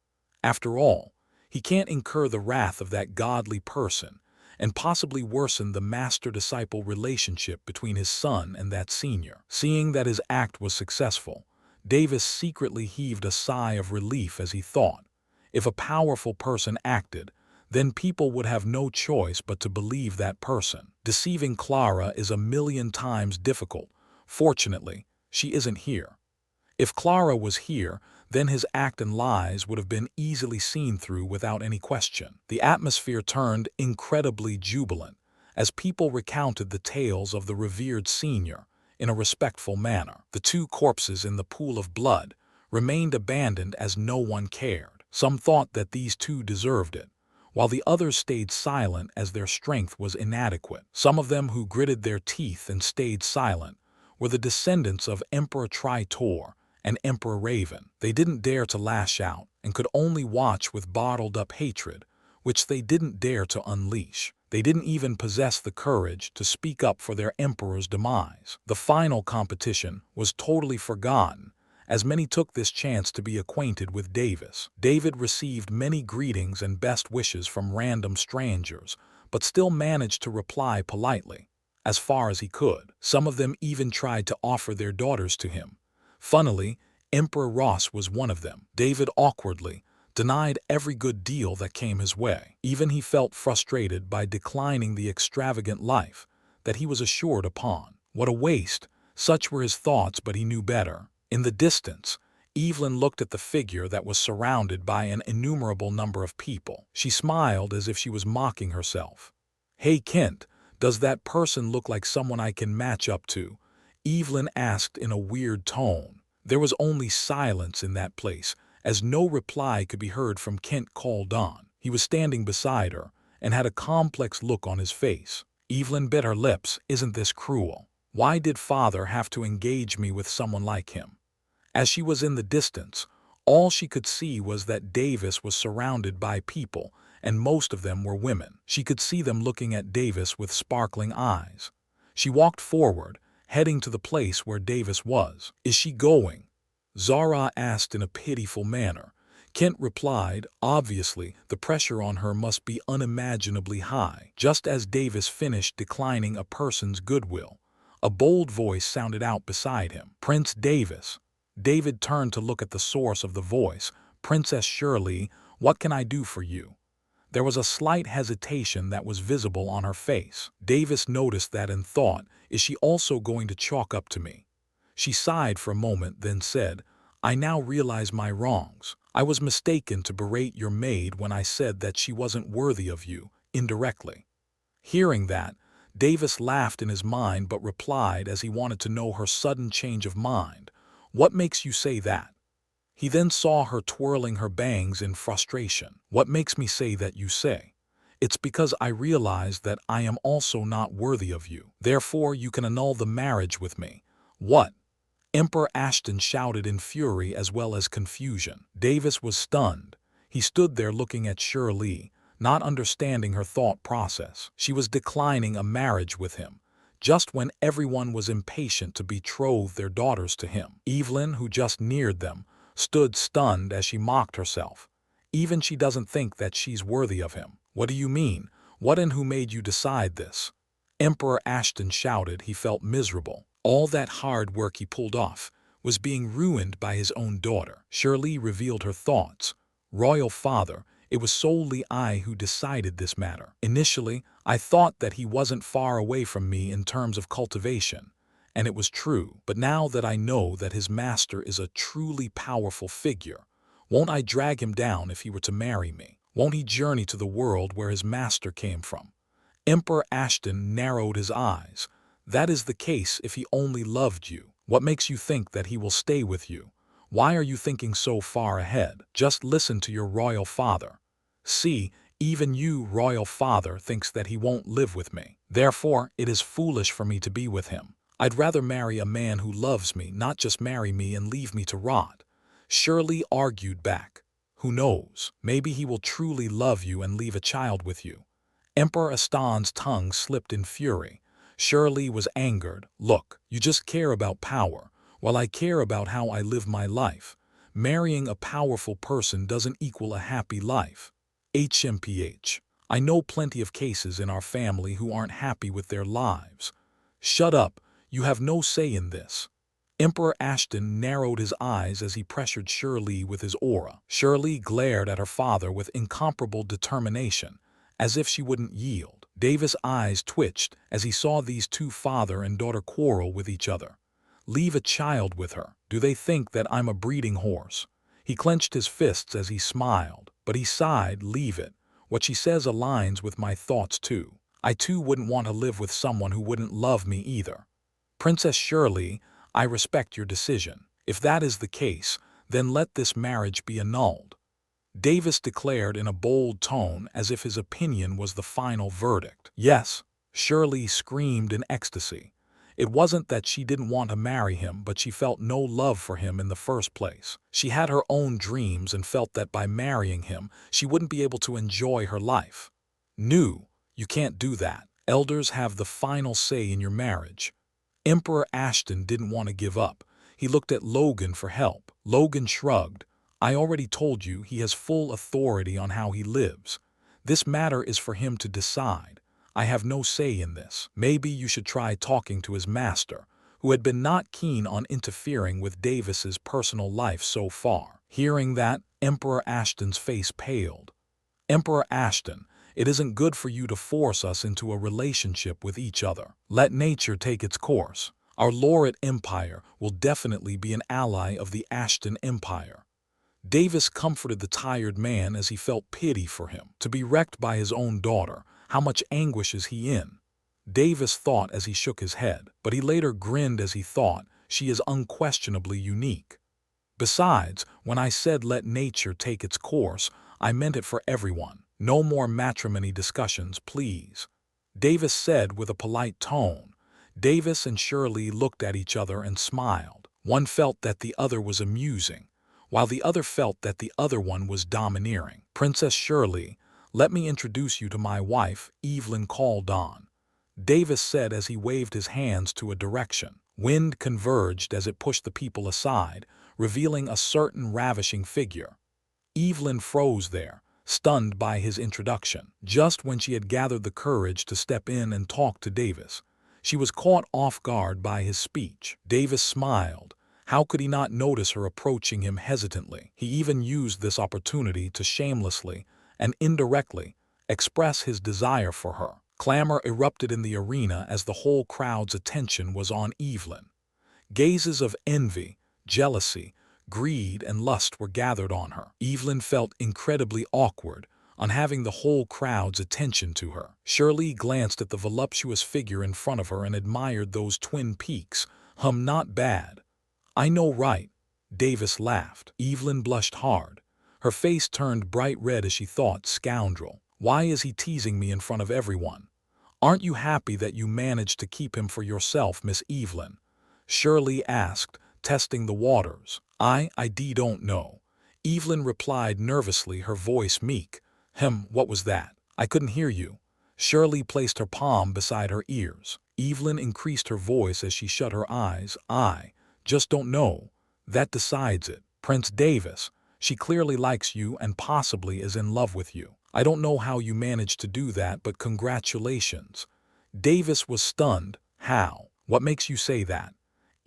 After all, he can't incur the wrath of that godly person and possibly worsen the master-disciple relationship between his son and that senior. Seeing that his act was successful, Davis secretly heaved a sigh of relief as he thought, if a powerful person acted, then people would have no choice but to believe that person. Deceiving Clara is a million times difficult. Fortunately, she isn't here. If Clara was here, then his act and lies would have been easily seen through without any question. The atmosphere turned incredibly jubilant as people recounted the tales of the revered senior in a respectful manner. The two corpses in the pool of blood remained abandoned as no one cared. Some thought that these two deserved it, while the others stayed silent as their strength was inadequate. Some of them who gritted their teeth and stayed silent were the descendants of Emperor Tritor and Emperor Raven. They didn't dare to lash out and could only watch with bottled-up hatred, which they didn't dare to unleash. They didn't even possess the courage to speak up for their emperor's demise. The final competition was totally forgotten, as many took this chance to be acquainted with Davis. David received many greetings and best wishes from random strangers, but still managed to reply politely, as far as he could. Some of them even tried to offer their daughters to him. Funnily, Emperor Ross was one of them. David awkwardly denied every good deal that came his way. Even he felt frustrated by declining the extravagant life that he was assured upon. What a waste! Such were his thoughts, but he knew better. In the distance, Evelyn looked at the figure that was surrounded by an innumerable number of people. She smiled as if she was mocking herself. "Hey Kent, does that person look like someone I can match up to?" Evelyn asked in a weird tone. There was only silence in that place, as no reply could be heard from Kent called on. He was standing beside her and had a complex look on his face. Evelyn bit her lips. Isn't this cruel? Why did father have to engage me with someone like him? As she was in the distance, all she could see was that Davis was surrounded by people, and most of them were women. She could see them looking at Davis with sparkling eyes. She walked forward, heading to the place where Davis was. "Is she going?" Zara asked in a pitiful manner. Kent replied, obviously, the pressure on her must be unimaginably high. Just as Davis finished declining a person's goodwill, a bold voice sounded out beside him. "Prince Davis." David turned to look at the source of the voice. "Princess Shirley, what can I do for you?" There was a slight hesitation that was visible on her face. Davis noticed that and thought, is she also going to chalk up to me? She sighed for a moment, then said, "I now realize my wrongs. I was mistaken to berate your maid when I said that she wasn't worthy of you, indirectly." Hearing that, Davis laughed in his mind but replied as he wanted to know her sudden change of mind. "What makes you say that?" He then saw her twirling her bangs in frustration. "What makes me say that you say? It's because I realize that I am also not worthy of you. Therefore, you can annul the marriage with me." "What?" Emperor Ashton shouted in fury as well as confusion. Davis was stunned. He stood there looking at Shirley, not understanding her thought process. She was declining a marriage with him, just when everyone was impatient to betroth their daughters to him. Evelyn, who just neared them, stood stunned as she mocked herself. Even she doesn't think that she's worthy of him. "What do you mean? What and who made you decide this?" Emperor Ashton shouted. He felt miserable. All that hard work he pulled off was being ruined by his own daughter. Shirley revealed her thoughts. "Royal Father, it was solely I who decided this matter. Initially, I thought that he wasn't far away from me in terms of cultivation, and it was true. But now that I know that his master is a truly powerful figure, won't I drag him down if he were to marry me? Won't he journey to the world where his master came from?" Emperor Ashton narrowed his eyes. "That is the case if he only loved you. What makes you think that he will stay with you? Why are you thinking so far ahead? Just listen to your royal father. See, even you, royal father, thinks that he won't live with me. Therefore, it is foolish for me to be with him. I'd rather marry a man who loves me, not just marry me and leave me to rot." Shirley argued back. "Who knows? Maybe he will truly love you and leave a child with you." Emperor Aston's tongue slipped in fury. Shirley was angered. "Look, you just care about power, while I care about how I live my life. Marrying a powerful person doesn't equal a happy life. HMPH. I know plenty of cases in our family who aren't happy with their lives." "Shut up. You have no say in this." Emperor Ashton narrowed his eyes as he pressured Shirley with his aura. Shirley glared at her father with incomparable determination, as if she wouldn't yield. Davis' eyes twitched as he saw these two father and daughter quarrel with each other. "Leave a child with her. Do they think that I'm a breeding horse?" He clenched his fists as he smiled, but he sighed. "Leave it. What she says aligns with my thoughts too. I too wouldn't want to live with someone who wouldn't love me either." "Princess Shirley, I respect your decision. If that is the case, then let this marriage be annulled," Davis declared in a bold tone as if his opinion was the final verdict. "Yes," Shirley screamed in ecstasy. It wasn't that she didn't want to marry him, but she felt no love for him in the first place. She had her own dreams and felt that by marrying him, she wouldn't be able to enjoy her life. "No, you can't do that. Elders have the final say in your marriage." Emperor Ashton didn't want to give up. He looked at Logan for help. Logan shrugged. "I already told you he has full authority on how he lives. This matter is for him to decide. I have no say in this. Maybe you should try talking to his master, who had been not keen on interfering with Davis's personal life so far." Hearing that, Emperor Ashton's face paled. "Emperor Ashton, it isn't good for you to force us into a relationship with each other. Let nature take its course. Our Laureate Empire will definitely be an ally of the Ashton Empire." Davis comforted the tired man as he felt pity for him. To be wrecked by his own daughter, how much anguish is he in? Davis thought as he shook his head, but he later grinned as he thought, she is unquestionably unique. Besides, when I said let nature take its course, I meant it for everyone. No more matrimony discussions, please," Davis said with a polite tone. Davis and Shirley looked at each other and smiled. One felt that the other was amusing, while the other felt that the other one was domineering. "Princess Shirley, let me introduce you to my wife," Evelyn called on. Davis said as he waved his hands to a direction. Wind converged as it pushed the people aside, revealing a certain ravishing figure. Evelyn froze there, stunned by his introduction. Just when she had gathered the courage to step in and talk to Davis, she was caught off guard by his speech. Davis smiled. How could he not notice her approaching him hesitantly? He even used this opportunity to shamelessly and indirectly express his desire for her. Clamor erupted in the arena as the whole crowd's attention was on Evelyn. Gazes of envy, jealousy, greed, and lust were gathered on her. Evelyn felt incredibly awkward on having the whole crowd's attention to her. Shirley glanced at the voluptuous figure in front of her and admired those twin peaks. Not bad. I know, right? Davis laughed. Evelyn blushed hard. Her face turned bright red as she thought, scoundrel. Why is he teasing me in front of everyone? Aren't you happy that you managed to keep him for yourself, Miss Evelyn? Shirley asked, testing the waters. I don't know. Evelyn replied nervously, her voice meek. What was that? I couldn't hear you. Shirley placed her palm beside her ears. Evelyn increased her voice as she shut her eyes. I just don't know. That decides it. Prince Davis. She clearly likes you and possibly is in love with you. I don't know how you managed to do that, but congratulations. Davis was stunned. How? What makes you say that?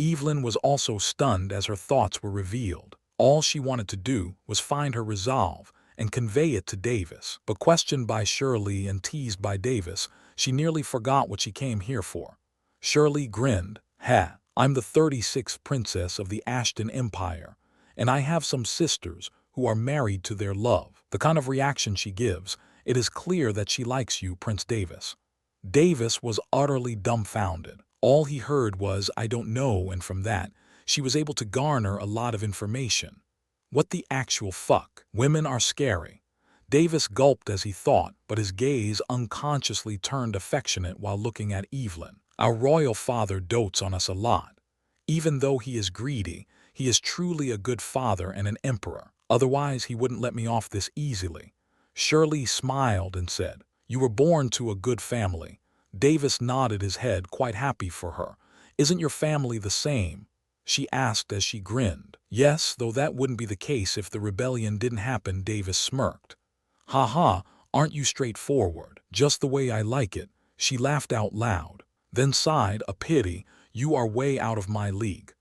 Evelyn was also stunned as her thoughts were revealed. All she wanted to do was find her resolve and convey it to Davis. But questioned by Shirley and teased by Davis, she nearly forgot what she came here for. Shirley grinned. I'm the 36th princess of the Ashton Empire, and I have some sisters who are married to their love. The kind of reaction she gives, it is clear that she likes you, Prince Davis. Davis was utterly dumbfounded. All he heard was, I don't know, and from that, she was able to garner a lot of information. What the actual fuck? Women are scary. Davis gulped as he thought, but his gaze unconsciously turned affectionate while looking at Evelyn. Our royal father dotes on us a lot. Even though he is greedy, he is truly a good father and an emperor. Otherwise, he wouldn't let me off this easily. Shirley smiled and said, You were born to a good family. Davis nodded his head, quite happy for her. Isn't your family the same? She asked as she grinned. Yes, though that wouldn't be the case if the rebellion didn't happen, Davis smirked. Aren't you straightforward? Just the way I like it. She laughed out loud, then sighed, a pity, you are way out of my league.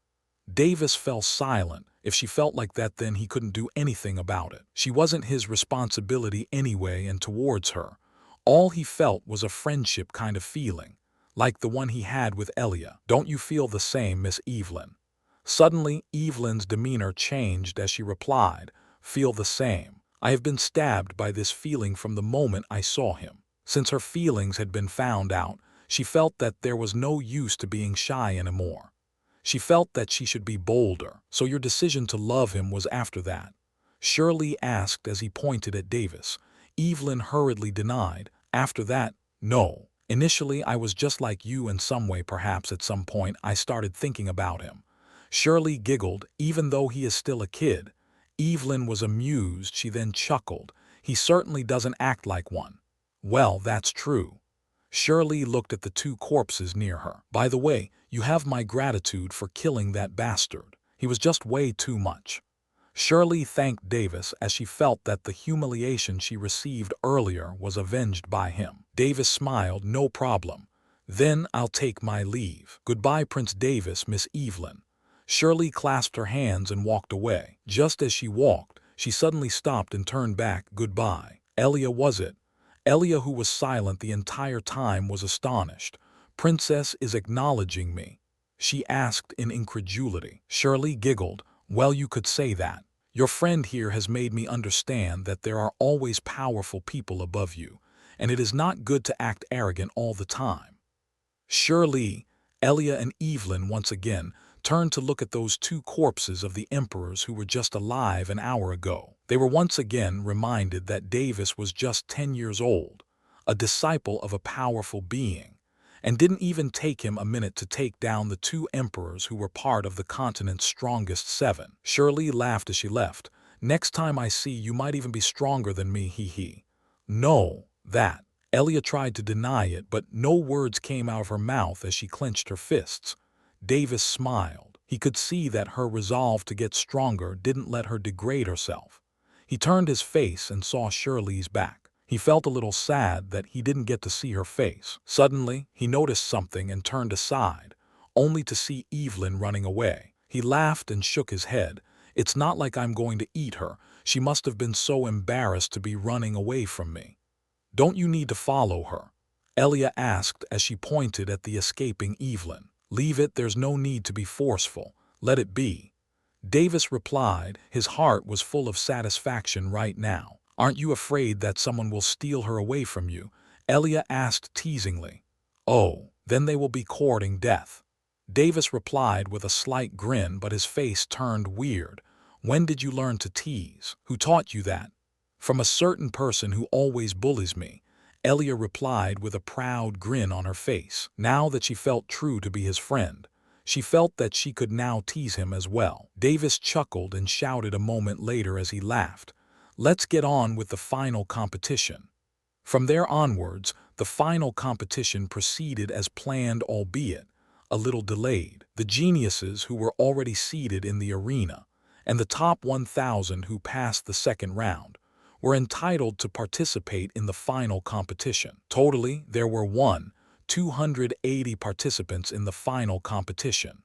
Davis fell silent. If she felt like that, then he couldn't do anything about it. She wasn't his responsibility anyway, and towards her, all he felt was a friendship kind of feeling, like the one he had with Elia. Don't you feel the same, Miss Evelyn? Suddenly, Evelyn's demeanor changed as she replied, Feel the same. I have been stabbed by this feeling from the moment I saw him. Since her feelings had been found out, she felt that there was no use to being shy anymore. She felt that she should be bolder. So your decision to love him was after that? Shirley asked as he pointed at Davis. Evelyn hurriedly denied. After that, no. Initially, I was just like you in some way. Perhaps at some point I started thinking about him. Shirley giggled, even though he is still a kid. Evelyn was amused. She then chuckled. He certainly doesn't act like one. Well, that's true. Shirley looked at the two corpses near her. By the way, you have my gratitude for killing that bastard. He was just way too much. Shirley thanked Davis as she felt that the humiliation she received earlier was avenged by him. Davis smiled, no problem. Then I'll take my leave. Goodbye, Prince Davis, Miss Evelyn. Shirley clasped her hands and walked away. Just as she walked, she suddenly stopped and turned back. Goodbye. Elia, was it? Elia, who was silent the entire time, was astonished. Princess is acknowledging me, she asked in incredulity. Shirley giggled. Well, you could say that. Your friend here has made me understand that there are always powerful people above you, and it is not good to act arrogant all the time. Shirley, Elia, and Evelyn once again turned to look at those two corpses of the emperors who were just alive an hour ago. They were once again reminded that Davis was just 10 years old, a disciple of a powerful being, and didn't even take him a minute to take down the two emperors who were part of the continent's strongest 7. Shirley laughed as she left. Next time I see you might even be stronger than me, he. No, that. Elia tried to deny it, but no words came out of her mouth as she clenched her fists. Davis smiled. He could see that her resolve to get stronger didn't let her degrade herself. He turned his face and saw Shirley's back. He felt a little sad that he didn't get to see her face. Suddenly, he noticed something and turned aside, only to see Evelyn running away. He laughed and shook his head. It's not like I'm going to eat her. She must have been so embarrassed to be running away from me. Don't you need to follow her? Elia asked as she pointed at the escaping Evelyn. Leave it, there's no need to be forceful. Let it be. Davis replied. His heart was full of satisfaction right now. Aren't you afraid that someone will steal her away from you? Elia asked teasingly. Oh, then they will be courting death. Davis replied with a slight grin, but his face turned weird. When did you learn to tease? Who taught you that? From a certain person who always bullies me. Elia replied with a proud grin on her face. Now that she felt true to be his friend, she felt that she could now tease him as well. Davis chuckled and shouted a moment later as he laughed, "Let's get on with the final competition." From there onwards, the final competition proceeded as planned, albeit a little delayed. The geniuses who were already seated in the arena, and the top 1,000 who passed the second round, were entitled to participate in the final competition. Totally, there were 280 participants in the final competition.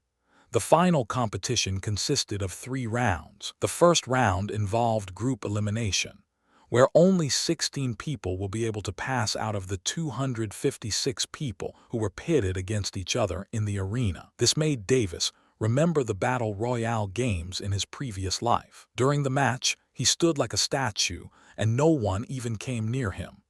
The final competition consisted of 3 rounds. The first round involved group elimination, where only 16 people will be able to pass out of the 256 people who were pitted against each other in the arena. This made Davis remember the Battle Royale games in his previous life. During the match, he stood like a statue, and no one even came near him.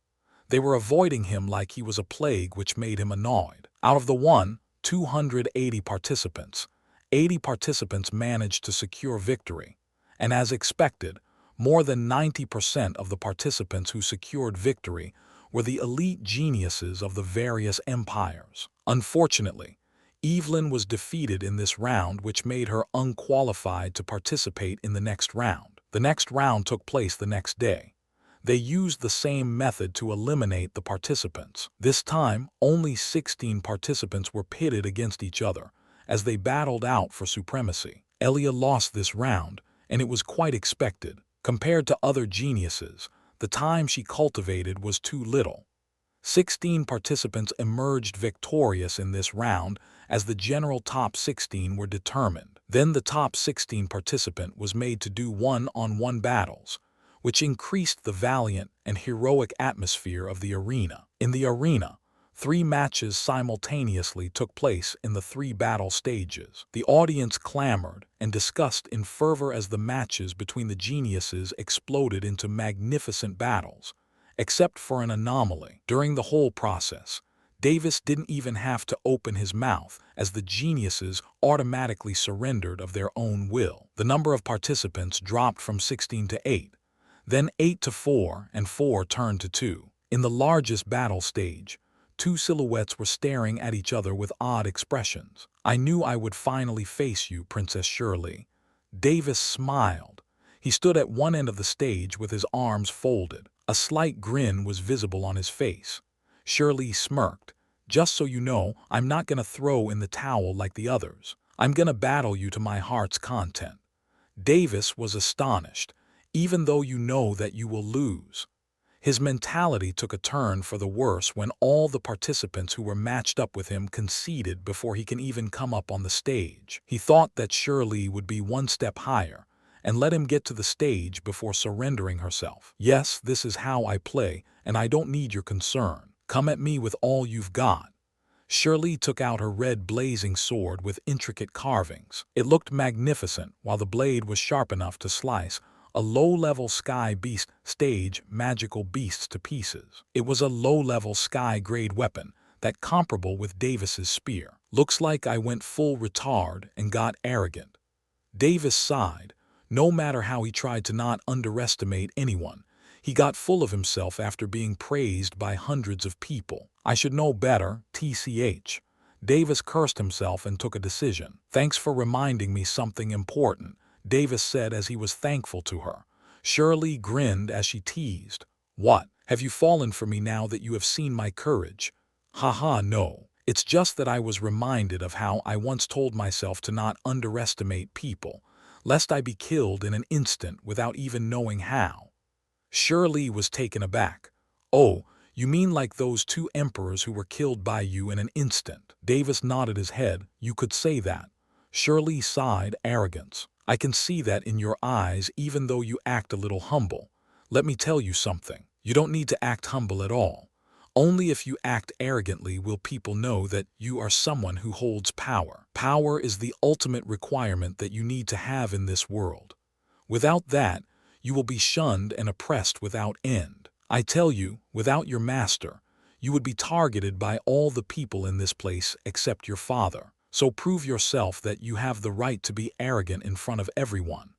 They were avoiding him like he was a plague, which made him annoyed. Out of the 280 participants, 80 participants managed to secure victory, and as expected, more than 90% of the participants who secured victory were the elite geniuses of the various empires. Unfortunately, Evelyn was defeated in this round, which made her unqualified to participate in the next round. The next round took place the next day. They used the same method to eliminate the participants. This time, only 16 participants were pitted against each other as they battled out for supremacy. Elia lost this round, and it was quite expected. Compared to other geniuses, the time she cultivated was too little. 16 participants emerged victorious in this round as the general top 16 were determined. Then the top 16 participant was made to do one-on-one battles, which increased the valiant and heroic atmosphere of the arena. In the arena, 3 matches simultaneously took place in the 3 battle stages. The audience clamored and discussed in fervor as the matches between the geniuses exploded into magnificent battles, except for an anomaly. During the whole process, Davis didn't even have to open his mouth, as the geniuses automatically surrendered of their own will. The number of participants dropped from 16 to 8, then 8 to 4, and 4 turned to 2. In the largest battle stage, 2 silhouettes were staring at each other with odd expressions. "I knew I would finally face you, Princess Shirley." Davis smiled. He stood at one end of the stage with his arms folded. A slight grin was visible on his face. Shirley smirked. "Just so you know, I'm not gonna throw in the towel like the others. I'm gonna battle you to my heart's content." Davis was astonished. "Even though you know that you will lose?" His mentality took a turn for the worse when all the participants who were matched up with him conceded before he can even come up on the stage. He thought that Shirley would be one step higher and let him get to the stage before surrendering herself. "Yes, this is how I play, and I don't need your concern. Come at me with all you've got." Shirley took out her red blazing sword with intricate carvings. It looked magnificent, while the blade was sharp enough to slice a low-level sky beast stage magical beasts to pieces. It was a low-level sky-grade weapon that comparable with Davis's spear. "Looks like I went full retard and got arrogant." Davis sighed. No matter how he tried to not underestimate anyone, he got full of himself after being praised by hundreds of people. "I should know better, TCH. Davis cursed himself and took a decision. "Thanks for reminding me something important," Davis said as he was thankful to her. Shirley grinned as she teased. "What? Have you fallen for me now that you have seen my courage?" "Haha, no. It's just that I was reminded of how I once told myself to not underestimate people, lest I be killed in an instant without even knowing how." Shirley was taken aback. "Oh, you mean like those 2 emperors who were killed by you in an instant?" Davis nodded his head. "You could say that." Shirley sighed. "Arrogance. I can see that in your eyes, even though you act a little humble. Let me tell you something. You don't need to act humble at all. Only if you act arrogantly will people know that you are someone who holds power. Power is the ultimate requirement that you need to have in this world. Without that, you will be shunned and oppressed without end. I tell you, without your master, you would be targeted by all the people in this place except your father. So prove yourself that you have the right to be arrogant in front of everyone.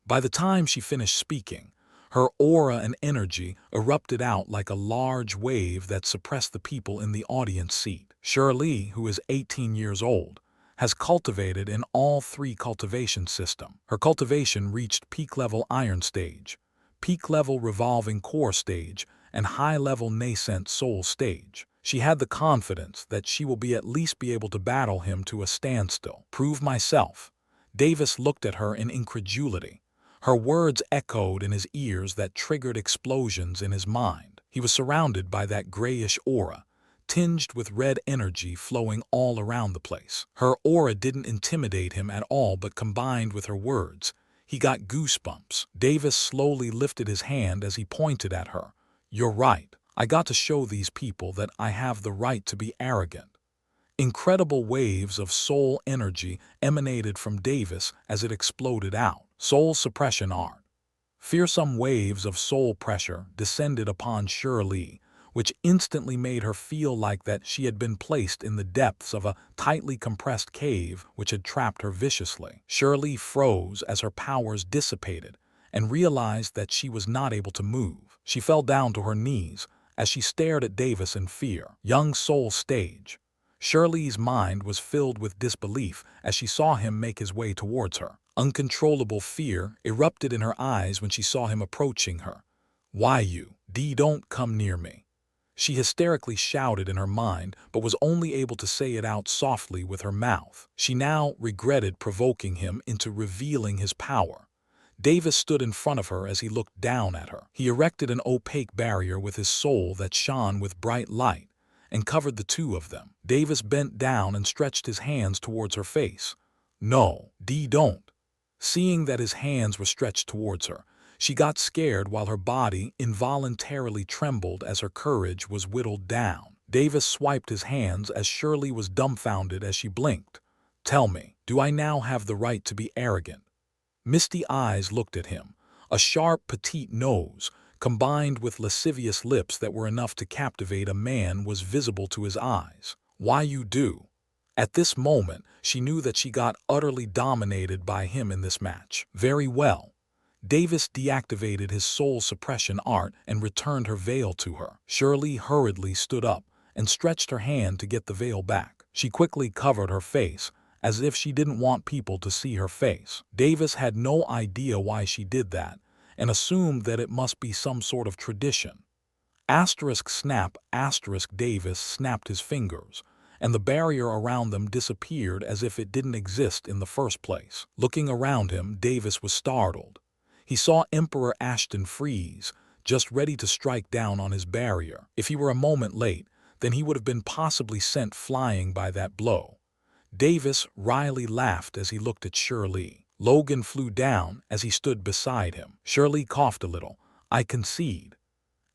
By the time she finished speaking, her aura and energy erupted out like a large wave that suppressed the people in the audience seat. Shirley, who is 18 years old, has cultivated in all three cultivation systems. Her cultivation reached peak-level iron stage, peak-level revolving core stage, and high-level nascent soul stage. She had the confidence that she will at least be able to battle him to a standstill. Prove myself. Davis looked at her in incredulity. Her words echoed in his ears that triggered explosions in his mind. He was surrounded by that grayish aura, tinged with red energy flowing all around the place. Her aura didn't intimidate him at all, but combined with her words, he got goosebumps. Davis slowly lifted his hand as he pointed at her. "You're right. I got to show these people that I have the right to be arrogant." Incredible waves of soul energy emanated from Davis as it exploded out. Soul suppression art. Fearsome waves of soul pressure descended upon Shirley, which instantly made her feel like that she had been placed in the depths of a tightly compressed cave which had trapped her viciously. Shirley froze as her powers dissipated and realized that she was not able to move. She fell down to her knees as she stared at Davis in fear. Young soul stage. Shirley's mind was filled with disbelief as she saw him make his way towards her. Uncontrollable fear erupted in her eyes when she saw him approaching her. "Why you? Don't come near me." She hysterically shouted in her mind, but was only able to say it out softly with her mouth. She now regretted provoking him into revealing his power. Davis stood in front of her as he looked down at her. He erected an opaque barrier with his soul that shone with bright light and covered the two of them. Davis bent down and stretched his hands towards her face. "No, don't." Seeing that his hands were stretched towards her, she got scared while her body involuntarily trembled as her courage was whittled down. Davis swiped his hands as Shirley was dumbfounded as she blinked. "Tell me, do I now have the right to be arrogant?" Misty eyes looked at him. A sharp, petite nose, combined with lascivious lips that were enough to captivate a man, was visible to his eyes. "Why you do?" At this moment, she knew that she got utterly dominated by him in this match. Very well. Davis deactivated his soul suppression art and returned her veil to her. Shirley hurriedly stood up and stretched her hand to get the veil back. She quickly covered her face, as if she didn't want people to see her face. Davis had no idea why she did that, and assumed that it must be some sort of tradition. Snap, Davis snapped his fingers, and the barrier around them disappeared as if it didn't exist in the first place. Looking around him, Davis was startled. He saw Emperor Ashton freeze, just ready to strike down on his barrier. If he were a moment late, then he would have been possibly sent flying by that blow. Davis wryly laughed as he looked at Shirley. Logan flew down as he stood beside him. Shirley coughed a little. "I concede."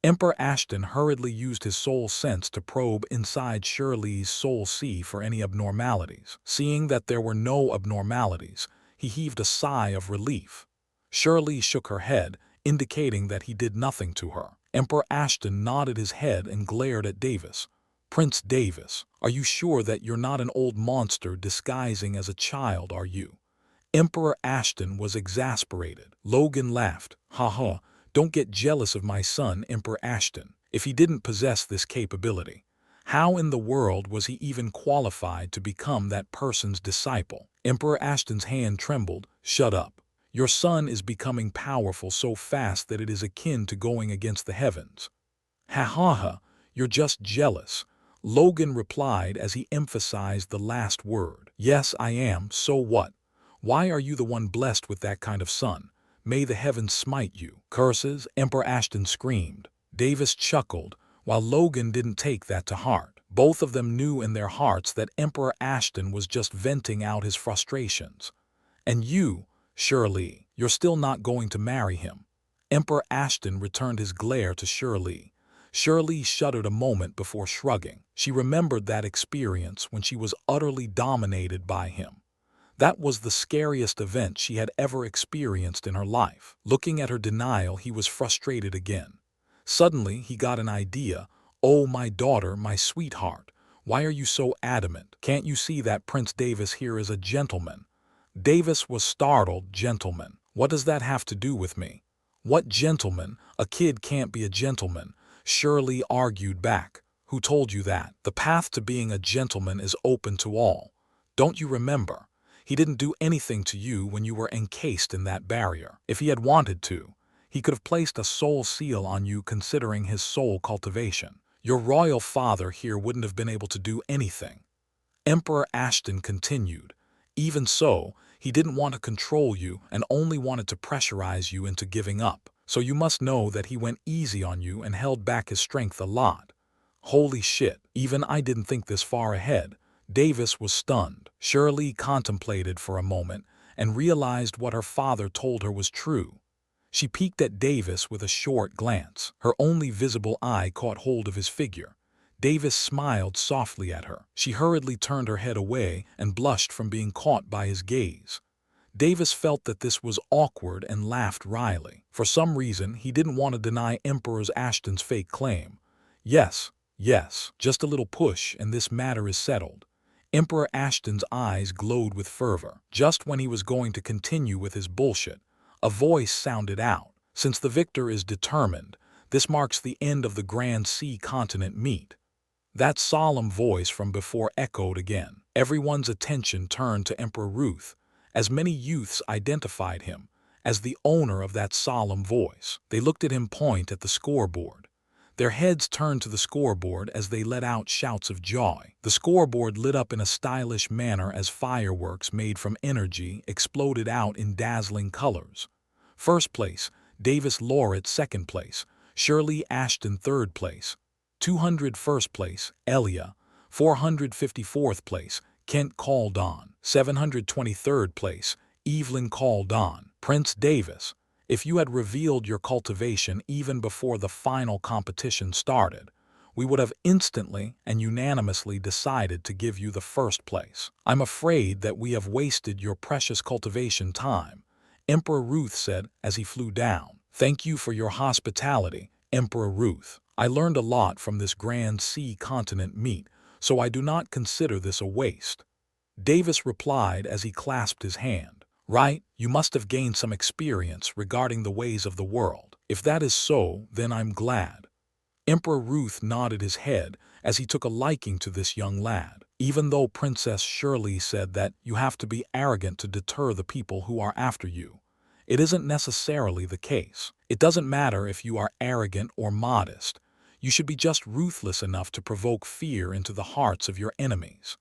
Emperor Ashton hurriedly used his soul sense to probe inside Shirley's soul sea for any abnormalities. Seeing that there were no abnormalities, he heaved a sigh of relief. Shirley shook her head, indicating that he did nothing to her. Emperor Ashton nodded his head and glared at Davis. "Prince Davis, are you sure that you're not an old monster disguising as a child, are you?" Emperor Ashton was exasperated. Logan laughed. "Ha. Don't get jealous of my son, Emperor Ashton. If he didn't possess this capability, how in the world was he even qualified to become that person's disciple?" Emperor Ashton's hand trembled. "Shut up. Your son is becoming powerful so fast that it is akin to going against the heavens." Ha, you're just jealous," Logan replied as he emphasized the last word. "Yes, I am, so what? Why are you the one blessed with that kind of son? May the heavens smite you." "Curses," Emperor Ashton screamed. Davis chuckled, while Logan didn't take that to heart. Both of them knew in their hearts that Emperor Ashton was just venting out his frustrations. "And you, Shirley, you're still not going to marry him?" Emperor Ashton returned his glare to Shirley. Shirley shuddered a moment before shrugging. She remembered that experience when she was utterly dominated by him. That was the scariest event she had ever experienced in her life. Looking at her denial, he was frustrated again. Suddenly, he got an idea. "Oh, my daughter, my sweetheart, why are you so adamant? Can't you see that Prince Davis here is a gentleman?" Davis was startled. "Gentleman? What does that have to do with me?" "What gentleman? A kid can't be a gentleman," Shirley argued back. "Who told you that? The path to being a gentleman is open to all. Don't you remember? He didn't do anything to you when you were encased in that barrier. If he had wanted to, he could have placed a soul seal on you considering his soul cultivation. Your royal father here wouldn't have been able to do anything." Emperor Ashton continued. "Even so, he didn't want to control you and only wanted to pressurize you into giving up. So you must know that he went easy on you and held back his strength a lot." Holy shit, even I didn't think this far ahead. Davis was stunned. Shirley contemplated for a moment and realized what her father told her was true. She peeked at Davis with a short glance. Her only visible eye caught hold of his figure. Davis smiled softly at her. She hurriedly turned her head away and blushed from being caught by his gaze. Davis felt that this was awkward and laughed wryly. For some reason, he didn't want to deny Emperor Ashton's fake claim. "Yes, yes, just a little push and this matter is settled." Emperor Ashton's eyes glowed with fervor. Just when he was going to continue with his bullshit, a voice sounded out. "Since the victor is determined, this marks the end of the Grand Sea Continent meet." That solemn voice from before echoed again. Everyone's attention turned to Emperor Ruth, as many youths identified him as the owner of that solemn voice. They looked at him point at the scoreboard. Their heads turned to the scoreboard as they let out shouts of joy. The scoreboard lit up in a stylish manner as fireworks made from energy exploded out in dazzling colors. First place, Davis Laureate. Second place, Shirley Ashton. Third place, 201st place, Elia. 454th place, Kent Caldon. 723rd place, Evelyn Caldon. Prince Davis, if you had revealed your cultivation even before the final competition started, we would have instantly and unanimously decided to give you the first place. I'm afraid that we have wasted your precious cultivation time," Emperor Ruth said as he flew down. "Thank you for your hospitality, Emperor Ruth. I learned a lot from this Grand Sea Continent meet, so I do not consider this a waste." Davis replied as he clasped his hand. "Right, you must have gained some experience regarding the ways of the world. If that is so, then I'm glad." Emperor Ruth nodded his head as he took a liking to this young lad. Even though Princess Shirley said that you have to be arrogant to deter the people who are after you, it isn't necessarily the case. It doesn't matter if you are arrogant or modest. You should be just ruthless enough to provoke fear into the hearts of your enemies.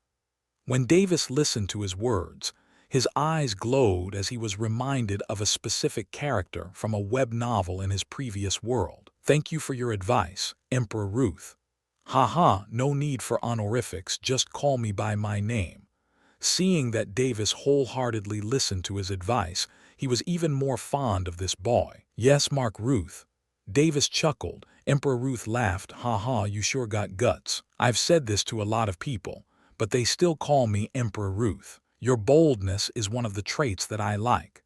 When Davis listened to his words, his eyes glowed as he was reminded of a specific character from a web novel in his previous world. "Thank you for your advice, Emperor Ruth." "Haha, no need for honorifics, just call me by my name." Seeing that Davis wholeheartedly listened to his advice, he was even more fond of this boy. "Yes, Mark Ruth." Davis chuckled. Emperor Ruth laughed. "Haha, you sure got guts. I've said this to a lot of people, but they still call me Emperor Ruth. Your boldness is one of the traits that I like."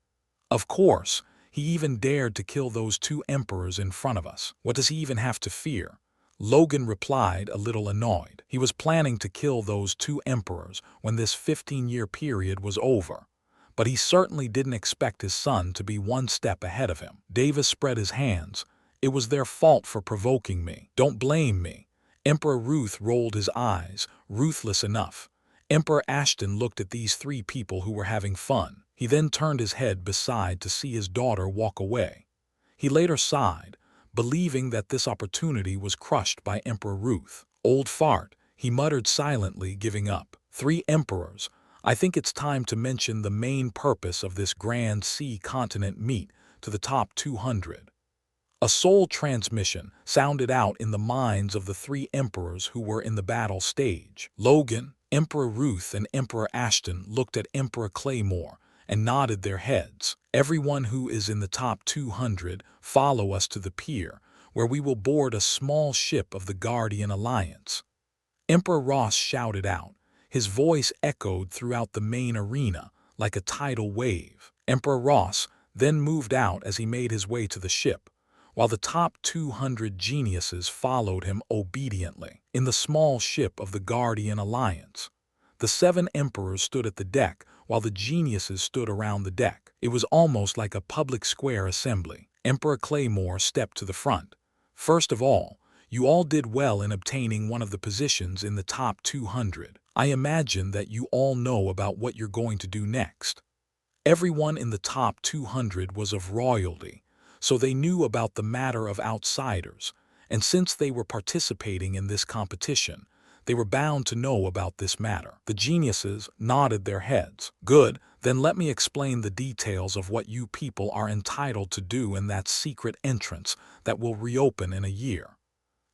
Of course, he even dared to kill those two emperors in front of us. What does he even have to fear? Logan replied, a little annoyed. He was planning to kill those two emperors when this 15-year period was over, but he certainly didn't expect his son to be one step ahead of him. Davis spread his hands. "It was their fault for provoking me. Don't blame me." Emperor Ruth rolled his eyes, ruthless enough. Emperor Ashton looked at these three people who were having fun. He then turned his head beside to see his daughter walk away. He later sighed, believing that this opportunity was crushed by Emperor Ruth. "Old fart," he muttered silently, giving up. "Three emperors. I think it's time to mention the main purpose of this Grand Sea Continent meet to the top 200. A soul transmission sounded out in the minds of the three emperors who were in the battle stage. Logan, Emperor Ruth, and Emperor Ashton looked at Emperor Claymore and nodded their heads. "Everyone who is in the top 200, follow us to the pier, where we will board a small ship of the Guardian Alliance." Emperor Ross shouted out. His voice echoed throughout the main arena like a tidal wave. Emperor Ross then moved out as he made his way to the ship, while the top 200 geniuses followed him obediently. In the small ship of the Guardian Alliance, the 7 emperors stood at the deck while the geniuses stood around the deck. It was almost like a public square assembly. Emperor Claymore stepped to the front. "First of all, you all did well in obtaining one of the positions in the top 200. I imagine that you all know about what you're going to do next." Everyone in the top 200 was of royalty, so they knew about the matter of outsiders, and since they were participating in this competition, they were bound to know about this matter. The geniuses nodded their heads. "Good, then let me explain the details of what you people are entitled to do in that secret entrance that will reopen in a year.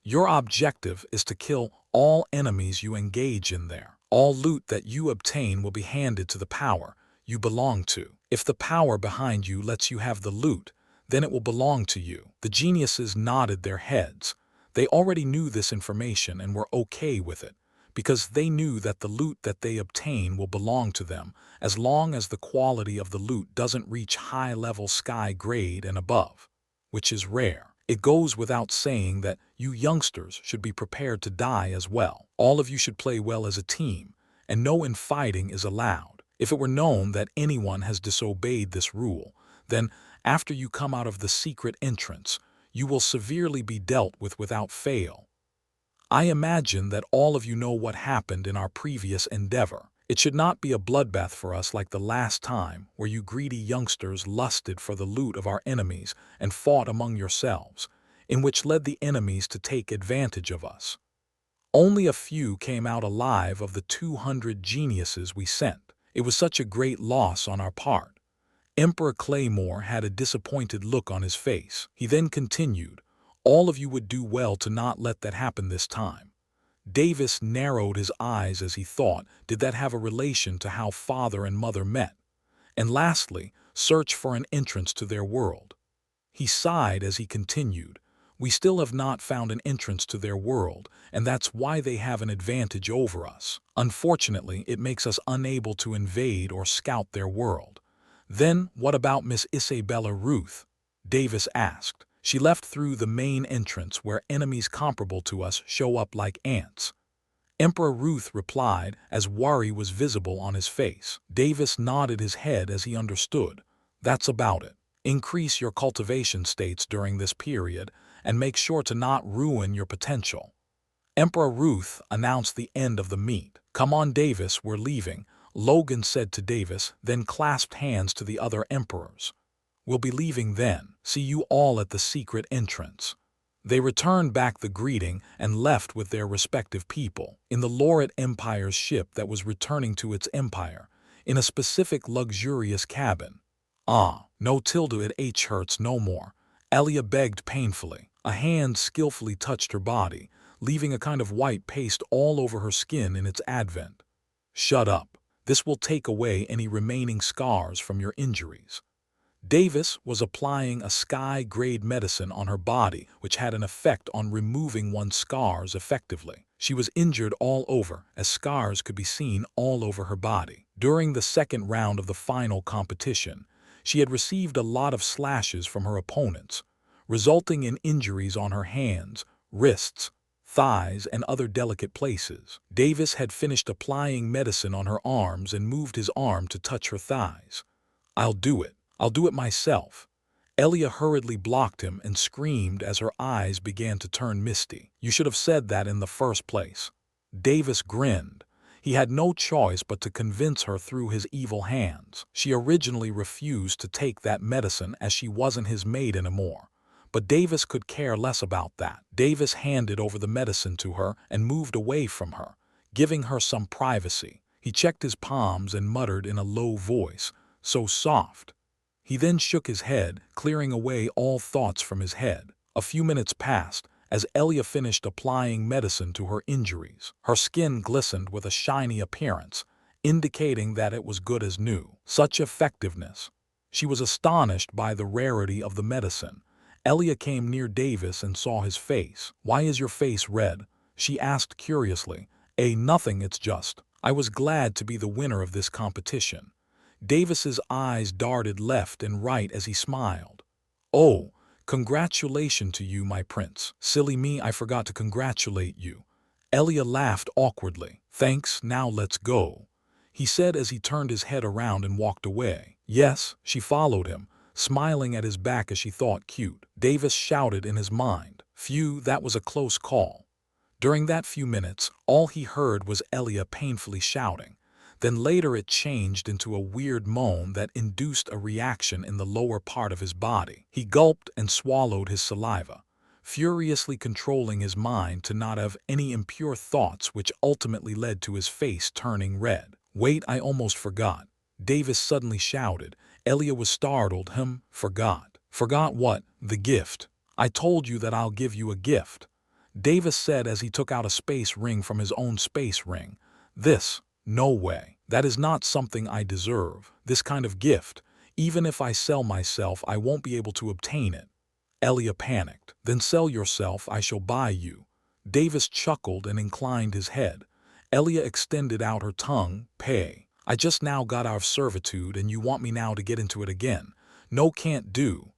Your objective is to kill all enemies you engage in there. All loot that you obtain will be handed to the power you belong to. If the power behind you lets you have the loot, then it will belong to you." The geniuses nodded their heads. They already knew this information and were okay with it, because they knew that the loot that they obtain will belong to them as long as the quality of the loot doesn't reach high-level sky grade and above, which is rare. It goes without saying that you youngsters should be prepared to die as well. All of you should play well as a team, and no infighting is allowed. If it were known that anyone has disobeyed this rule, then after you come out of the secret entrance, you will severely be dealt with without fail. I imagine that all of you know what happened in our previous endeavor. It should not be a bloodbath for us like the last time, where you greedy youngsters lusted for the loot of our enemies and fought among yourselves, in which led the enemies to take advantage of us. Only a few came out alive of the 200 geniuses we sent. It was such a great loss on our part." Emperor Claymore had a disappointed look on his face. He then continued, "All of you would do well to not let that happen this time." Davis narrowed his eyes as he thought, did that have a relation to how father and mother met? And lastly, search for an entrance to their world. He sighed as he continued, "We still have not found an entrance to their world, and that's why they have an advantage over us. Unfortunately, it makes us unable to invade or scout their world." "Then what about Miss Isabella Ruth?" Davis asked. "She left through the main entrance where enemies comparable to us show up like ants." Emperor Ruth replied as worry was visible on his face. Davis nodded his head as he understood. "That's about it. Increase your cultivation states during this period and make sure to not ruin your potential." Emperor Ruth announced the end of the meet. "Come on, Davis, we're leaving," Logan said to Davis, then clasped hands to the other emperors. "We'll be leaving then. See you all at the secret entrance." They returned back the greeting and left with their respective people. In the Lauret Empire's ship that was returning to its empire, in a specific luxurious cabin. No tilde it hurts no more," Elia begged painfully. A hand skillfully touched her body, leaving a kind of white paste all over her skin in its advent. "Shut up. This will take away any remaining scars from your injuries." Davis was applying a sky-grade medicine on her body which had an effect on removing one's scars effectively. She was injured all over, as scars could be seen all over her body. During the second round of the final competition, she had received a lot of slashes from her opponents, resulting in injuries on her hands, wrists, thighs, and other delicate places. Davis had finished applying medicine on her arms and moved his arm to touch her thighs. "I'll do it. I'll do it myself." Elia hurriedly blocked him and screamed as her eyes began to turn misty. "You should have said that in the first place." Davis grinned. He had no choice but to convince her through his evil hands. She originally refused to take that medicine as she wasn't his maid anymore, but Davis could care less about that. Davis handed over the medicine to her and moved away from her, giving her some privacy. He checked his palms and muttered in a low voice, "So soft." He then shook his head, clearing away all thoughts from his head. A few minutes passed as Elia finished applying medicine to her injuries. Her skin glistened with a shiny appearance, indicating that it was good as new. Such effectiveness! She was astonished by the rarity of the medicine. Elia came near Davis and saw his face. "Why is your face red?" she asked curiously. Nothing, it's just. I was glad to be the winner of this competition." Davis's eyes darted left and right as he smiled. "Oh, congratulations to you, my prince." "Silly me, I forgot to congratulate you." Elia laughed awkwardly. "Thanks, now let's go," he said as he turned his head around and walked away. "Yes," she followed him, smiling at his back as she thought cute. Davis shouted in his mind, "Phew, that was a close call." During that few minutes, all he heard was Elia painfully shouting. Then later it changed into a weird moan that induced a reaction in the lower part of his body. He gulped and swallowed his saliva, furiously controlling his mind to not have any impure thoughts, which ultimately led to his face turning red. "Wait, I almost forgot," Davis suddenly shouted. Elia was startled. Forgot? Forgot what?" "The gift. I told you that I'll give you a gift," Davis said as he took out a space ring from his own space ring. "This? No way. That is not something I deserve. This kind of gift. Even if I sell myself, I won't be able to obtain it." Elia panicked. "Then sell yourself, I shall buy you." Davis chuckled and inclined his head. Elia extended out her tongue. "Pay. I just now got out of servitude and you want me now to get into it again. No, can't do."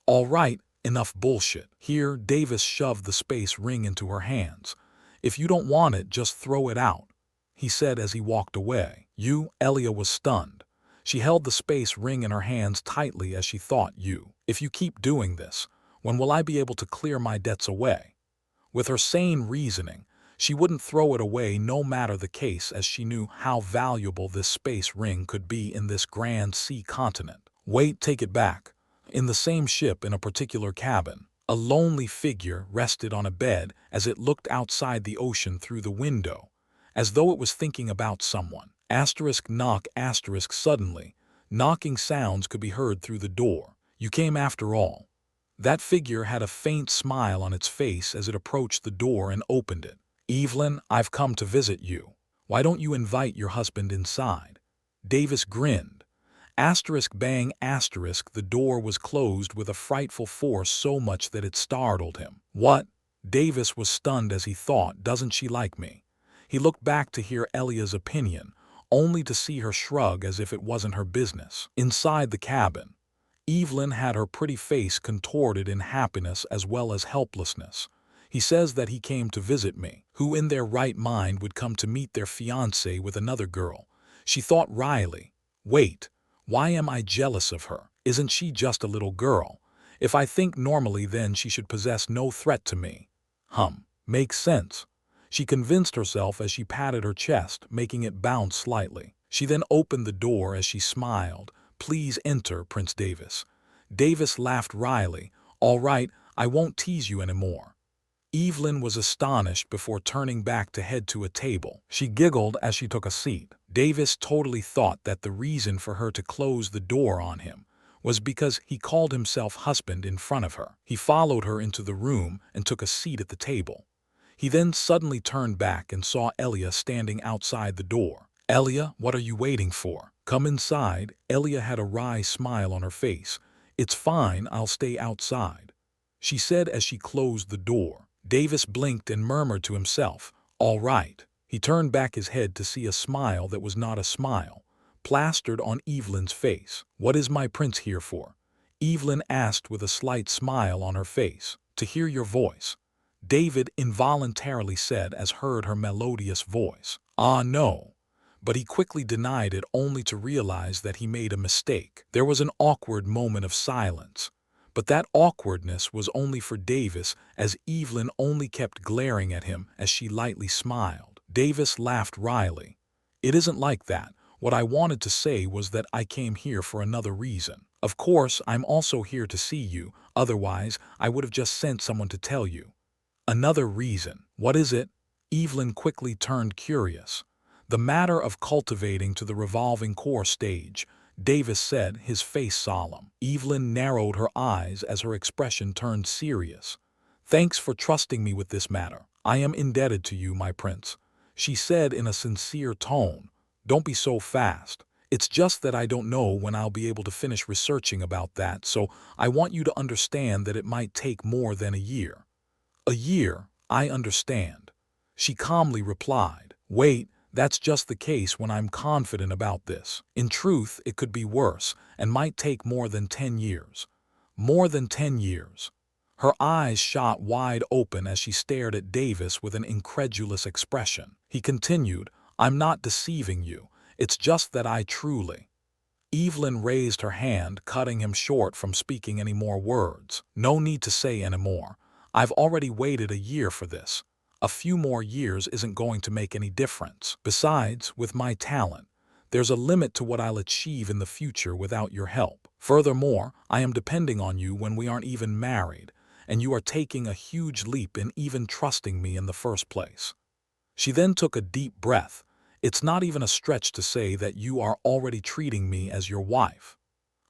"All right, enough bullshit. Here," Davis shoved the space ring into her hands. "If you don't want it, just throw it out," he said as he walked away. Elia was stunned. She held the space ring in her hands tightly as she thought, if you keep doing this, when will I be able to clear my debts away?" With her sane reasoning, she wouldn't throw it away no matter the case, as she knew how valuable this space ring could be in this grand sea continent. "Wait, take it back." In the same ship, in a particular cabin, a lonely figure rested on a bed as it looked outside the ocean through the window, as though it was thinking about someone. Knock. Suddenly, knocking sounds could be heard through the door. "You came after all." That figure had a faint smile on its face as it approached the door and opened it. "Evelyn, I've come to visit you. Why don't you invite your husband inside?" Davis grinned. Bang. The door was closed with a frightful force, so much that it startled him. "What?" Davis was stunned as he thought, "Doesn't she like me?" He looked back to hear Elia's opinion, only to see her shrug as if it wasn't her business. Inside the cabin, Evelyn had her pretty face contorted in happiness as well as helplessness. "He says that he came to visit me." Who in their right mind would come to meet their fiancé with another girl? She thought wryly. "Wait. Why am I jealous of her? Isn't she just a little girl? If I think normally, then she should possess no threat to me." Makes sense. She convinced herself as she patted her chest, making it bounce slightly. She then opened the door as she smiled. "Please enter, Prince Davis." Davis laughed wryly. "All right, I won't tease you anymore." Evelyn was astonished before turning back to head to a table. She giggled as she took a seat. Davis totally thought that the reason for her to close the door on him was because he called himself husband in front of her. He followed her into the room and took a seat at the table. He then suddenly turned back and saw Elia standing outside the door. "Elia, what are you waiting for? Come inside." Elia had a wry smile on her face. "It's fine, I'll stay outside," she said as she closed the door. Davis blinked and murmured to himself, "All right." He turned back his head to see a smile that was not a smile, plastered on Evelyn's face. "What is my prince here for?" Evelyn asked with a slight smile on her face. "To hear your voice," David involuntarily said as heard her melodious voice. "Ah, no." But he quickly denied it, only to realize that he made a mistake. There was an awkward moment of silence. But that awkwardness was only for Davis, as Evelyn only kept glaring at him as she lightly smiled. Davis laughed wryly. "It isn't like that. What I wanted to say was that I came here for another reason. Of course, I'm also here to see you, otherwise I would have just sent someone to tell you." "Another reason? What is it?" Evelyn quickly turned curious. "The matter of cultivating to the revolving core stage," Davis said, his face solemn. Evelyn narrowed her eyes as her expression turned serious. "Thanks for trusting me with this matter. I am indebted to you, my prince," she said in a sincere tone. "Don't be so fast. It's just that I don't know when I'll be able to finish researching about that, so I want you to understand that it might take more than a year. A year, I understand. She calmly replied. Wait, that's just the case when I'm confident about this. In truth, it could be worse and might take more than 10 years. More than 10 years. Her eyes shot wide open as she stared at Davis with an incredulous expression. He continued, I'm not deceiving you. It's just that I truly. Evelyn raised her hand, cutting him short from speaking any more words. No need to say any more. I've already waited a year for this. A few more years isn't going to make any difference. Besides, with my talent, there's a limit to what I'll achieve in the future without your help. Furthermore, I am depending on you when we aren't even married, and you are taking a huge leap in even trusting me in the first place. She then took a deep breath. It's not even a stretch to say that you are already treating me as your wife.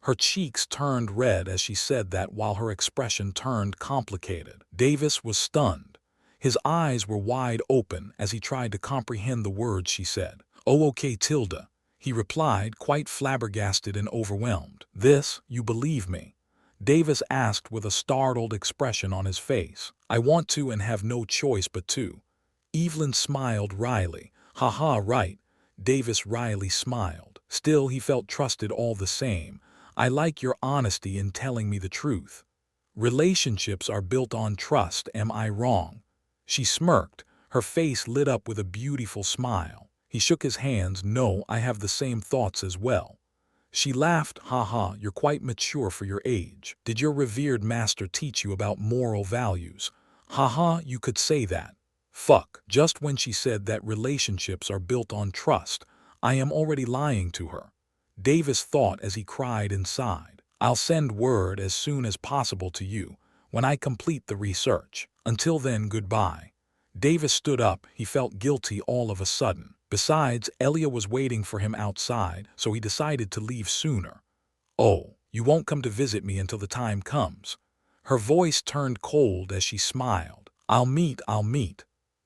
Her cheeks turned red as she said that while her expression turned complicated. Davis was stunned. His eyes were wide open as he tried to comprehend the words she said. Oh, okay, Tilda, he replied, quite flabbergasted and overwhelmed. This, you believe me? Davis asked with a startled expression on his face. I want to and have no choice but to. Evelyn smiled wryly. Ha, right. Davis wryly smiled. Still, he felt trusted all the same. I like your honesty in telling me the truth. Relationships are built on trust, am I wrong? She smirked, her face lit up with a beautiful smile. He shook his hands. No, I have the same thoughts as well. She laughed. Ha, you're quite mature for your age. Did your revered master teach you about moral values? Ha, you could say that. Fuck. Just when she said that relationships are built on trust, I am already lying to her. Davis thought as he cried inside. I'll send word as soon as possible to you, when I complete the research. Until then, goodbye. Davis stood up. He felt guilty all of a sudden. Besides, Elia was waiting for him outside, so he decided to leave sooner. Oh, you won't come to visit me until the time comes. Her voice turned cold as she smiled. I'll meet.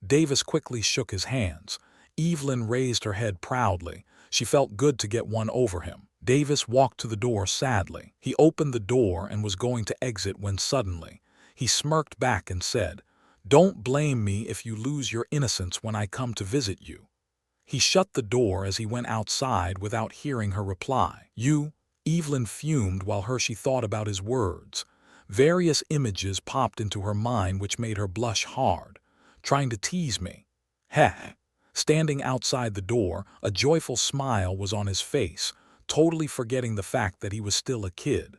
Davis quickly shook his hands. Evelyn raised her head proudly. She felt good to get one over him. Davis walked to the door sadly. He opened the door and was going to exit when suddenly, he smirked back and said, Don't blame me if you lose your innocence when I come to visit you. He shut the door as he went outside without hearing her reply. You, Evelyn fumed while she thought about his words. Various images popped into her mind which made her blush hard. Trying to tease me. Heh. Standing outside the door, a joyful smile was on his face, totally forgetting the fact that he was still a kid.